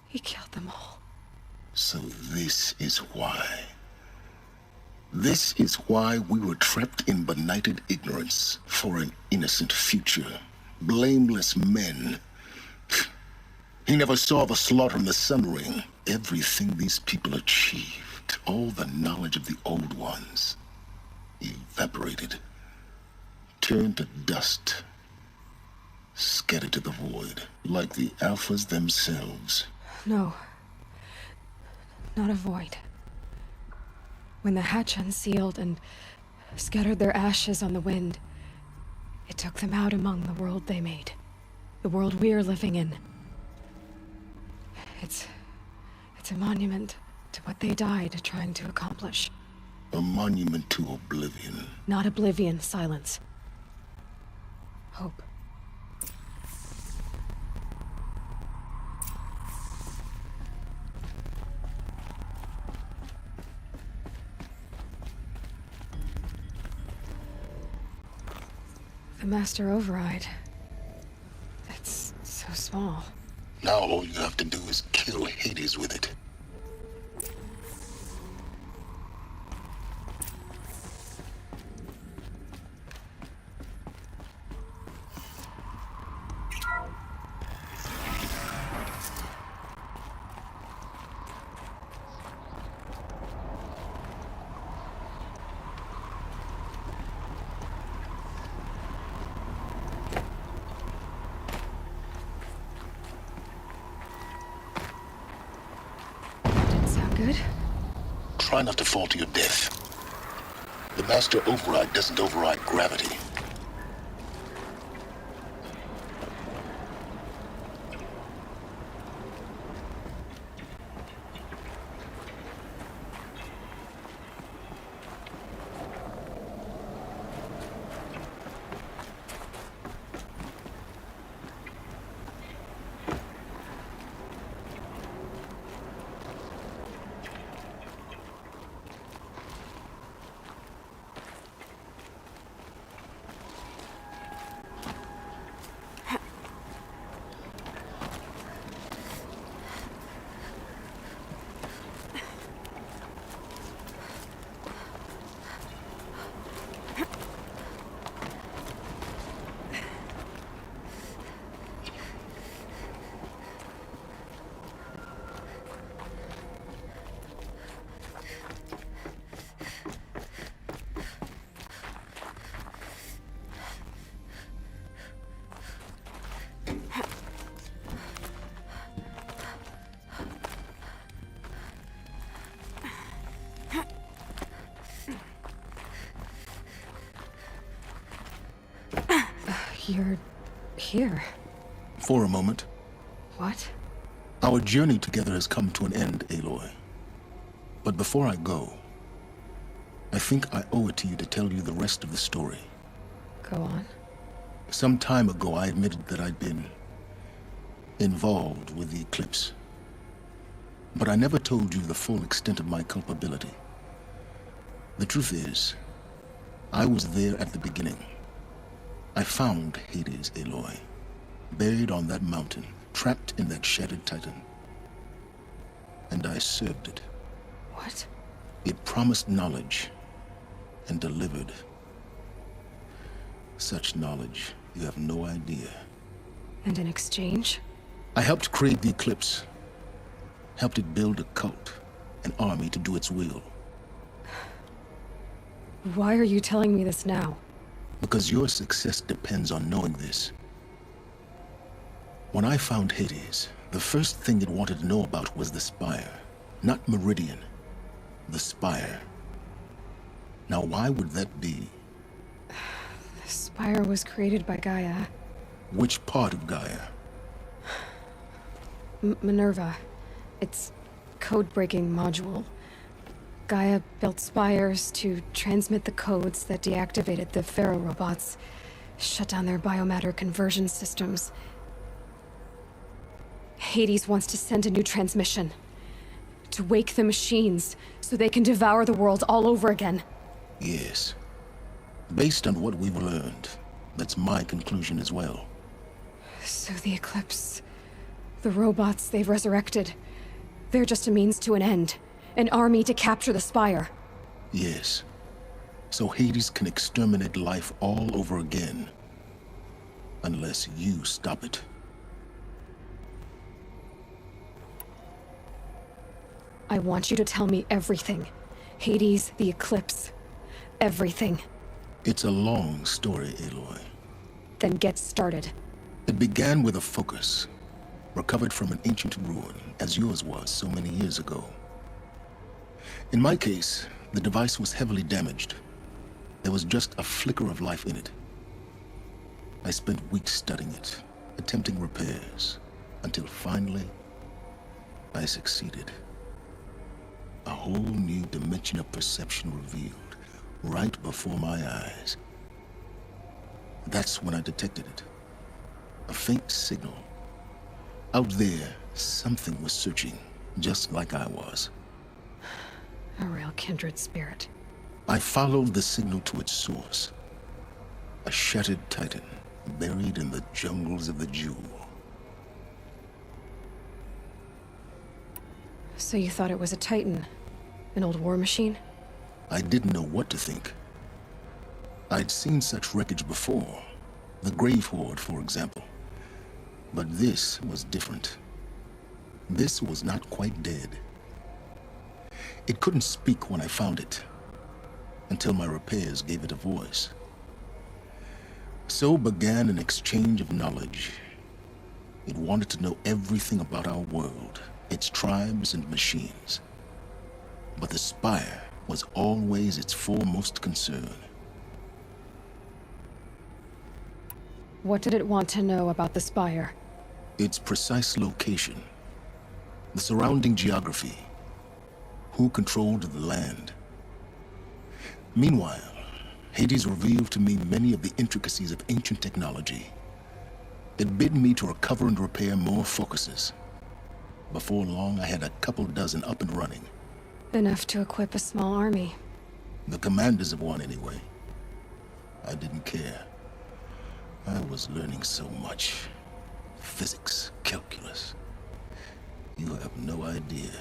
Speaker 2: He killed them all.
Speaker 1: So this is why. This is why we were trapped in benighted ignorance for an innocent future. Blameless men. He never saw the slaughter in the Sun Ring. Everything these people achieved, all the knowledge of the old ones, evaporated, turned to dust, scattered to the void, like the Alphas themselves.
Speaker 2: No. Not a void. When the hatch unsealed and scattered their ashes on the wind, it took them out among the world they made. The world we're living in. It's a monument to what they died trying to accomplish.
Speaker 1: A monument to oblivion.
Speaker 2: Not oblivion, silence. Hope. The Master Override. It's so small.
Speaker 1: Now all you have to do is kill Hades with it.
Speaker 2: Good?
Speaker 1: Try not to fall to your death. The Master Override doesn't override gravity.
Speaker 2: You're here.
Speaker 1: For a moment.
Speaker 2: What?
Speaker 1: Our journey together has come to an end, Aloy. But before I go, I think I owe it to you to tell you the rest of the story.
Speaker 2: Go on.
Speaker 1: Some time ago, I admitted that I'd been involved with the eclipse. But I never told you the full extent of my culpability. The truth is, I was there at the beginning. I found Hades, Aloy, buried on that mountain, trapped in that shattered titan. And I served it.
Speaker 2: What?
Speaker 1: It promised knowledge and delivered. Such knowledge, you have no idea.
Speaker 2: And in exchange?
Speaker 1: I helped create the eclipse. Helped it build a cult, an army to do its will.
Speaker 2: Why are you telling me this now?
Speaker 1: Because your success depends on knowing this. When I found Hades, the first thing it wanted to know about was the Spire. Not Meridian. The Spire. Now why would that be?
Speaker 2: The Spire was created by Gaia.
Speaker 1: Which part of Gaia?
Speaker 2: Minerva. Its code-breaking module. Gaia built spires to transmit the codes that deactivated the Pharaoh robots, shut down their biomatter conversion systems. Hades wants to send a new transmission. To wake the machines, so they can devour the world all over again.
Speaker 1: Yes. Based on what we've learned, that's my conclusion as well.
Speaker 2: So the Eclipse... the robots they've resurrected... they're just a means to an end. An army to capture the Spire.
Speaker 1: Yes. So Hades can exterminate life all over again. Unless you stop it.
Speaker 2: I want you to tell me everything. Hades, the Eclipse. Everything.
Speaker 1: It's a long story, Aloy.
Speaker 2: Then get started.
Speaker 1: It began with a focus. Recovered from an ancient ruin, as yours was so many years ago. In my case, the device was heavily damaged. There was just a flicker of life in it. I spent weeks studying it, attempting repairs, until finally, I succeeded. A whole new dimension of perception revealed, right before my eyes. That's when I detected it. A faint signal. Out there, something was searching, just like I was.
Speaker 2: A real kindred spirit.
Speaker 1: I followed the signal to its source. A shattered titan, buried in the jungles of the Jewel.
Speaker 2: So you thought it was a titan? An old war machine?
Speaker 1: I didn't know what to think. I'd seen such wreckage before. The Grave Horde, for example. But this was different. This was not quite dead. It couldn't speak when I found it, until my repairs gave it a voice. So began an exchange of knowledge. It wanted to know everything about our world, its tribes and machines. But the Spire was always its foremost concern.
Speaker 2: What did it want to know about the Spire?
Speaker 1: Its precise location, the surrounding geography, who controlled the land. Meanwhile, Hades revealed to me many of the intricacies of ancient technology. It bid me to recover and repair more focuses. Before long, I had a couple dozen up and running.
Speaker 2: Enough to equip a small army.
Speaker 1: The commanders of one, anyway. I didn't care. I was learning so much. Physics, calculus. You have no idea.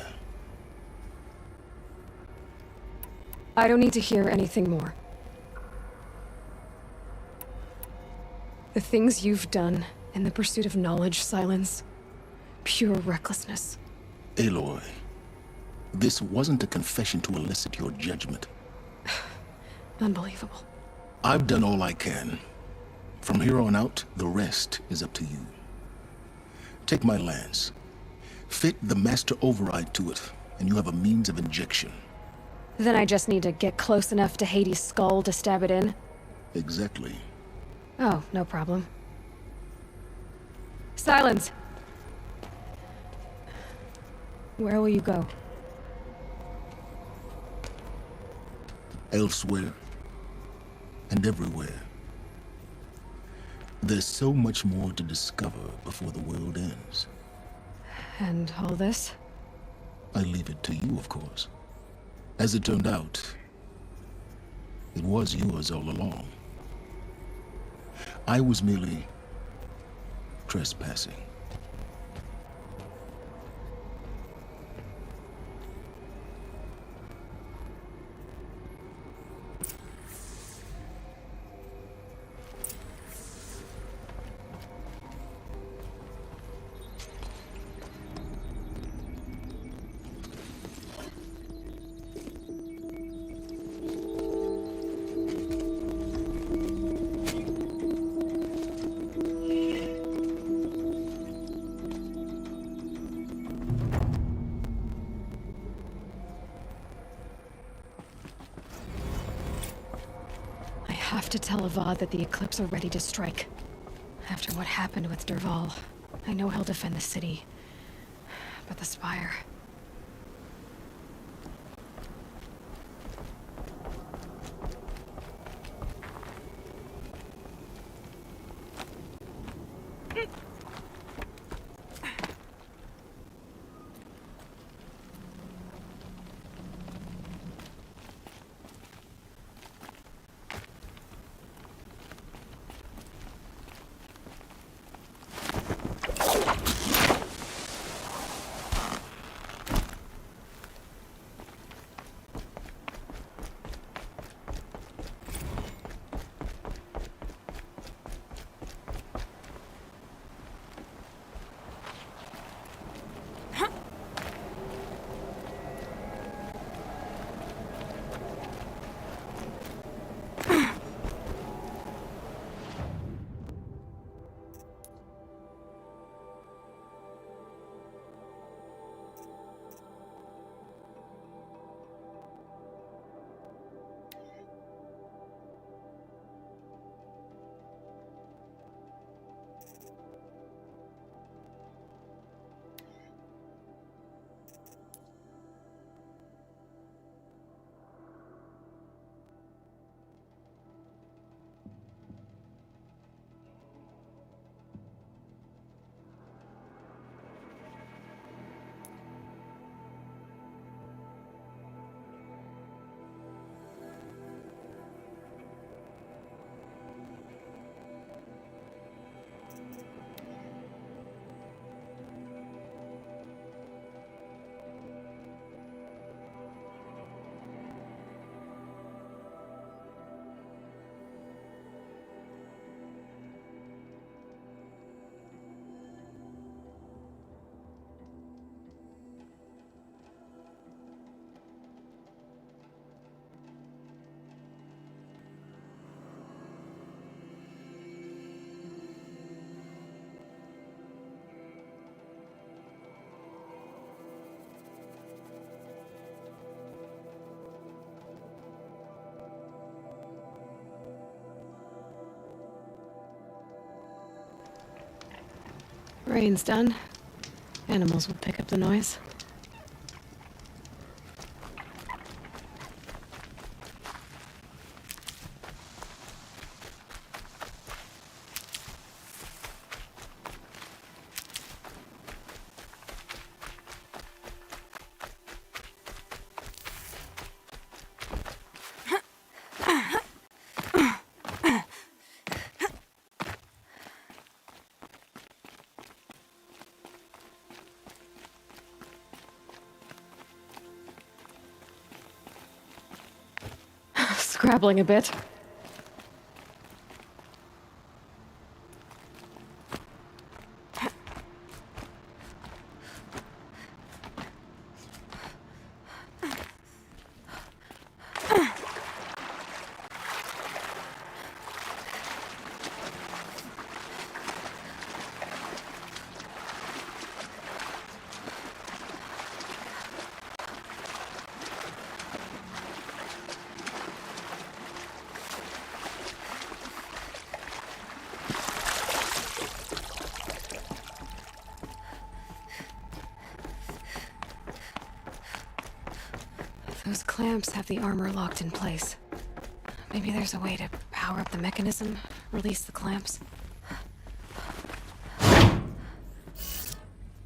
Speaker 2: I don't need to hear anything more. The things you've done in the pursuit of knowledge, Silence. Pure recklessness.
Speaker 1: Aloy, this wasn't a confession to elicit your judgment.
Speaker 2: Unbelievable.
Speaker 1: I've done all I can. From here on out, the rest is up to you. Take my lance. Fit the master override to it, and you have a means of injection.
Speaker 2: Then I just need to get close enough to Hades' skull to stab it in?
Speaker 1: Exactly.
Speaker 2: Oh, no problem. Silence! Where will you go?
Speaker 1: Elsewhere. And everywhere. There's so much more to discover before the world ends.
Speaker 2: And all this?
Speaker 1: I leave it to you, of course. As it turned out, it was yours all along. I was merely trespassing.
Speaker 2: I have to tell Avad that the Eclipse are ready to strike. After what happened with Dervahl, I know he'll defend the city. But the Spire... Rain's done. Animals will pick up the noise. Scrabbling a bit. Those clamps have the armor locked in place. Maybe there's a way to power up the mechanism, release the clamps.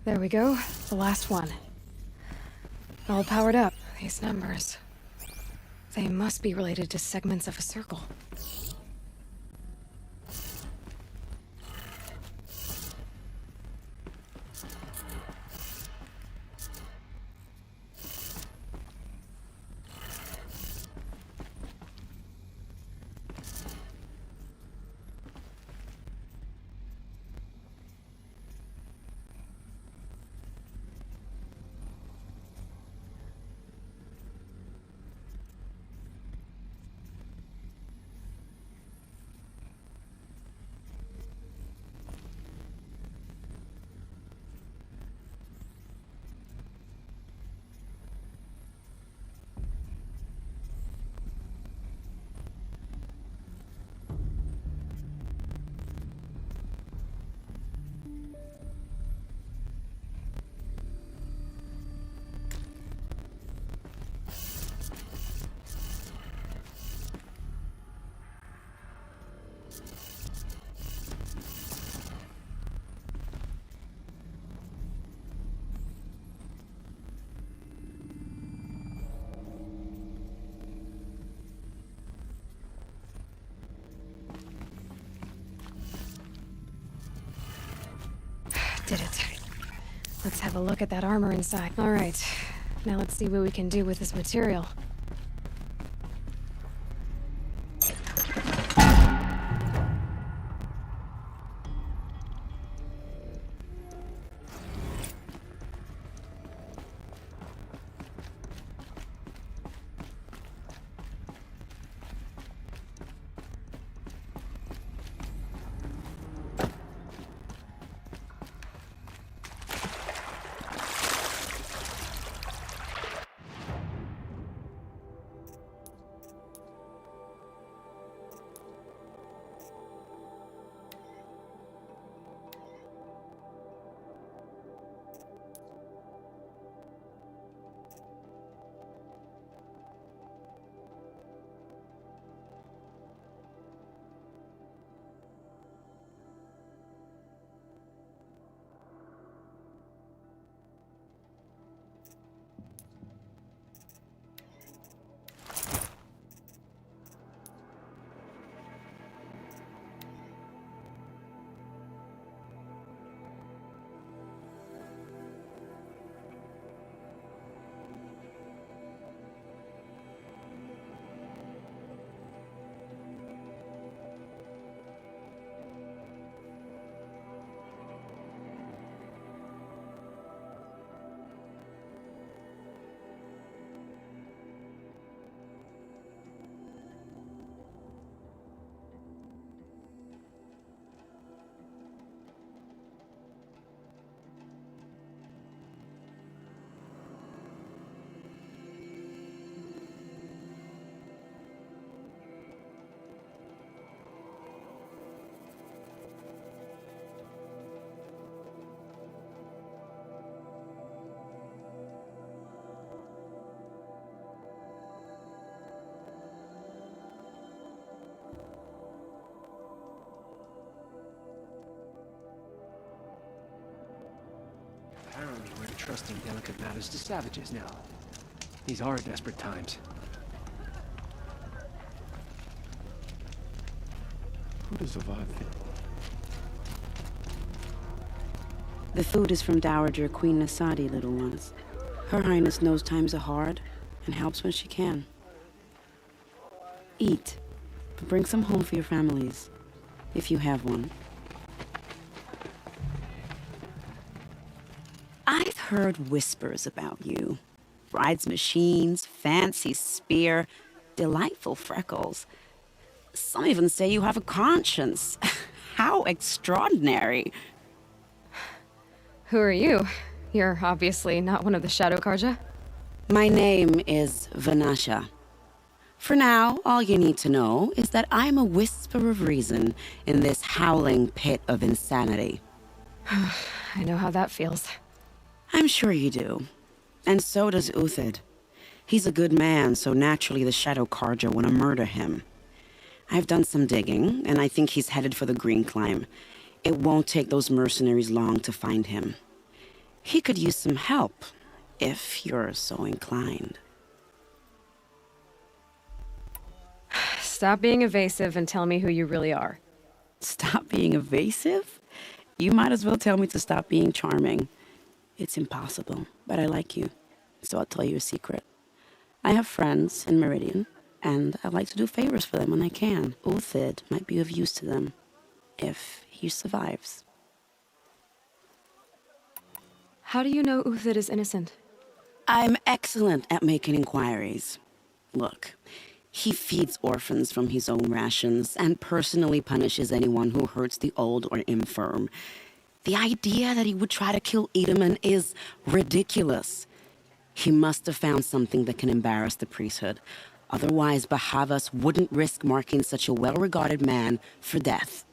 Speaker 2: There we go, the last one. All powered up, these numbers. They must be related to segments of a circle. Did it. Let's have a look at that armor inside. All right, now let's see what we can do with this material.
Speaker 5: entrusting delicate matters to savages now. These are desperate times.
Speaker 4: Who does survive?
Speaker 13: The food is from Dowager Queen Nasadi, little ones. Her Highness knows times are hard and helps when she can. Eat, but bring some home for your families, if you have one. I've heard whispers about you. Bride's machines, fancy spear, delightful freckles. Some even say you have a conscience. How extraordinary.
Speaker 2: Who are you? You're obviously not one of the Shadow Karja.
Speaker 13: My name is Vanasha. For now, all you need to know is that I'm a whisper of reason in this howling pit of insanity.
Speaker 2: I know how that feels.
Speaker 13: I'm sure you do. And so does Uthid. He's a good man, so naturally the Shadow Karja want to murder him. I've done some digging, and I think he's headed for the Green Climb. It won't take those mercenaries long to find him. He could use some help, if you're so inclined.
Speaker 2: Stop being evasive and tell me who you really are.
Speaker 13: Stop being evasive? You might as well tell me to stop being charming. It's impossible, but I like you, so I'll tell you a secret. I have friends in Meridian, and I like to do favors for them when I can. Uthid might be of use to them, if he survives.
Speaker 2: How do you know Uthid is innocent?
Speaker 13: I'm excellent at making inquiries. Look, he feeds orphans from his own rations and personally punishes anyone who hurts the old or infirm. The idea that he would try to kill Edelman is ridiculous. He must have found something that can embarrass the priesthood. Otherwise, Bahavas wouldn't risk marking such a well-regarded man for death.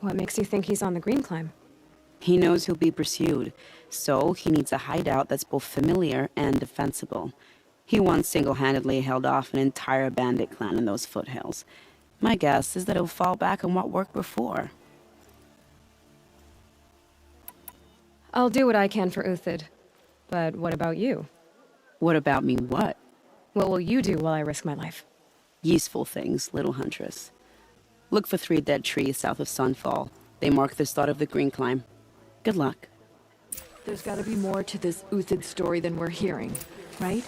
Speaker 2: What makes you think he's on the Green Climb?
Speaker 13: He knows he'll be pursued, so he needs a hideout that's both familiar and defensible. He once single-handedly held off an entire bandit clan in those foothills. My guess is that he'll fall back on what worked before.
Speaker 2: I'll do what I can for Uthid. But what about you?
Speaker 13: What about me what?
Speaker 2: What will you do while I risk my life?
Speaker 13: Useful things, little huntress. Look for 3 dead trees south of Sunfall. They mark the start of the Green Climb. Good luck.
Speaker 18: There's gotta be more to this Uthid story than we're hearing, right?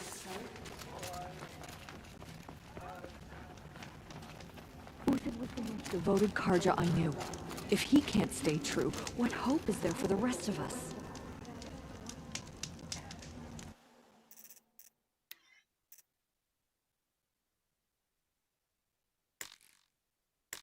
Speaker 18: Uthid was the most devoted Karja I knew. If he can't stay true, what hope is there for the rest of us?